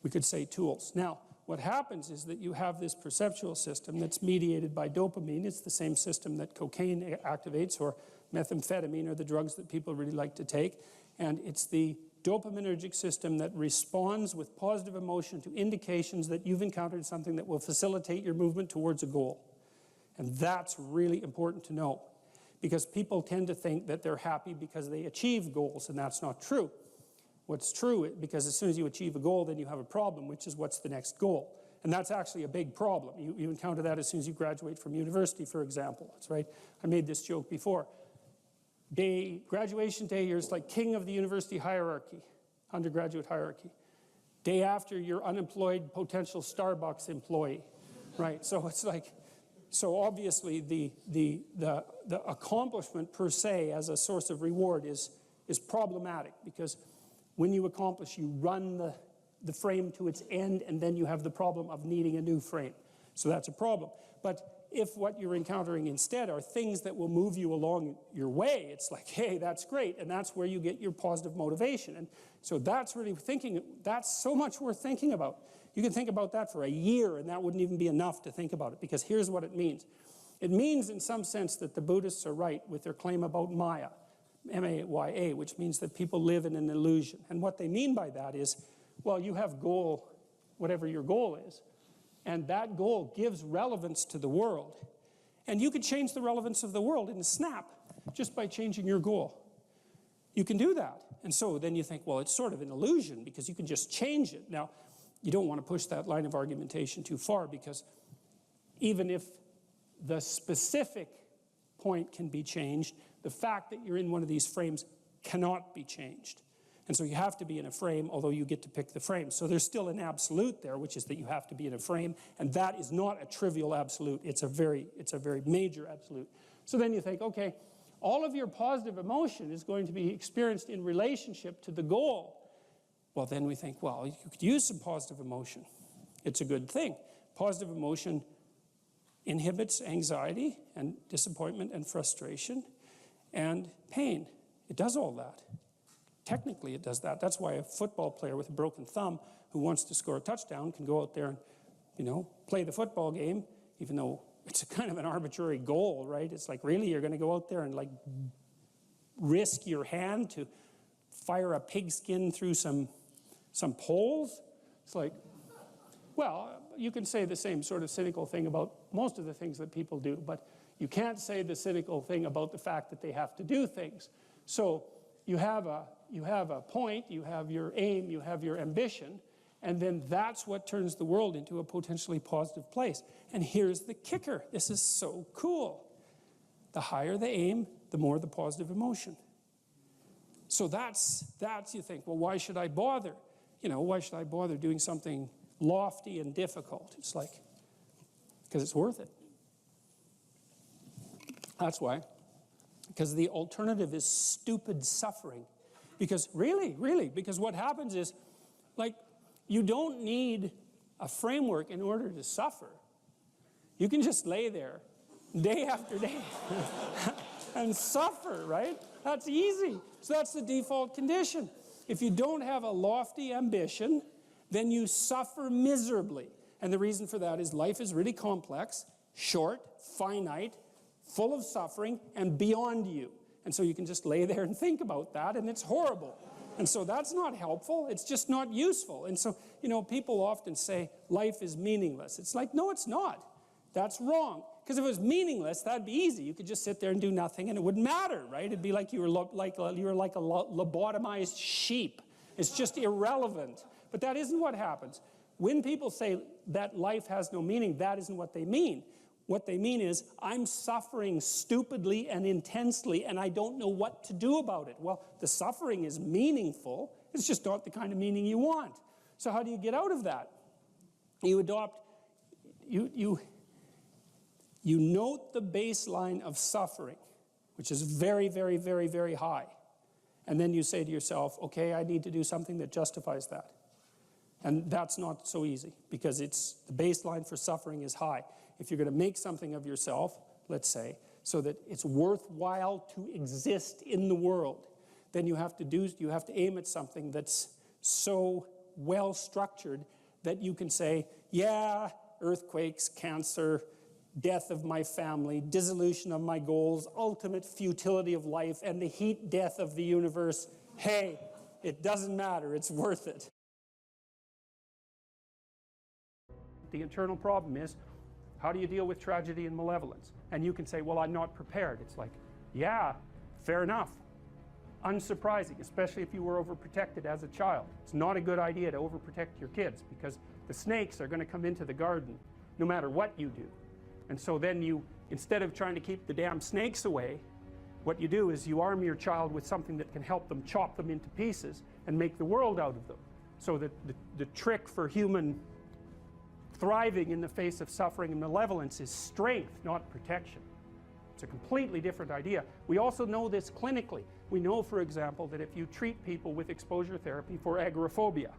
we could say, tools. Now, what happens is that you have this perceptual system that's mediated by dopamine. It's the same system that cocaine activates, or methamphetamine, or the drugs that people really like to take. And it's the dopaminergic system that responds with positive emotion to indications that you've encountered something that will facilitate your movement towards a goal. And that's really important to know, because people tend to think that they're happy because they achieve goals, and that's not true. What's true, because as soon as you achieve a goal, then you have a problem, which is what's the next goal. And that's actually a big problem. You encounter that as soon as you graduate from university, for example. That's right. I made this joke before. Graduation day, you're like king of the university hierarchy, undergraduate hierarchy. Day after, you're unemployed potential Starbucks employee, right? So it's like, so obviously the accomplishment per se as a source of reward is problematic, because when you accomplish, you run the frame to its end, and then you have the problem of needing a new frame. So that's a problem. But if what you're encountering instead are things that will move you along your way, it's like, hey, that's great, and that's where you get your positive motivation. And so that's really that's so much worth thinking about. You can think about that for a year, and that wouldn't even be enough to think about it, because here's what it means. It means, in some sense, that the Buddhists are right with their claim about Maya, M-A-Y-A, which means that people live in an illusion. And what they mean by that is, well, you have goal, whatever your goal is, and that goal gives relevance to the world. And you could change the relevance of the world in a snap just by changing your goal. You can do that. And so then you think, well, it's sort of an illusion because you can just change it. Now, you don't want to push that line of argumentation too far, because even if the specific point can be changed, the fact that you're in one of these frames cannot be changed. And so you have to be in a frame, although you get to pick the frame. So there's still an absolute there, which is that you have to be in a frame, and that is not a trivial absolute. It's a very major absolute. So then you think, okay, all of your positive emotion is going to be experienced in relationship to the goal. Well, then we think, well, you could use some positive emotion. It's a good thing. Positive emotion inhibits anxiety and disappointment and frustration and pain. It does all that. technically it does that. That's why a football player with a broken thumb who wants to score a touchdown can go out there and, play the football game, even though it's a kind of an arbitrary goal, right? It's like, really, you're going to go out there and like risk your hand to fire a pigskin through some poles? It's like, well, you can say the same sort of cynical thing about most of the things that people do, but you can't say the cynical thing about the fact that they have to do things. So you have a point, you have your aim, you have your ambition, and then that's what turns the world into a potentially positive place. And here's the kicker. This is so cool. The higher the aim, the more the positive emotion. So that's you think, well, why should I bother? Why should I bother doing something lofty and difficult? It's like, because it's worth it. That's why. Because the alternative is stupid suffering. Because really, because what happens is, like, you don't need a framework in order to suffer. You can just lay there day after day and suffer, right? That's easy. So that's the default condition. If you don't have a lofty ambition, then you suffer miserably. And the reason for that is life is really complex, short, finite, full of suffering, and beyond you. And so you can just lay there and think about that, and it's horrible. And so that's not helpful. It's just not useful. And so, people often say life is meaningless. It's like, no, it's not. That's wrong. Because if it was meaningless, that'd be easy. You could just sit there and do nothing, and it wouldn't matter, right? It'd be like you were like a lobotomized sheep. It's just irrelevant. But that isn't what happens. When people say that life has no meaning, that isn't what they mean. What they mean is, I'm suffering stupidly and intensely, and I don't know what to do about it. Well, the suffering is meaningful. It's just not the kind of meaning you want. So how do you get out of that? You note the baseline of suffering, which is very, very, very, very high. And then you say to yourself, okay, I need to do something that justifies that. And that's not so easy, because the baseline for suffering is high. If you're going to make something of yourself, let's say, so that it's worthwhile to exist in the world, then you have to aim at something that's so well structured that you can say, yeah, earthquakes, cancer, death of my family, dissolution of my goals, ultimate futility of life, and the heat death of the universe. Hey, it doesn't matter, it's worth it. The internal problem is, how do you deal with tragedy and malevolence? And you can say, well, I'm not prepared. It's like, yeah, fair enough. Unsurprising, especially if you were overprotected as a child. It's not a good idea to overprotect your kids, because the snakes are going to come into the garden no matter what you do. And so then you, instead of trying to keep the damn snakes away, what you do is you arm your child with something that can help them chop them into pieces and make the world out of them. So that the trick for human thriving in the face of suffering and malevolence is strength, not protection. It's a completely different idea. We also know this clinically. We know, for example, that if you treat people with exposure therapy for agoraphobia,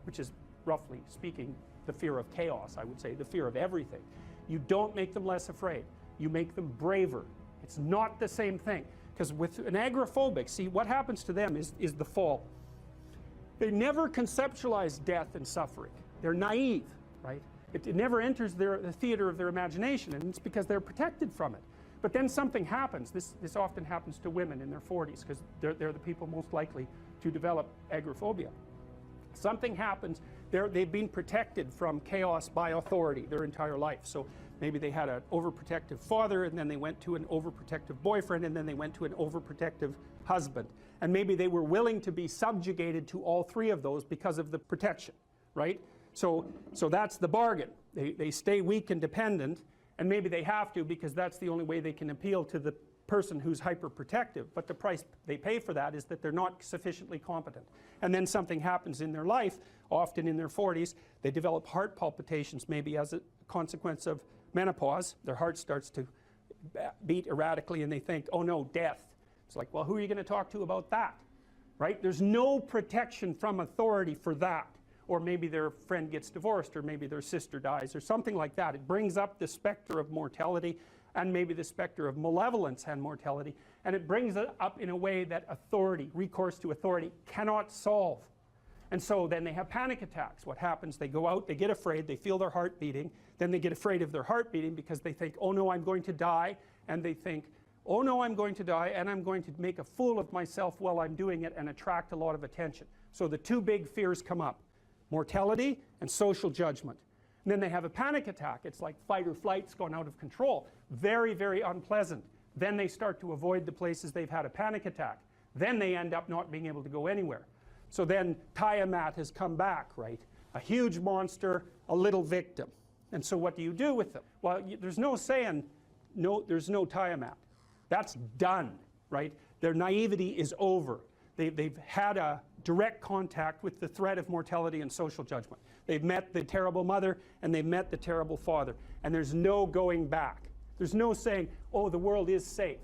which is, roughly speaking, the fear of chaos, I would say, the fear of everything, you don't make them less afraid. You make them braver. It's not the same thing. Because with an agoraphobic, see, what happens to them is the fall. They never conceptualize death and suffering. They're naive, right? It never enters the theater of their imagination, and it's because they're protected from it. But then something happens. This often happens to women in their 40s, because they're the people most likely to develop agoraphobia. Something happens. They've been protected from chaos by authority their entire life. So maybe they had an overprotective father, and then they went to an overprotective boyfriend, and then they went to an overprotective husband. And maybe they were willing to be subjugated to all three of those because of the protection, right? So that's the bargain. They stay weak and dependent, and maybe they have to, because that's the only way they can appeal to the person who's hyperprotective. But the price they pay for that is that they're not sufficiently competent. And then something happens in their life, often in their 40s. They develop heart palpitations, maybe as a consequence of menopause. Their heart starts to beat erratically, and they think, oh no, death. It's like, well, who are you going to talk to about that? Right? There's no protection from authority for that. Or maybe their friend gets divorced, or maybe their sister dies, or something like that. It brings up the specter of mortality. and maybe the specter of malevolence and mortality, and it brings it up in a way that authority, recourse to authority, cannot solve. And so then they have panic attacks. What happens? They go out, they get afraid, they feel their heart beating, then they get afraid of their heart beating because they think, oh no, I'm going to die, and they think, oh no, I'm going to die, and I'm going to make a fool of myself while I'm doing it and attract a lot of attention. So the two big fears come up, mortality and social judgment. And then they have a panic attack. It's like fight or flight's gone out of control. Very, very unpleasant. Then they start to avoid the places they've had a panic attack. Then they end up not being able to go anywhere. So then Tiamat has come back, right? A huge monster, a little victim. And so what do you do with them? Well, there's no saying, no, there's no Tiamat. That's done, right? Their naivety is over. They've had a direct contact with the threat of mortality and social judgment. They've met the terrible mother and they've met the terrible father. And there's no going back. There's no saying, oh, the world is safe.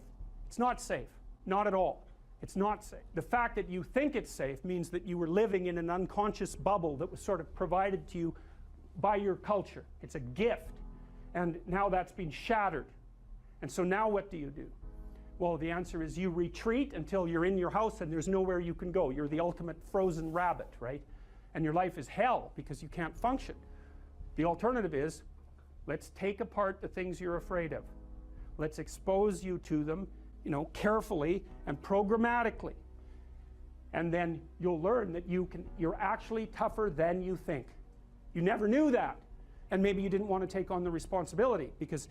It's not safe. Not at all. It's not safe. The fact that you think it's safe means that you were living in an unconscious bubble that was sort of provided to you by your culture. It's a gift. And now that's been shattered. And so now what do? Well, the answer is you retreat until you're in your house and there's nowhere you can go. You're the ultimate frozen rabbit, right? And your life is hell because you can't function. The alternative is, let's take apart the things you're afraid of. Let's expose you to them, carefully and programmatically. And then you'll learn that you're actually tougher than you think. You never knew that. And maybe you didn't want to take on the responsibility because,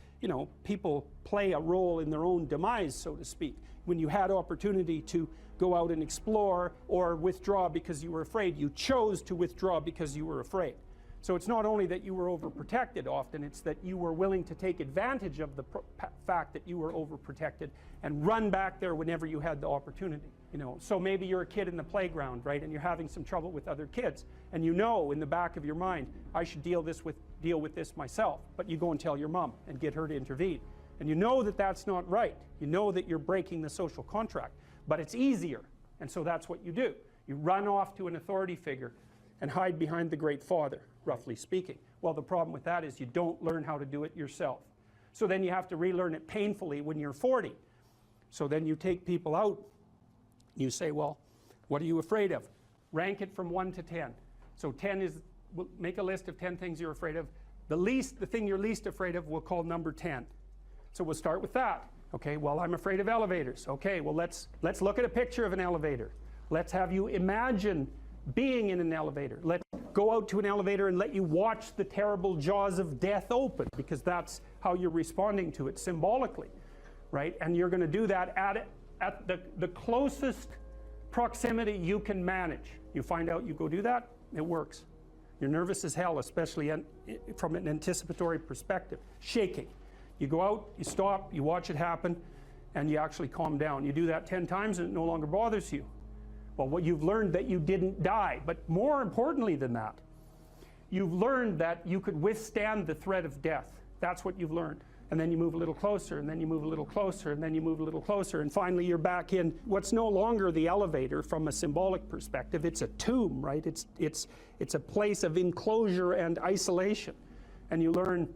people play a role in their own demise, so to speak. When you had opportunity to go out and explore or withdraw because you were afraid, you chose to withdraw because you were afraid. So it's not only that you were overprotected often, it's that you were willing to take advantage of the fact that you were overprotected and run back there whenever you had the opportunity. So maybe you're a kid in the playground, right, and you're having some trouble with other kids, and in the back of your mind, I should deal with this myself, but you go and tell your mom and get her to intervene. And you know that that's not right. You know that you're breaking the social contract, but it's easier, and so that's what you do. You run off to an authority figure and hide behind the Great Father, roughly speaking. Well, the problem with that is you don't learn how to do it yourself. So then you have to relearn it painfully when you're 40. So then you take people out, you say, well, what are you afraid of? Rank it from 1 to 10. So 10 is, we'll make a list of 10 things you're afraid of. The thing you're least afraid of we'll call number 10. So we'll start with that. Okay, well, I'm afraid of elevators. Okay, well, let's look at a picture of an elevator. Let's have you imagine being in an elevator. Let's go out to an elevator and let you watch the terrible jaws of death open, because that's how you're responding to it symbolically, right? And you're going to do that at the closest proximity you can manage. You find out, you go do that, it works. You're nervous as hell, especially from an anticipatory perspective. Shaking. You go out, you stop, you watch it happen, and you actually calm down. You do that 10 times and it no longer bothers you. Well, what you've learned that you didn't die, but more importantly than that, you've learned that you could withstand the threat of death. That's what you've learned. And then you move a little closer, and then you move a little closer, and then you move a little closer, and finally you're back in what's no longer the elevator from a symbolic perspective. It's a tomb, right? It's a place of enclosure and isolation. And you learn,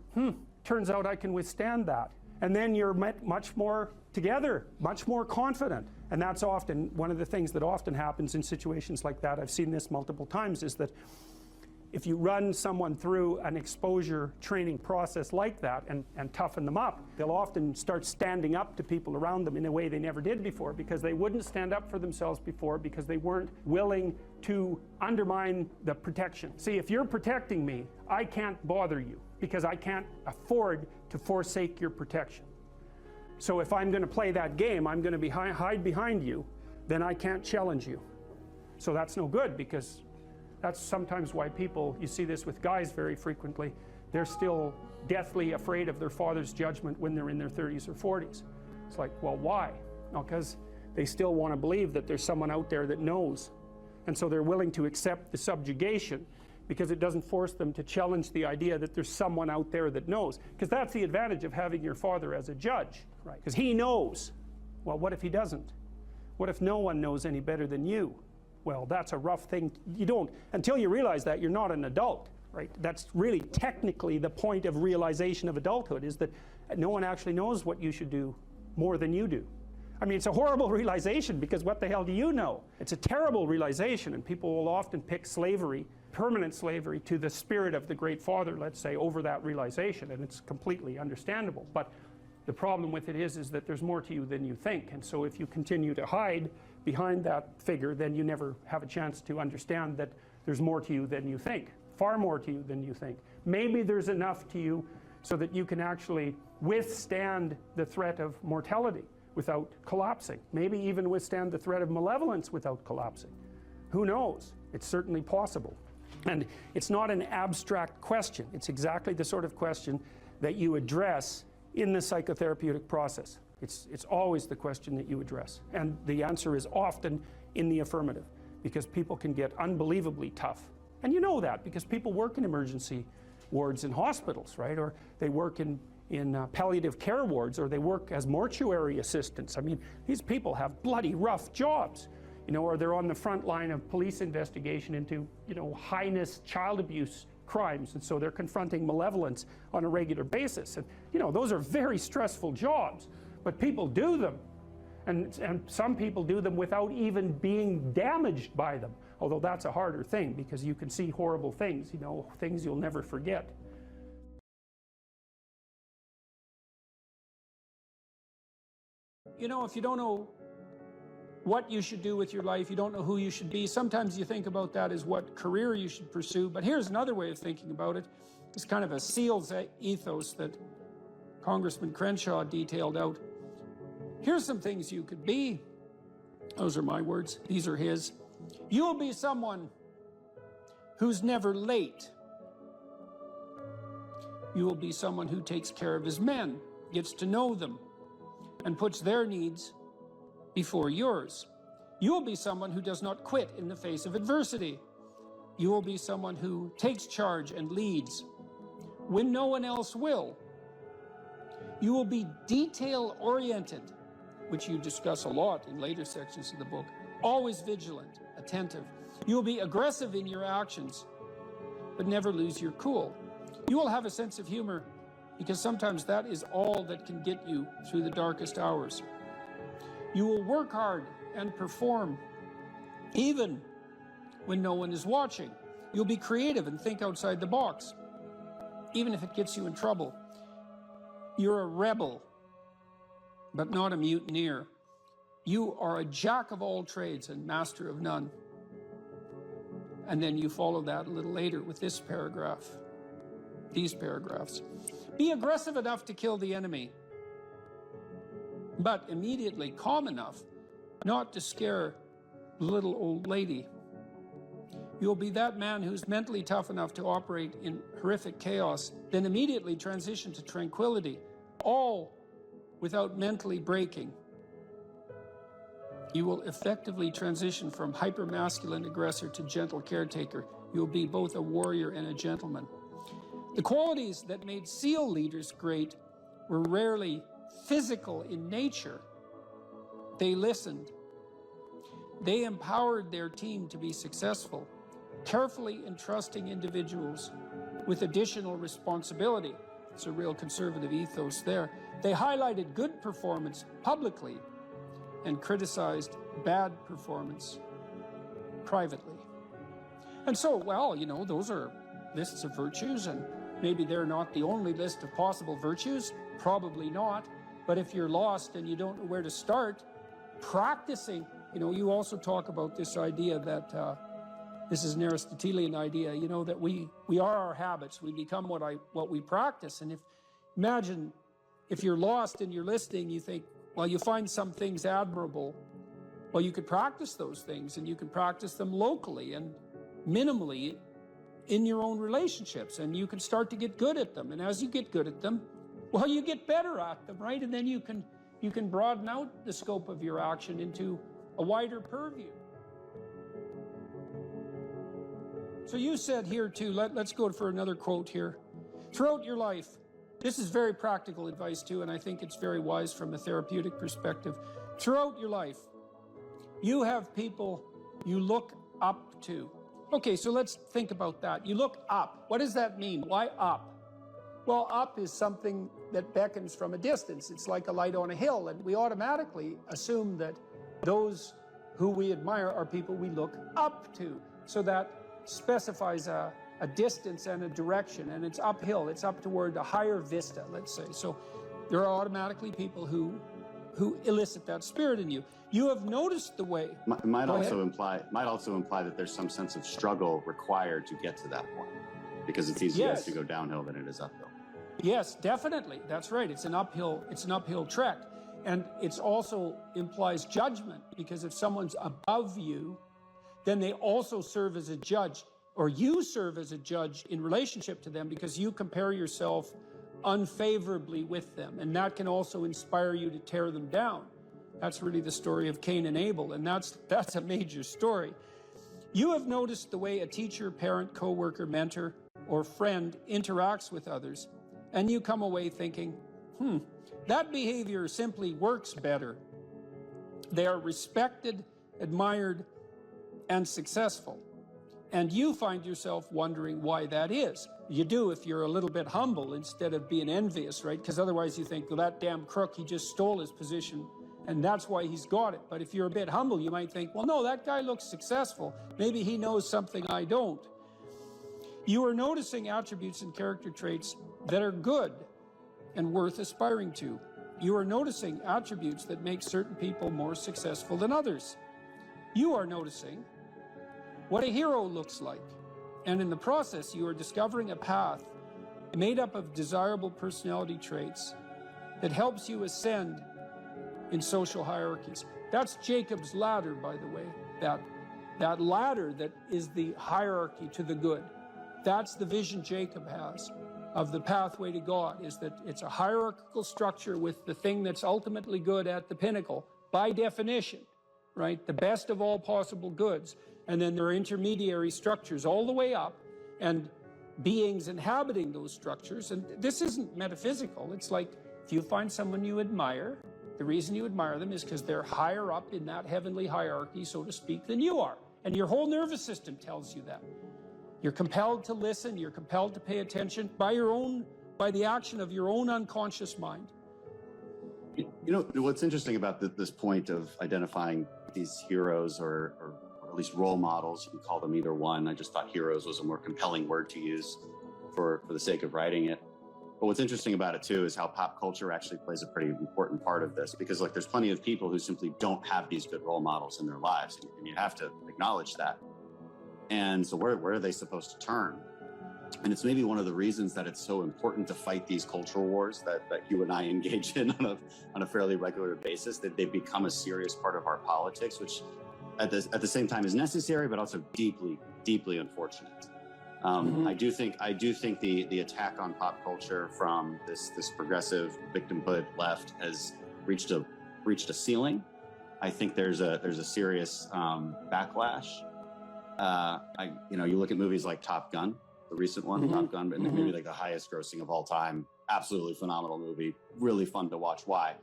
turns out I can withstand that. And then you're much more together, much more confident. And that's often one of the things that often happens in situations like that. I've seen this multiple times, is that if you run someone through an exposure training process like that and toughen them up, they'll often start standing up to people around them in a way they never did before, because they wouldn't stand up for themselves before because they weren't willing to undermine the protection. See, if you're protecting me, I can't bother you because I can't afford to forsake your protection. So if I'm going to play that game, I'm going to hide behind you, then I can't challenge you. So that's no good, because that's sometimes why people, you see this with guys very frequently, they're still deathly afraid of their father's judgment when they're in their 30s or 40s. It's like, well, why? No, because they still want to believe that there's someone out there that knows. And so they're willing to accept the subjugation because it doesn't force them to challenge the idea that there's someone out there that knows. Because that's the advantage of having your father as a judge, right? Because he knows. Well, what if he doesn't? What if no one knows any better than you? Well, that's a rough thing. You don't, until you realize that, you're not an adult. right? That's really technically the point of realization of adulthood, is that no one actually knows what you should do more than you do. I mean, it's a horrible realization, because what the hell do you know? It's a terrible realization, and people will often pick slavery, permanent slavery, to the spirit of the Great Father, let's say, over that realization, and it's completely understandable. But the problem with it is that there's more to you than you think, and so if you continue to hide behind that figure, then you never have a chance to understand that there's more to you than you think, far more to you than you think. Maybe there's enough to you so that you can actually withstand the threat of mortality without collapsing. Maybe even withstand the threat of malevolence without collapsing. Who knows? It's certainly possible. And it's not an abstract question. It's exactly the sort of question that you address in the psychotherapeutic process. It's always the question that you address. And the answer is often in the affirmative, because people can get unbelievably tough. And you know that because people work in emergency wards in hospitals, right? Or they work in palliative care wards, or they work as mortuary assistants. I mean, these people have bloody rough jobs, you know, or they're on the front line of police investigation into, you know, heinous child abuse crimes, and so they're confronting malevolence on a regular basis. And, you know, those are very stressful jobs, but people do them. And some people do them without even being damaged by them, although that's a harder thing, because you can see horrible things, you know, things you'll never forget. You know, if you don't know what you should do with your life, you don't know who you should be, sometimes you think about that as what career you should pursue. But here's another way of thinking about it. It's kind of a SEAL's ethos that Congressman Crenshaw detailed out. Here's some things you could be. Those are my words. These are his. You'll be someone who's never late. You will be someone who takes care of his men, gets to know them, and puts their needs before yours. You will be someone who does not quit in the face of adversity. You will be someone who takes charge and leads when no one else will. You will be detail-oriented, which you discuss a lot in later sections of the book, always vigilant, attentive. You will be aggressive in your actions, but never lose your cool. You will have a sense of humor, because sometimes that is all that can get you through the darkest hours. You will work hard and perform, even when no one is watching. You'll be creative and think outside the box, even if it gets you in trouble. You're a rebel, but not a mutineer. You are a jack of all trades and master of none. And then you follow that a little later with this paragraph, these paragraphs. Be aggressive enough to kill the enemy, but immediately calm enough not to scare the little old lady. You'll be that man who's mentally tough enough to operate in horrific chaos, then immediately transition to tranquility, all without mentally breaking. You will effectively transition from hyper-masculine aggressor to gentle caretaker. You'll be both a warrior and a gentleman. The qualities that made SEAL leaders great were rarely physical in nature. They listened. They empowered their team to be successful, carefully entrusting individuals with additional responsibility. It's a real conservative ethos there. They highlighted good performance publicly and criticized bad performance privately. And so, well, you know, those are lists of virtues, and maybe they're not the only list of possible virtues, probably not, but if you're lost and you don't know where to start, practicing, you know, you also talk about this idea that, this is an Aristotelian idea, you know, that we are our habits, we become what we practice, and imagine if you're lost and you're listening, you think, well, you find some things admirable, well, you could practice those things, and you can practice them locally and minimally in your own relationships, and you can start to get good at them. And as you get good at them, well, you get better at them, right? And then you can broaden out the scope of your action into a wider purview. So you said here too, let's go for another quote here. Throughout your life, this is very practical advice too, and I think it's very wise from a therapeutic perspective. Throughout your life, you have people you look up to. Okay, so let's think about that. You look up. What does that mean? Why up? Well, up is something that beckons from a distance. It's like a light on a hill, and we automatically assume that those who we admire are people we look up to. So that specifies a distance and a direction, and it's uphill. It's up toward a higher vista, let's say. So there are automatically people who elicit that spirit in you. You have noticed the way. It might also imply that there's some sense of struggle required to get to that point, because it's easier to go downhill than it is uphill. Yes, definitely. That's right. It's an uphill trek. And it also implies judgment, because if someone's above you, then they also serve as a judge, or you serve as a judge in relationship to them, because you compare yourself unfavorably with them. And that can also inspire you to tear them down. That's really the story of Cain and Abel, and that's a major story. You have noticed the way a teacher, parent, coworker, mentor, or friend interacts with others, and you come away thinking, that behavior simply works better. They are respected, admired, and successful. And you find yourself wondering why that is. You do if you're a little bit humble instead of being envious, right? Because otherwise you think, well, that damn crook, he just stole his position, and that's why he's got it. But if you're a bit humble, you might think, well, no, that guy looks successful. Maybe he knows something I don't. You are noticing attributes and character traits that are good and worth aspiring to. You are noticing attributes that make certain people more successful than others. You are noticing what a hero looks like. And in the process, you are discovering a path made up of desirable personality traits that helps you ascend in social hierarchies. That's Jacob's ladder, by the way. That ladder that is the hierarchy to the good. That's the vision Jacob has of the pathway to God, is that it's a hierarchical structure with the thing that's ultimately good at the pinnacle, by definition, right? The best of all possible goods. And then there are intermediary structures all the way up, and beings inhabiting those structures. And this isn't metaphysical. It's like if you find someone you admire, the reason you admire them is because they're higher up in that heavenly hierarchy, so to speak, than you are. And your whole nervous system tells you that. You're compelled to listen, you're compelled to pay attention by the action of your own unconscious mind. You know, what's interesting about this point of identifying these heroes or at least role models, you can call them either one. I just thought heroes was a more compelling word to use for the sake of writing it. But what's interesting about it too is how pop culture actually plays a pretty important part of this, because like there's plenty of people who simply don't have these good role models in their lives, and you have to acknowledge that. And so where are they supposed to turn? And it's maybe one of the reasons that it's so important to fight these cultural wars that you and I engage in on a fairly regular basis, that they become a serious part of our politics, which at the same time is necessary, but also deeply, deeply unfortunate. I do think the attack on pop culture from this progressive victimhood left has reached a ceiling. I think there's a serious backlash. You look at movies like Top Gun, the recent one, Top Gun, and maybe like the highest grossing of all time. Absolutely phenomenal movie, really fun to watch. Why?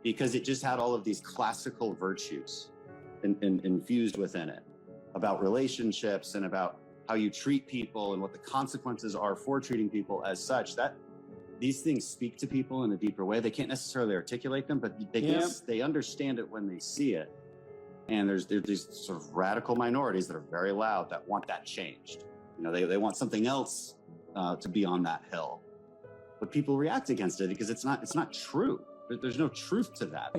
Because it just had all of these classical virtues infused within it, about relationships and about how you treat people and what the consequences are for treating people as such. That these things speak to people in a deeper way. They can't necessarily articulate them, but they understand it when they see it. And there's these sort of radical minorities that are very loud that want that changed. You know, they want something else to be on that hill. But people react against it because it's not true. There's no truth to that.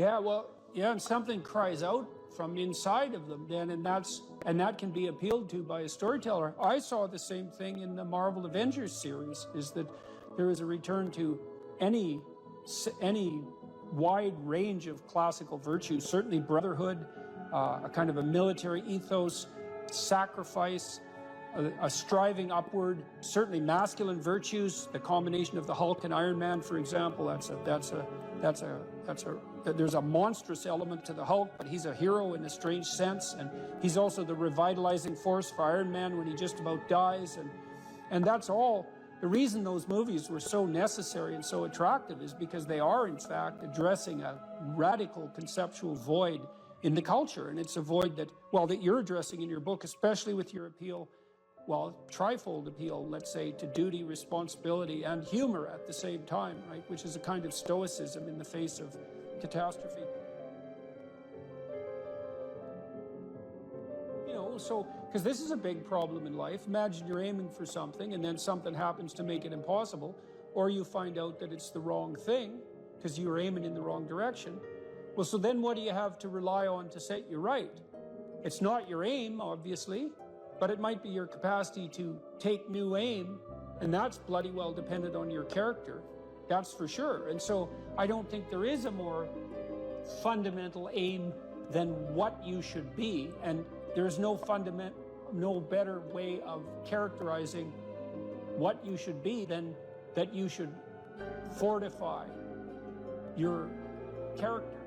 And something cries out from inside of them then, and that can be appealed to by a storyteller. I saw the same thing in the Marvel Avengers series, is that there is a return to any wide range of classical virtues, certainly brotherhood, a kind of a military ethos, sacrifice, a striving upward, certainly masculine virtues, the combination of the Hulk and Iron Man, for example. There's a monstrous element to the Hulk, but he's a hero in a strange sense, and he's also the revitalizing force for Iron Man when he just about dies, and that's all. The reason those movies were so necessary and so attractive is because they are, in fact, addressing a radical conceptual void in the culture, and it's a void that, well, that you're addressing in your book, especially with your appeal, well, trifold appeal, let's say, to duty, responsibility, and humor at the same time, right? Which is a kind of stoicism in the face of catastrophe. You know, so, because this is a big problem in life. Imagine you're aiming for something and then something happens to make it impossible, or you find out that it's the wrong thing because you were aiming in the wrong direction. Well, so then what do you have to rely on to set you right? It's not your aim, obviously, but it might be your capacity to take new aim, and that's bloody well dependent on your character. That's for sure. And so I don't think there is a more fundamental aim than what you should be, and there's no better way of characterizing what you should be than that you should fortify your character.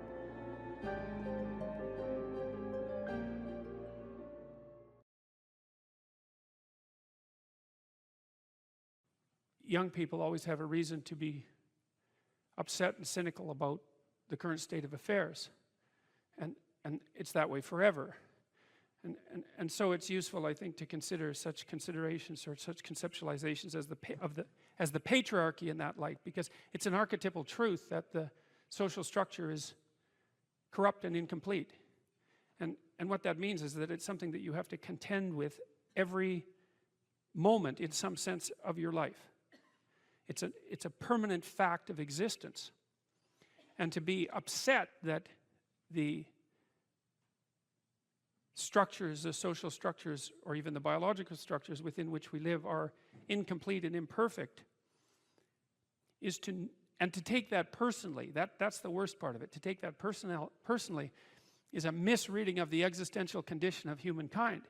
Young people always have a reason to be upset and cynical about the current state of affairs. And it's that way forever. And so it's useful, I think, to consider such considerations or such conceptualizations as the patriarchy in that light, because it's an archetypal truth that the social structure is corrupt and incomplete. And what that means is that it's something that you have to contend with every moment in some sense of your life. It's a permanent fact of existence. And to be upset that the structures, the social structures, or even the biological structures within which we live are incomplete and imperfect, and to take that personally, that's the worst part of it. To take that personally is a misreading of the existential condition of humankind,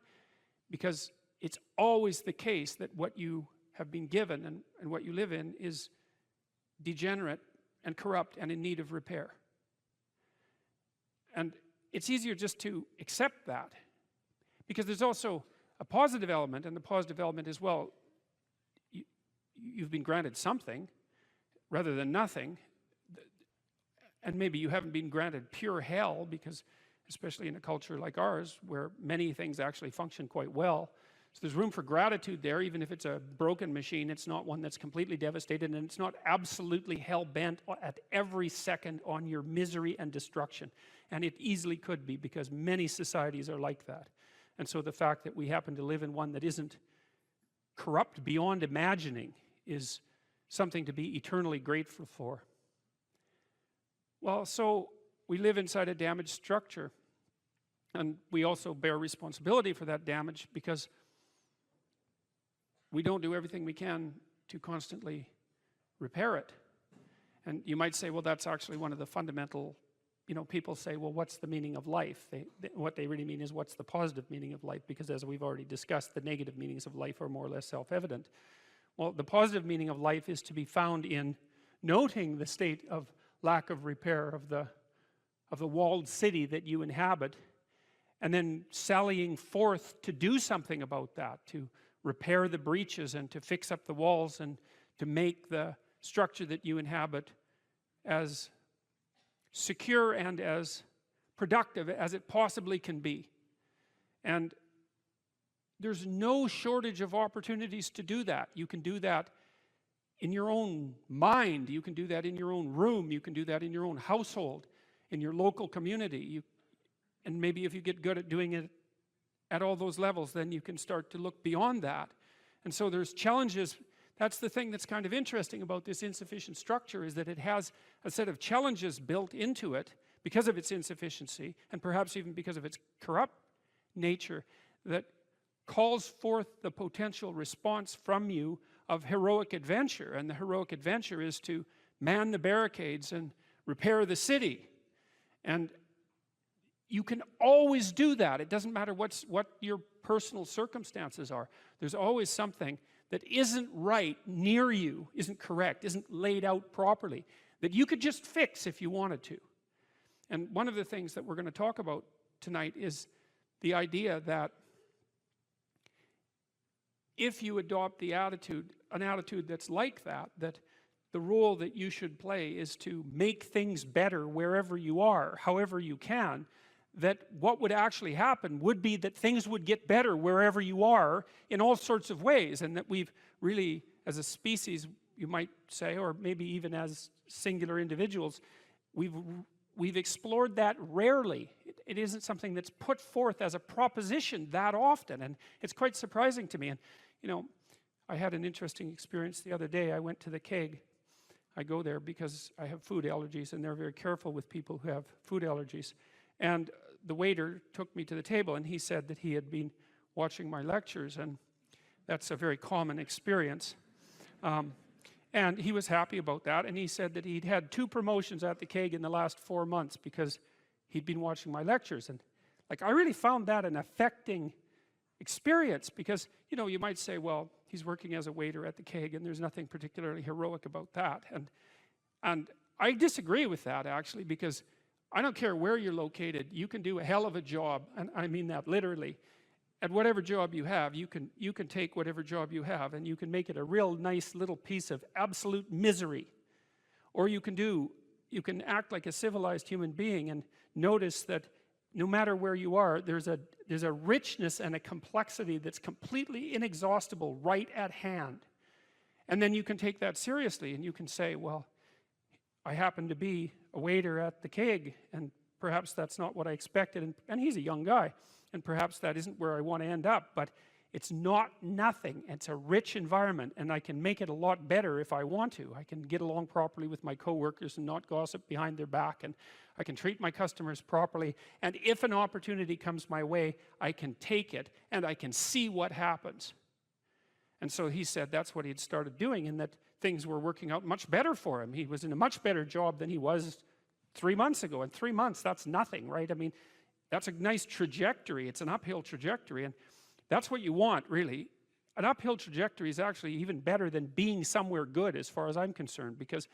because it's always the case that what you have been given and what you live in is degenerate and corrupt and in need of repair. And it's easier just to accept that, because there's also a positive element, and the positive element is, well, you've been granted something rather than nothing, and maybe you haven't been granted pure hell, because especially in a culture like ours where many things actually function quite well, so there's room for gratitude there. Even if it's a broken machine, it's not one that's completely devastated, and it's not absolutely hell-bent at every second on your misery and destruction. And it easily could be, because many societies are like that. And so the fact that we happen to live in one that isn't corrupt beyond imagining is something to be eternally grateful for. Well, so we live inside a damaged structure, and we also bear responsibility for that damage, because we don't do everything we can to constantly repair it. And you might say, well, that's actually one of the fundamental, people say, well, what's the meaning of life? What they really mean is, what's the positive meaning of life? Because as we've already discussed, the negative meanings of life are more or less self-evident. Well, the positive meaning of life is to be found in noting the state of lack of repair of the walled city that you inhabit, and then sallying forth to do something about that, to repair the breaches and to fix up the walls and to make the structure that you inhabit as secure and as productive as it possibly can be. And there's no shortage of opportunities to do that. You can do that in your own mind, you can do that in your own room, you can do that in your own household, in your local community. And maybe if you get good at doing it at all those levels, then you can start to look beyond that. And so there's challenges. That's the thing that's kind of interesting about this insufficient structure, is that it has a set of challenges built into it because of its insufficiency, and perhaps even because of its corrupt nature, that calls forth the potential response from you of heroic adventure. And the heroic adventure is to man the barricades and repair the city. And you can always do that. It doesn't matter what your personal circumstances are. There's always something that isn't right near you, isn't correct, isn't laid out properly, that you could just fix if you wanted to. And one of the things that we're going to talk about tonight is the idea that if you adopt an attitude that's like that the role that you should play is to make things better wherever you are, however you can, that what would actually happen would be that things would get better wherever you are in all sorts of ways, and that we've really, as a species, you might say, or maybe even as singular individuals, we've explored that rarely. It isn't something that's put forth as a proposition that often, and it's quite surprising to me. And you know, I had an interesting experience the other day. I went to the keg. I go there because I have food allergies, and they're very careful with people who have food allergies. And the waiter took me to the table, and he said that he had been watching my lectures, and that's a very common experience. And he was happy about that, and he said that he'd had 2 promotions at the keg in the last 4 months because he'd been watching my lectures. And like, I really found that an affecting experience, because you know, you might say, well, he's working as a waiter at the keg and there's nothing particularly heroic about that, and I disagree with that, actually, because I don't care where you're located, you can do a hell of a job, and I mean that literally. At whatever job you have, you can take whatever job you have and you can make it a real nice little piece of absolute misery. Or you can act like a civilized human being and notice that no matter where you are, there's a richness and a complexity that's completely inexhaustible right at hand. And then you can take that seriously, and you can say, well, I happen to be a waiter at the keg, and perhaps that's not what I expected, and he's a young guy, and perhaps that isn't where I want to end up, but it's not nothing. It's a rich environment, and I can make it a lot better if I want to. I can get along properly with my coworkers and not gossip behind their back, and I can treat my customers properly, and if an opportunity comes my way, I can take it, and I can see what happens. And so he said that's what he had started doing, and that things were working out much better for him. He was in a much better job than he was 3 months ago. In 3 months, that's nothing, right? I mean, that's a nice trajectory. It's an uphill trajectory, and that's what you want, really. An uphill trajectory is actually even better than being somewhere good, as far as I'm concerned, because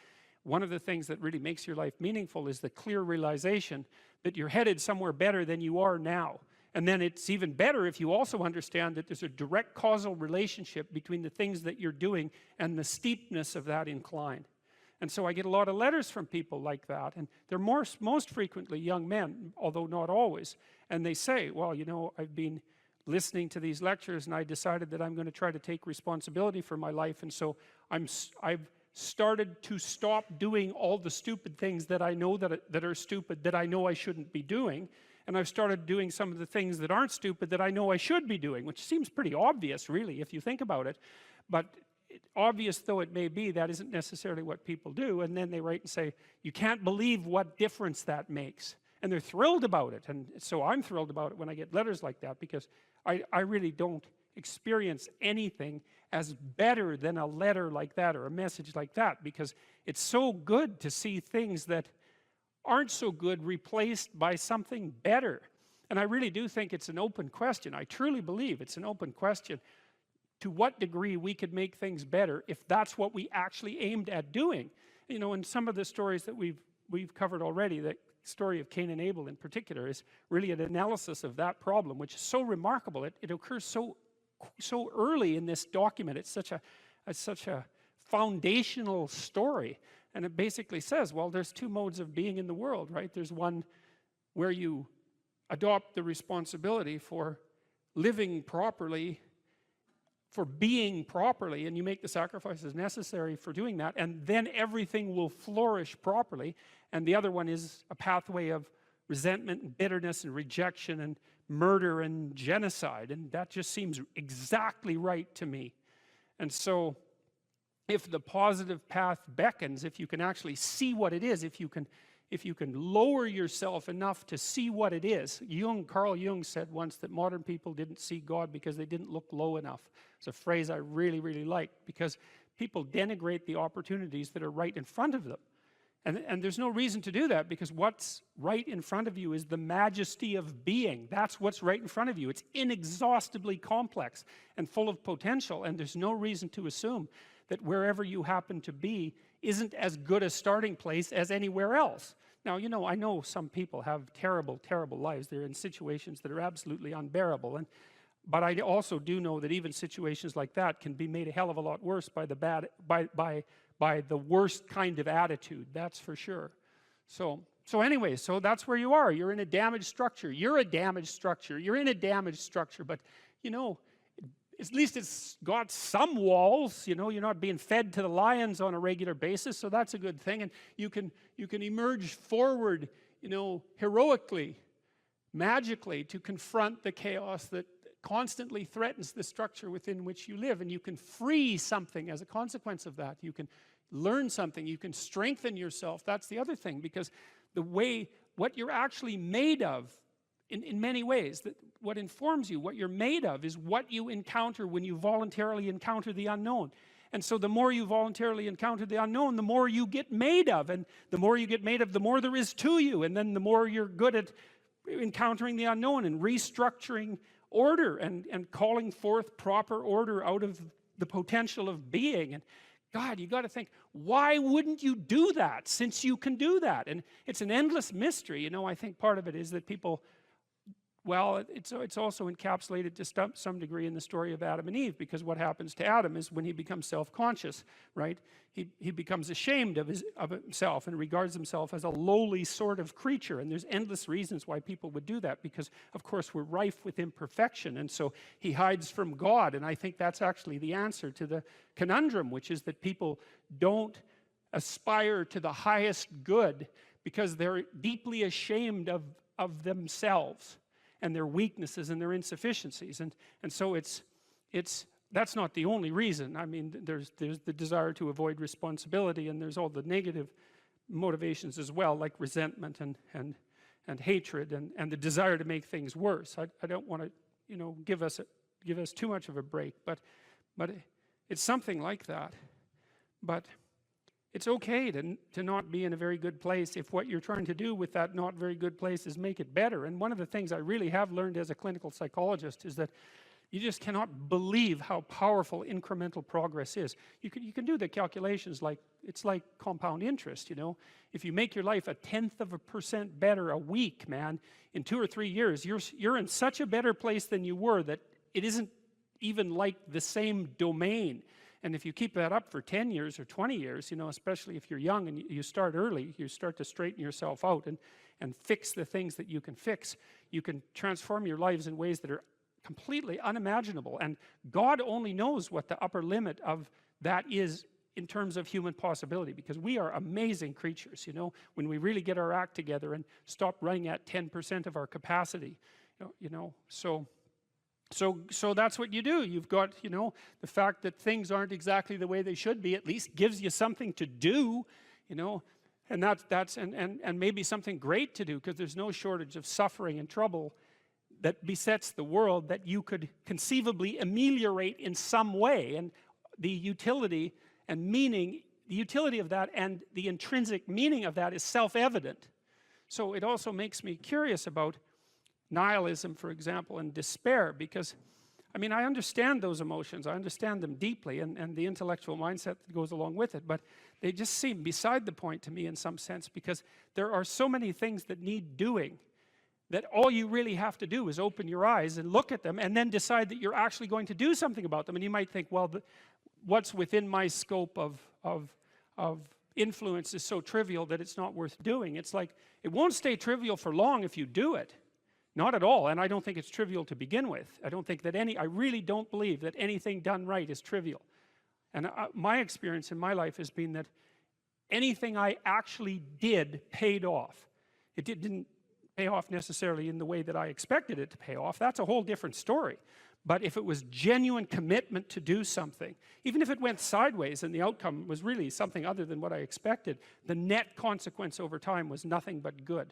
one of the things that really makes your life meaningful is the clear realization that you're headed somewhere better than you are now. And then it's even better if you also understand that there's a direct causal relationship between the things that you're doing and the steepness of that incline. And so I get a lot of letters from people like that, and they're most frequently young men, although not always. And they say, well, you know, I've been listening to these lectures and I decided that I'm going to try to take responsibility for my life, and so I've started to stop doing all the stupid things that I know that are stupid, that I know I shouldn't be doing, and I've started doing some of the things that aren't stupid that I know I should be doing, which seems pretty obvious, really, if you think about it. But obvious though it may be, that isn't necessarily what people do. And then they write and say, you can't believe what difference that makes, and they're thrilled about it. And so I'm thrilled about it when I get letters like that, because I really don't experience anything as better than a letter like that or a message like that, because it's so good to see things that aren't so good replaced by something better. And I really do think it's an open question. I truly believe it's an open question to what degree we could make things better if that's what we actually aimed at doing. You know, in some of the stories that we've covered already, the story of Cain and Abel in particular is really an analysis of that problem, which is so remarkable. It occurs so early in this document. It's such a foundational story, and it basically says, well, there's 2 modes of being in the world, right? There's one where you adopt the responsibility for living properly, for being properly, and you make the sacrifices necessary for doing that, and then everything will flourish properly. And the other one is a pathway of resentment and bitterness and rejection and murder and genocide, and that just seems exactly right to me. And so if the positive path beckons, if you can actually see what it is, if you can lower yourself enough to see what it is. Carl Jung said once that modern people didn't see God because they didn't look low enough. It's a phrase I really, really like, because people denigrate the opportunities that are right in front of them. And there's no reason to do that, because what's right in front of you is the majesty of being. That's what's right in front of you. It's inexhaustibly complex and full of potential, and there's no reason to assume that wherever you happen to be isn't as good a starting place as anywhere else. Now, you know, I know some people have terrible, terrible lives. They're in situations that are absolutely unbearable, but I also do know that even situations like that can be made a hell of a lot worse by the worst kind of attitude, that's for sure. So So anyway, so that's where you are. You're in a damaged structure. You're a damaged structure. You're in a damaged structure. But, you know, at least it's got some walls. You know, you're not being fed to the lions on a regular basis, so that's a good thing. And you can emerge forward, you know, heroically, magically, to confront the chaos that constantly threatens the structure within which you live. And you can free something as a consequence of that. You can learn something. You can strengthen yourself. That's the other thing, because the way, what you're actually made of, in many ways, that what informs you, what you're made of, is what you encounter when you voluntarily encounter the unknown. And so the more you voluntarily encounter the unknown, the more you get made of. And the more you get made of, the more there is to you. And then the more you're good at encountering the unknown and restructuring order and calling forth proper order out of the potential of being. And God, you got to think, why wouldn't you do that, since you can do that? And it's an endless mystery. You know, I think part of it is that people, well, it's also encapsulated to some degree in the story of Adam and Eve, because what happens to Adam is when he becomes self-conscious, right? He becomes ashamed of himself and regards himself as a lowly sort of creature. And there's endless reasons why people would do that, because of course we're rife with imperfection, and so he hides from God. And I think that's actually the answer to the conundrum, which is that people don't aspire to the highest good because they're deeply ashamed of themselves and their weaknesses and their insufficiencies. And so that's not the only reason. I mean, there's the desire to avoid responsibility, and there's all the negative motivations as well, like resentment and hatred and the desire to make things worse. I don't want to, you know, give us too much of a break, but it's something like that. But it's okay to not be in a very good place if what you're trying to do with that not very good place is make it better. And one of the things I really have learned as a clinical psychologist is that you just cannot believe how powerful incremental progress is. You can do the calculations like, it's like compound interest, you know. If you make your life 0.1% better a week, man, in 2 or 3 years, you're in such a better place than you were that it isn't even like the same domain. And if you keep that up for 10 years or 20 years, you know, especially if you're young and you start early, you start to straighten yourself out and fix the things that you can fix. You can transform your lives in ways that are completely unimaginable. And God only knows what the upper limit of that is in terms of human possibility, because we are amazing creatures, you know, when we really get our act together and stop running at 10% of our capacity, you know. So that's what you do. You've got, you know, the fact that things aren't exactly the way they should be at least gives you something to do, you know, and that's maybe something great to do, because there's no shortage of suffering and trouble that besets the world that you could conceivably ameliorate in some way. And the utility and meaning, the utility of that and the intrinsic meaning of that is self-evident. So it also makes me curious about nihilism, for example, and despair, because, I mean, I understand those emotions, I understand them deeply, and the intellectual mindset that goes along with it, but they just seem beside the point to me in some sense, because there are so many things that need doing that all you really have to do is open your eyes and look at them and then decide that you're actually going to do something about them. And you might think, well, what's within my scope of influence is so trivial that it's not worth doing. It's like, it won't stay trivial for long if you do it. Not at all, and I don't think it's trivial to begin with. I don't think that I really don't believe that anything done right is trivial. And my experience in my life has been that anything I actually did paid off. It didn't pay off necessarily in the way that I expected it to pay off. That's a whole different story. But if it was genuine commitment to do something, even if it went sideways and the outcome was really something other than what I expected, the net consequence over time was nothing but good.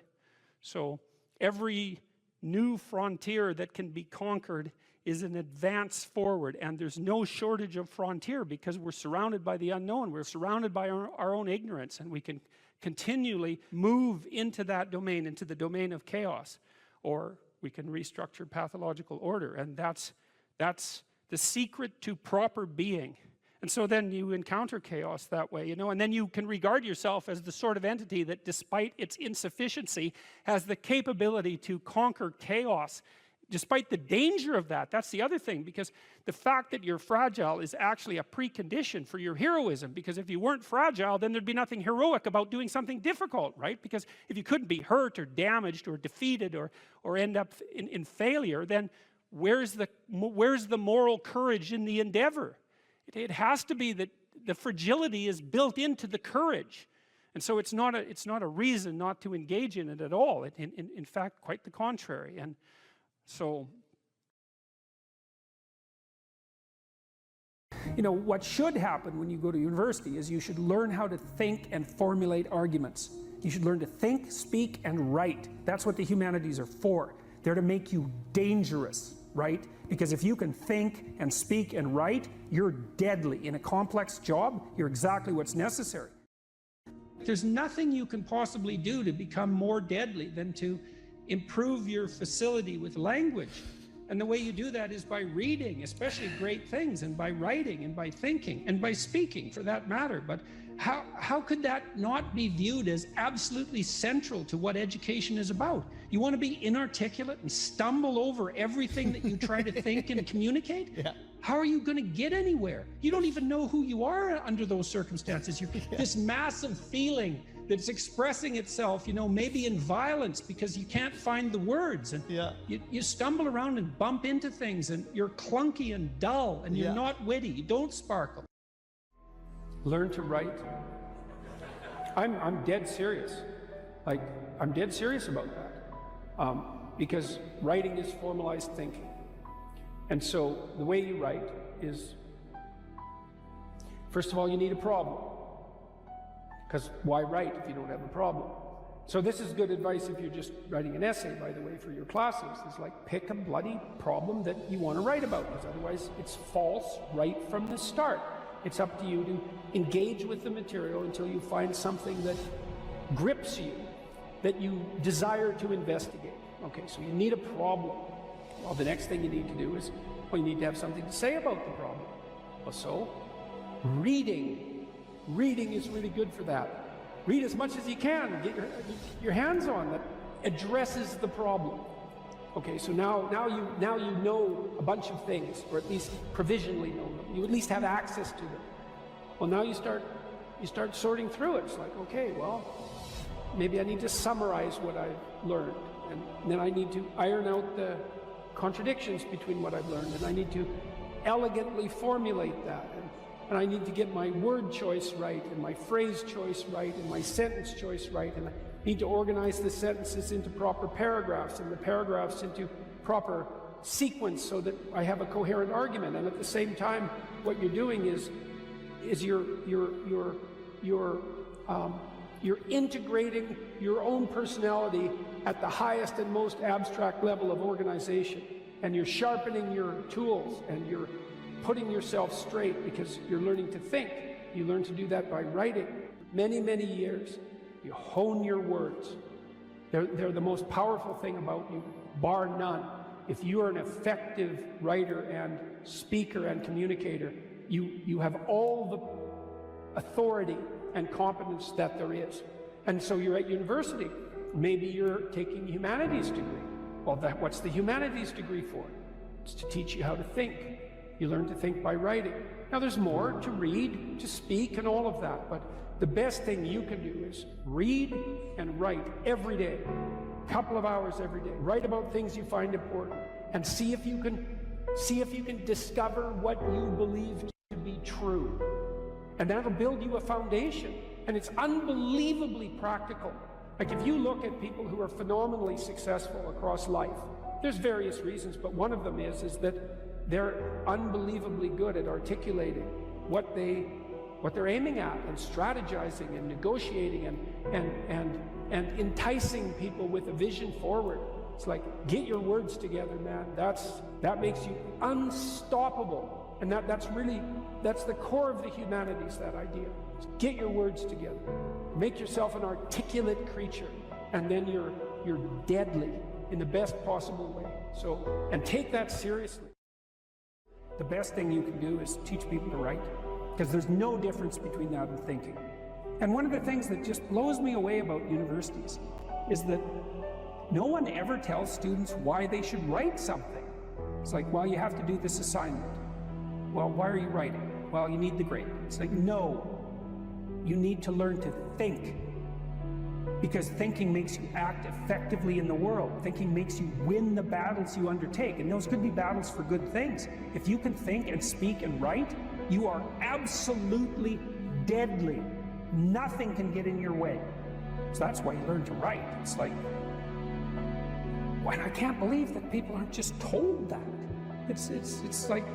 So every new frontier that can be conquered is an advance forward, and there's no shortage of frontier because we're surrounded by the unknown. We're surrounded by our own ignorance, and we can continually move into that domain, into the domain of chaos, or we can restructure pathological order, and that's the secret to proper being. And so then you encounter chaos that way, you know, and then you can regard yourself as the sort of entity that, despite its insufficiency, has the capability to conquer chaos despite the danger of that, that's the other thing, because the fact that you're fragile is actually a precondition for your heroism, because if you weren't fragile, then there'd be nothing heroic about doing something difficult, right? Because if you couldn't be hurt or damaged or defeated or end up in failure, then where's the moral courage in the endeavor? It has to be that the fragility is built into the courage. And so it's not a reason not to engage in it at all. In fact, quite the contrary. And so, you know, what should happen when you go to university is you should learn how to think and formulate arguments. You should learn to think, speak, and write. That's what the humanities are for. They're to make you dangerous, right? Because if you can think and speak and write, you're deadly. In a complex job, you're exactly what's necessary. There's nothing you can possibly do to become more deadly than to improve your facility with language. And the way you do that is by reading, especially great things, and by writing, and by thinking, and by speaking, for that matter. But how could that not be viewed as absolutely central to what education is about? You want to be inarticulate and stumble over everything that you try to think and communicate? Yeah. How are you going to get anywhere? You don't even know who you are under those circumstances. You're this massive feeling that's expressing itself, you know, maybe in violence because you can't find the words, and you stumble around and bump into things, and you're clunky and dull, and you're not witty. You don't sparkle. Learn to write. I'm dead serious. Like, I'm dead serious about that, because writing is formalized thinking. And so the way you write is, first of all, you need a problem. Because why write if you don't have a problem? So this is good advice if you're just writing an essay, by the way, for your classes. It's like, pick a bloody problem that you want to write about, because otherwise it's false right from the start. It's up to you to engage with the material until you find something that grips you, that you desire to investigate. Okay, so you need a problem. Well, the next thing you need to do is, well, you need to have something to say about the problem. Well, so, reading. Reading is really good for that. Read as much as you can. Get your hands on that addresses the problem. Okay, so now you know a bunch of things, or at least provisionally know them. You at least have access to them. Well, now you start sorting through it. It's like, okay, well, maybe I need to summarize what I've learned, and then I need to iron out the contradictions between what I've learned, and I need to elegantly formulate that, and I need to get my word choice right, and my phrase choice right, and my sentence choice right, and I need to organize the sentences into proper paragraphs, and the paragraphs into proper sequence so that I have a coherent argument. And at the same time, what you're doing is you're integrating your own personality at the highest and most abstract level of organization, and you're sharpening your tools, and you're putting yourself straight because you're learning to think. You learn to do that by writing. Many, many years, you hone your words. They're the most powerful thing about you, bar none. If you are an effective writer and speaker and communicator, you have all the authority and competence that there is. And so you're at university. Maybe you're taking a humanities degree. Well, what's the humanities degree for? It's to teach you how to think. You learn to think by writing. Now, there's more to read, to speak, and all of that, but the best thing you can do is read and write every day, a couple of hours every day. Write about things you find important, and see if you can discover what you believe to be true. And that'll build you a foundation, and it's unbelievably practical. Like, if you look at people who are phenomenally successful across life, there's various reasons, but one of them is that they're unbelievably good at articulating what they're aiming at, and strategizing and negotiating and enticing people with a vision forward. It's like, get your words together, man. That makes you unstoppable. And that's the core of the humanities, that idea. Get your words together. Make yourself an articulate creature, and then you're deadly in the best possible way. So, and take that seriously. The best thing you can do is teach people to write, because there's no difference between that and thinking. And one of the things that just blows me away about universities is that No one ever tells students why they should write something. It's like, well, you have to do this assignment. Well, why are you writing? Well, you need the grade. It's like, no, you need to learn to think. Because thinking makes you act effectively in the world. Thinking makes you win the battles you undertake. And those could be battles for good things. If you can think and speak and write, you are absolutely deadly. Nothing can get in your way. So that's why you learn to write. It's like, well, I can't believe that people aren't just told that. It's like,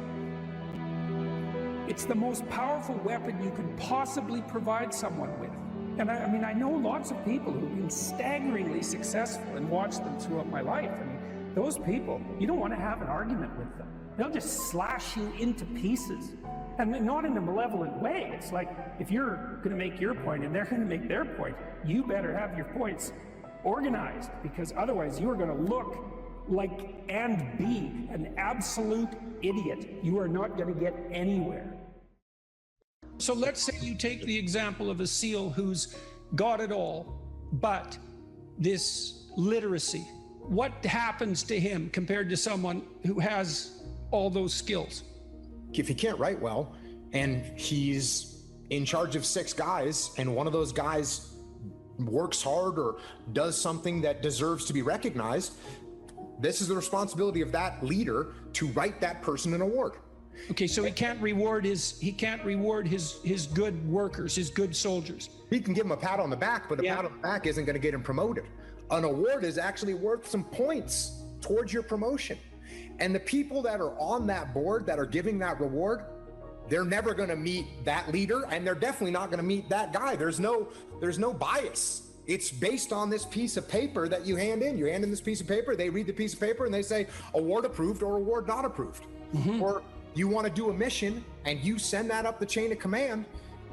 it's the most powerful weapon you can possibly provide someone with. And I mean, I know lots of people who've been staggeringly successful and watched them throughout my life. I mean, those people, you don't want to have an argument with them. They'll just slash you into pieces. And not in a malevolent way. It's like, if you're going to make your point and they're going to make their point, you better have your points organized, because otherwise you are going to look like and be an absolute idiot. You are not going to get anywhere. So let's say you take the example of a SEAL who's got it all, but this literacy. What happens to him compared to someone who has all those skills? If he can't write well and he's in charge of 6 guys and one of those guys works hard or does something that deserves to be recognized, this is the responsibility of that leader to write that person an award. Okay, so he can't reward his good workers, his good soldiers. He can give him a pat on the back, but a pat on the back isn't going to get him promoted. An award is actually worth some points towards your promotion. And the people that are on that board that are giving that reward, they're never going to meet that leader, and they're definitely not going to meet that guy. There's no bias. It's based on this piece of paper that you hand in. You hand in this piece of paper, they read the piece of paper, and they say award approved or award not approved. Mm-hmm. Or you want to do a mission, and you send that up the chain of command,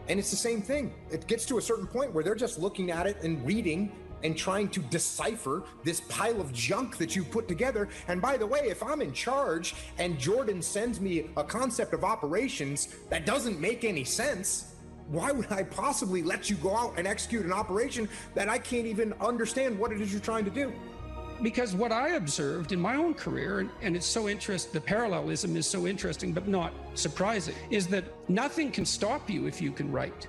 and it's the same thing. It gets to a certain point where they're just looking at it and reading and trying to decipher this pile of junk that you put together. And by the way, if I'm in charge and Jordan sends me a concept of operations that doesn't make any sense, why would I possibly let you go out and execute an operation that I can't even understand what it is you're trying to do? Because what I observed in my own career, and it's so interesting, the parallelism is so interesting but not surprising, is that nothing can stop you if you can write.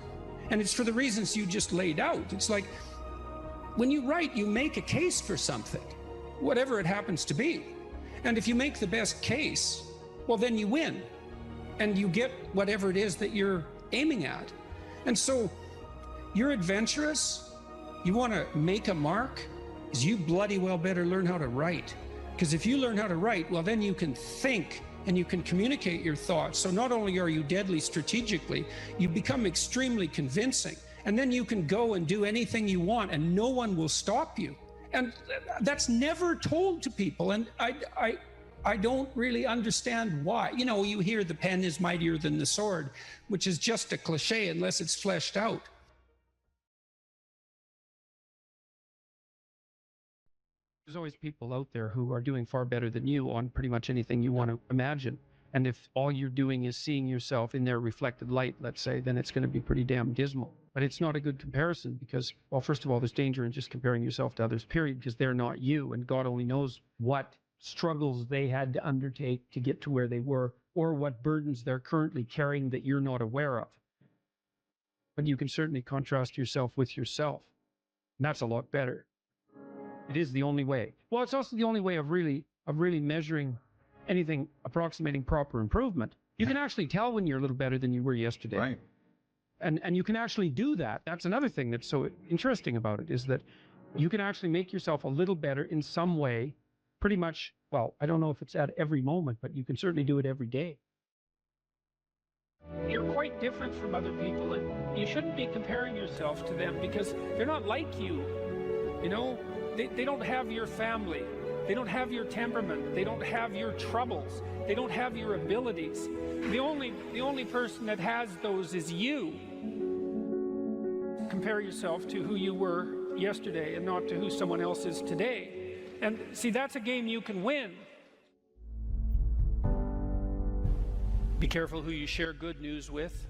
And it's for the reasons you just laid out. It's like, when you write, you make a case for something, whatever it happens to be. And if you make the best case, well, then you win. And you get whatever it is that you're aiming at. And so you're adventurous, you want to make a mark, is you bloody well better learn how to write. Because if you learn how to write, well, then you can think and you can communicate your thoughts. So not only are you deadly strategically, you become extremely convincing. And then you can go and do anything you want and no one will stop you. And that's never told to people. And I don't really understand why. You know, you hear the pen is mightier than the sword, which is just a cliche unless it's fleshed out. There's always people out there who are doing far better than you on pretty much anything you want to imagine. And if all you're doing is seeing yourself in their reflected light, let's say, then it's going to be pretty damn dismal. But it's not a good comparison because, well, first of all, there's danger in just comparing yourself to others, period, because they're not you. And God only knows what struggles they had to undertake to get to where they were, or what burdens they're currently carrying that you're not aware of. But you can certainly contrast yourself with yourself. And that's a lot better. It is the only way. Well, it's also the only way of really measuring anything approximating proper improvement. You can actually tell when you're a little better than you were yesterday. Right. And you can actually do that. That's another thing that's so interesting about it, is that you can actually make yourself a little better in some way, pretty much, well, I don't know if it's at every moment, but you can certainly do it every day. You're quite different from other people, and you shouldn't be comparing yourself to them because they're not like you. You know, they don't have your family. They don't have your temperament. They don't have your troubles. They don't have your abilities. The only person that has those is you. Compare yourself to who you were yesterday and not to who someone else is today. And see, that's a game you can win. Be careful who you share good news with,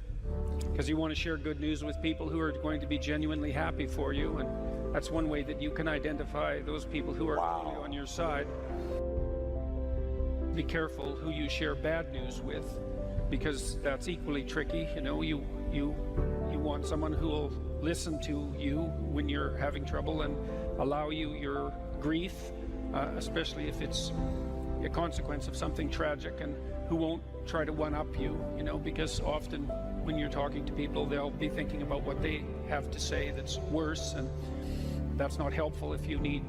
because you want to share good news with people who are going to be genuinely happy for you. And That's one way that you can identify those people who are really on your side. Be careful who you share bad news with, because that's equally tricky. You know, you want someone who will listen to you when you're having trouble and allow you your grief, especially if it's a consequence of something tragic, and who won't try to one-up you, you know, because often when you're talking to people, they'll be thinking about what they have to say that's worse, and that's not helpful if you need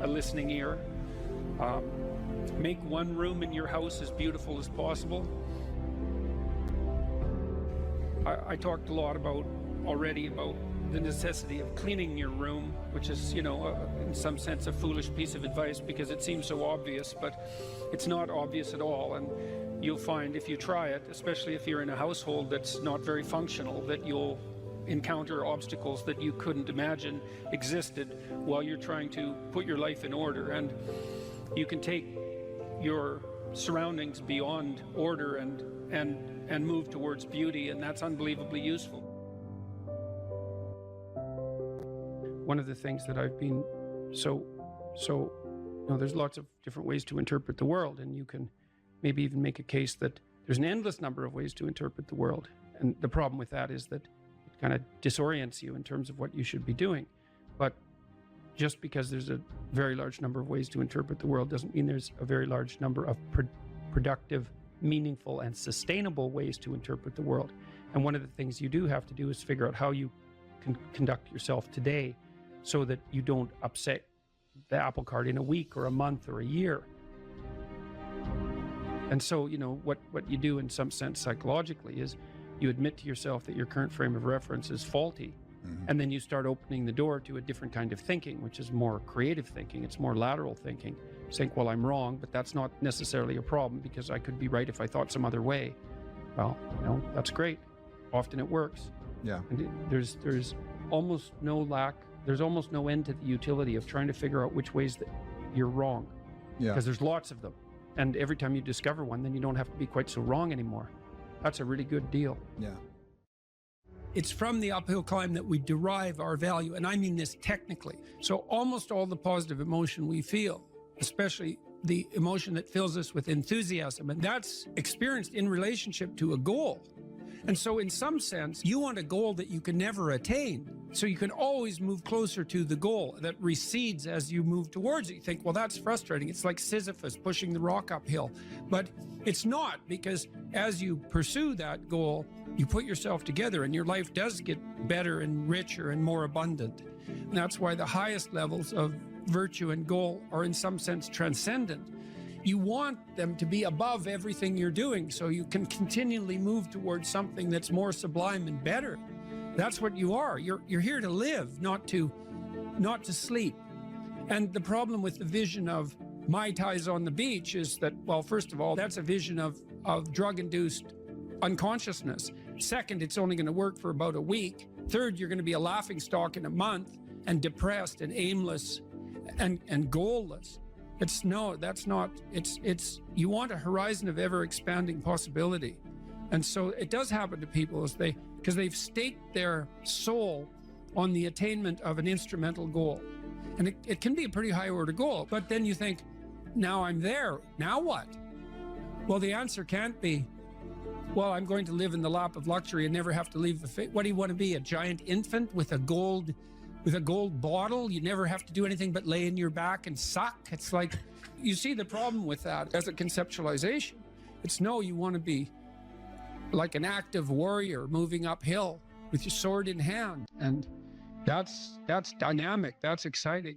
a listening ear. Make one room in your house as beautiful as possible. I talked a lot already about the necessity of cleaning your room, which is, you know, in some sense a foolish piece of advice because it seems so obvious, but it's not obvious at all. And you'll find if you try it, especially if you're in a household that's not very functional, that you'll encounter obstacles that you couldn't imagine existed while you're trying to put your life in order. And you can take your surroundings beyond order and move towards beauty, and that's unbelievably useful. One of the things that I've been you know, there's lots of different ways to interpret the world, and you can maybe even make a case that there's an endless number of ways to interpret the world. And the problem with that is that it kind of disorients you in terms of what you should be doing. But just because there's a very large number of ways to interpret the world doesn't mean there's a very large number of productive, meaningful, and sustainable ways to interpret the world. And one of the things you do have to do is figure out how you can conduct yourself today so that you don't upset the apple cart in a week or a month or a year. And so, you know, what you do in some sense psychologically is you admit to yourself that your current frame of reference is faulty. And then you start opening the door to a different kind of thinking, which is more creative thinking. It's more lateral thinking. Saying, well, I'm wrong, but that's not necessarily a problem because I could be right if I thought some other way. Well, you know, that's great. Often it works. Yeah. And there's almost no end to the utility of trying to figure out which ways that you're wrong. Yeah. Because there's lots of them. And every time you discover one, then you don't have to be quite so wrong anymore. That's a really good deal. Yeah. It's from the uphill climb that we derive our value, and I mean this technically. So almost all the positive emotion we feel, especially the emotion that fills us with enthusiasm, and that's experienced in relationship to a goal. And so in some sense, you want a goal that you can never attain. So you can always move closer to the goal that recedes as you move towards it. You think, well, that's frustrating. It's like Sisyphus pushing the rock uphill. But it's not, because as you pursue that goal, you put yourself together and your life does get better and richer and more abundant. And that's why the highest levels of virtue and goal are in some sense transcendent. You want them to be above everything you're doing so you can continually move towards something that's more sublime and better. That's what you are. You're here to live, not to sleep. And the problem with the vision of Mai Tais on the beach is that, well, first of all, that's a vision of drug-induced unconsciousness. Second, it's only going to work for about a week. Third, you're going to be a laughingstock in a month and depressed and aimless and goalless. You want a horizon of ever-expanding possibility. And so it does happen to people because they've staked their soul on the attainment of an instrumental goal. And it can be a pretty high order goal, but then you think, now I'm there, now what? Well, the answer can't be, well, I'm going to live in the lap of luxury and never have to leave what do you want to be, a giant infant with a gold bottle? You never have to do anything but lay in your back and suck. It's like, you see the problem with that as a conceptualization. It's no, you want to be like an active warrior moving uphill with your sword in hand. And that's dynamic, that's exciting.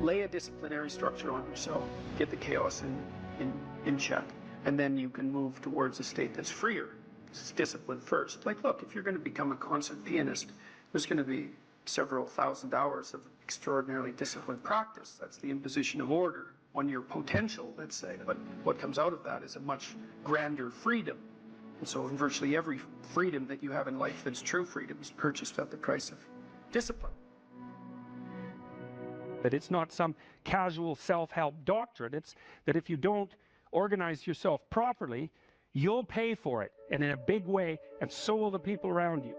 Lay a disciplinary structure on yourself, get the chaos in check, and then you can move towards a state that's freer. It's discipline first. Like, look, if you're going to become a concert pianist, there's going to be several thousand hours of extraordinarily disciplined practice. That's the imposition of order on your potential, let's say. But what comes out of that is a much grander freedom. And so virtually every freedom that you have in life that's true freedom is purchased at the price of discipline. That it's not some casual self-help doctrine. It's that if you don't organize yourself properly, you'll pay for it, and in a big way, and so will the people around you.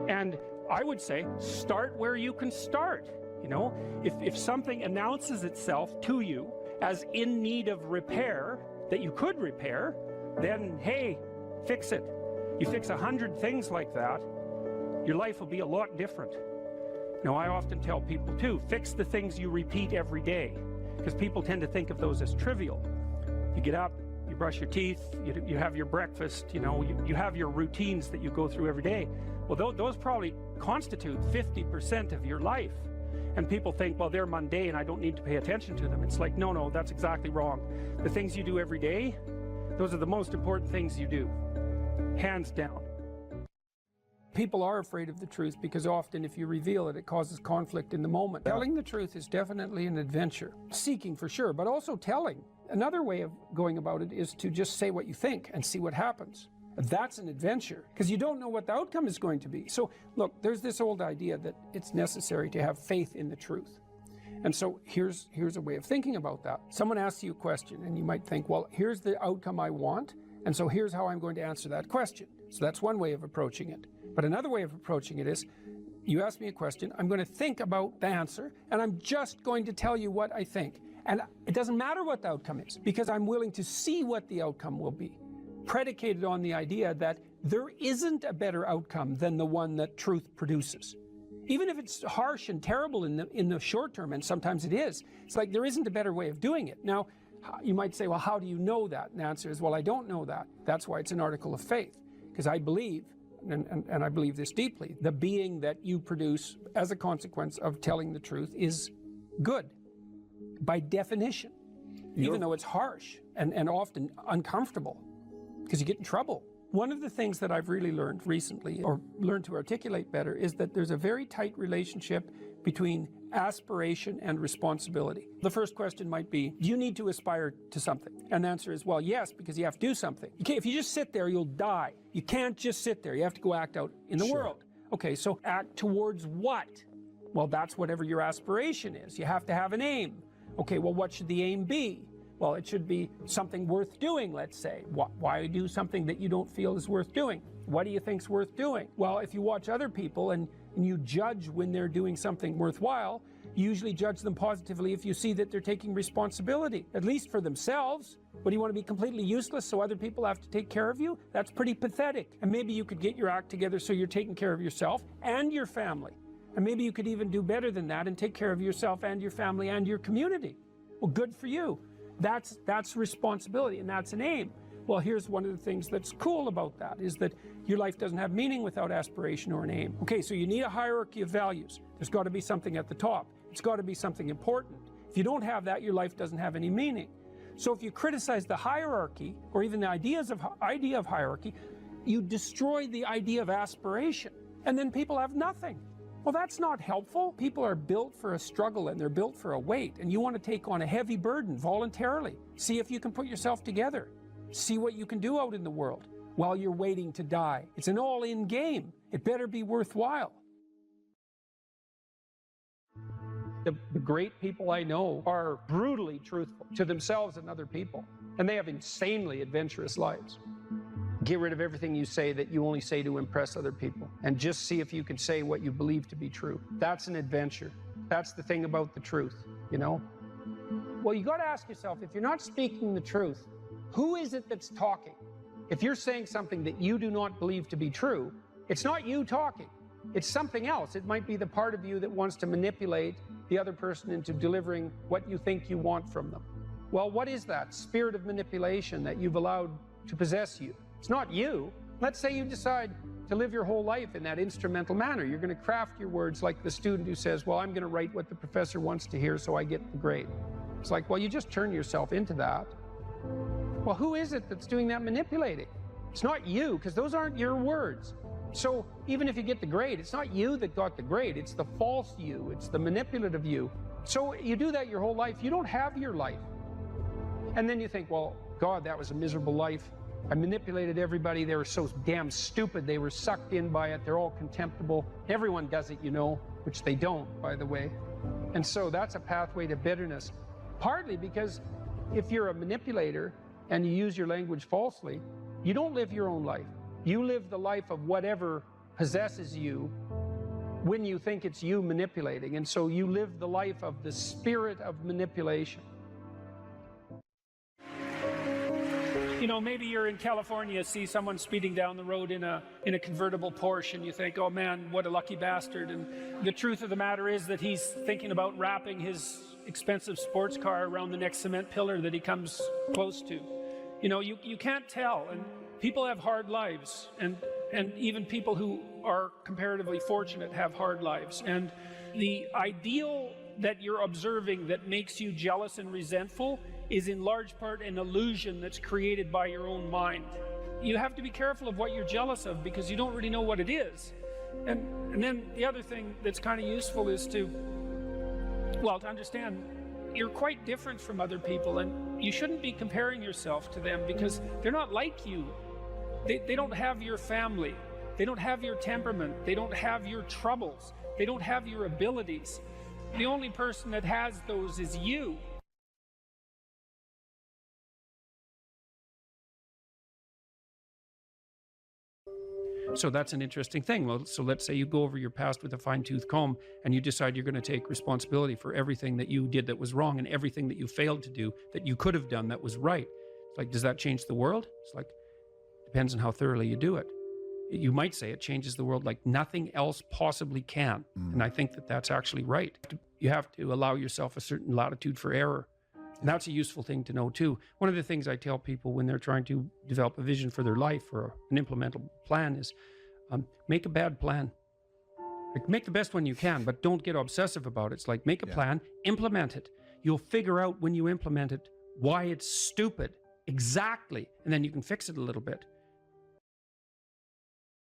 And I would say start where you can start. You know, if something announces itself to you as in need of repair, that you could repair, then hey, fix it. You fix 100 things like that, your life will be a lot different. Now, I often tell people too, fix the things you repeat every day, because people tend to think of those as trivial. You get up, you brush your teeth, you have your breakfast, you know, you have your routines that you go through every day. Well, those probably constitute 50% of your life. And people think, well, they're mundane, I don't need to pay attention to them. It's like, no, that's exactly wrong. The things you do every day, those are the most important things you do, hands down. People are afraid of the truth because often if you reveal it, it causes conflict in the moment. Telling the truth is definitely an adventure. Seeking for sure, but also telling. Another way of going about it is to just say what you think and see what happens. That's an adventure, because you don't know what the outcome is going to be. So look, there's this old idea that it's necessary to have faith in the truth. And so here's a way of thinking about that. Someone asks you a question and you might think, well, here's the outcome I want, and so here's how I'm going to answer that question. So that's one way of approaching it. But another way of approaching it is, you ask me a question, I'm going to think about the answer, and I'm just going to tell you what I think. And it doesn't matter what the outcome is, because I'm willing to see what the outcome will be, predicated on the idea that there isn't a better outcome than the one that truth produces. Even if it's harsh and terrible in the short term, and sometimes it is, it's like there isn't a better way of doing it. Now, you might say, well, how do you know that? And the answer is, well, I don't know that. That's why it's an article of faith, because I believe, and I believe this deeply, the being that you produce as a consequence of telling the truth is good, by definition, even though it's harsh and often uncomfortable, because you get in trouble. One of the things that I've really learned recently, or learned to articulate better, is that there's a very tight relationship between aspiration and responsibility. The first question might be, do you need to aspire to something? And the answer is, well, yes, because you have to do something. If you just sit there, you'll die. You can't just sit there. You have to go act out in the world. Okay, so act towards what? Well, that's whatever your aspiration is. You have to have an aim. Okay, well, what should the aim be? Well, it should be something worth doing, let's say. Why do something that you don't feel is worth doing? What do you think's worth doing? Well, if you watch other people and you judge when they're doing something worthwhile, you usually judge them positively if you see that they're taking responsibility, at least for themselves. But do you want to be completely useless so other people have to take care of you? That's pretty pathetic. And maybe you could get your act together so you're taking care of yourself and your family. And maybe you could even do better than that and take care of yourself and your family and your community. Well, good for you. That's responsibility, and that's an aim. Well, here's one of the things that's cool about that, is that your life doesn't have meaning without aspiration or an aim. Okay, so you need a hierarchy of values. There's got to be something at the top. It's got to be something important. If you don't have that, your life doesn't have any meaning. So if you criticize the hierarchy, or even the idea of hierarchy, you destroy the idea of aspiration, and then people have nothing. Well, that's not helpful. People are built for a struggle, and they're built for a weight, and you want to take on a heavy burden voluntarily. See if you can put yourself together. See what you can do out in the world while you're waiting to die. It's an all-in game. It better be worthwhile. The great people I know are brutally truthful to themselves and other people, and they have insanely adventurous lives. Get rid of everything you say that you only say to impress other people, and just see if you can say what you believe to be true. That's an adventure. That's the thing about the truth, you know? Well, you got to ask yourself, if you're not speaking the truth, who is it that's talking? If you're saying something that you do not believe to be true, it's not you talking. It's something else. It might be the part of you that wants to manipulate the other person into delivering what you think you want from them. Well, what is that spirit of manipulation that you've allowed to possess you? It's not you. Let's say you decide to live your whole life in that instrumental manner. You're going to craft your words like the student who says, well, I'm going to write what the professor wants to hear so I get the grade. It's like, well, you just turn yourself into that. Well, who is it that's doing that manipulating? It's not you, because those aren't your words. So even if you get the grade, it's not you that got the grade. It's the false you. It's the manipulative you. So you do that your whole life. You don't have your life. And then you think, well, God, that was a miserable life. I manipulated everybody. They were so damn stupid. They were sucked in by it. They're all contemptible. Everyone does it, you know, which they don't, by the way. And so that's a pathway to bitterness. Partly because if you're a manipulator and you use your language falsely, you don't live your own life. You live the life of whatever possesses you when you think it's you manipulating. And so you live the life of the spirit of manipulation. You know, maybe you're in California, see someone speeding down the road in a convertible Porsche, and you think, oh man, what a lucky bastard. And the truth of the matter is that he's thinking about wrapping his expensive sports car around the next cement pillar that he comes close to. You know, you can't tell. And people have hard lives. And even people who are comparatively fortunate have hard lives. And the ideal that you're observing that makes you jealous and resentful is in large part an illusion that's created by your own mind. You have to be careful of what you're jealous of because you don't really know what it is. And then the other thing that's kind of useful is to understand you're quite different from other people, and you shouldn't be comparing yourself to them because they're not like you. They don't have your family. They don't have your temperament. They don't have your troubles. They don't have your abilities. The only person that has those is you. So that's an interesting thing. Well, so let's say you go over your past with a fine-tooth comb and you decide you're going to take responsibility for everything that you did that was wrong and everything that you failed to do that you could have done that was right. It's like, does that change the world? It's like, depends on how thoroughly you do it. You might say it changes the world like nothing else possibly can. And I think that that's actually right. You have to allow yourself a certain latitude for error. And that's a useful thing to know too. One of the things I tell people when they're trying to develop a vision for their life or an implementable plan is make a bad plan. Like, make the best one you can, but don't get obsessive about it. It's like, make a plan, implement it. You'll figure out when you implement it why it's stupid. Exactly. And then you can fix it a little bit.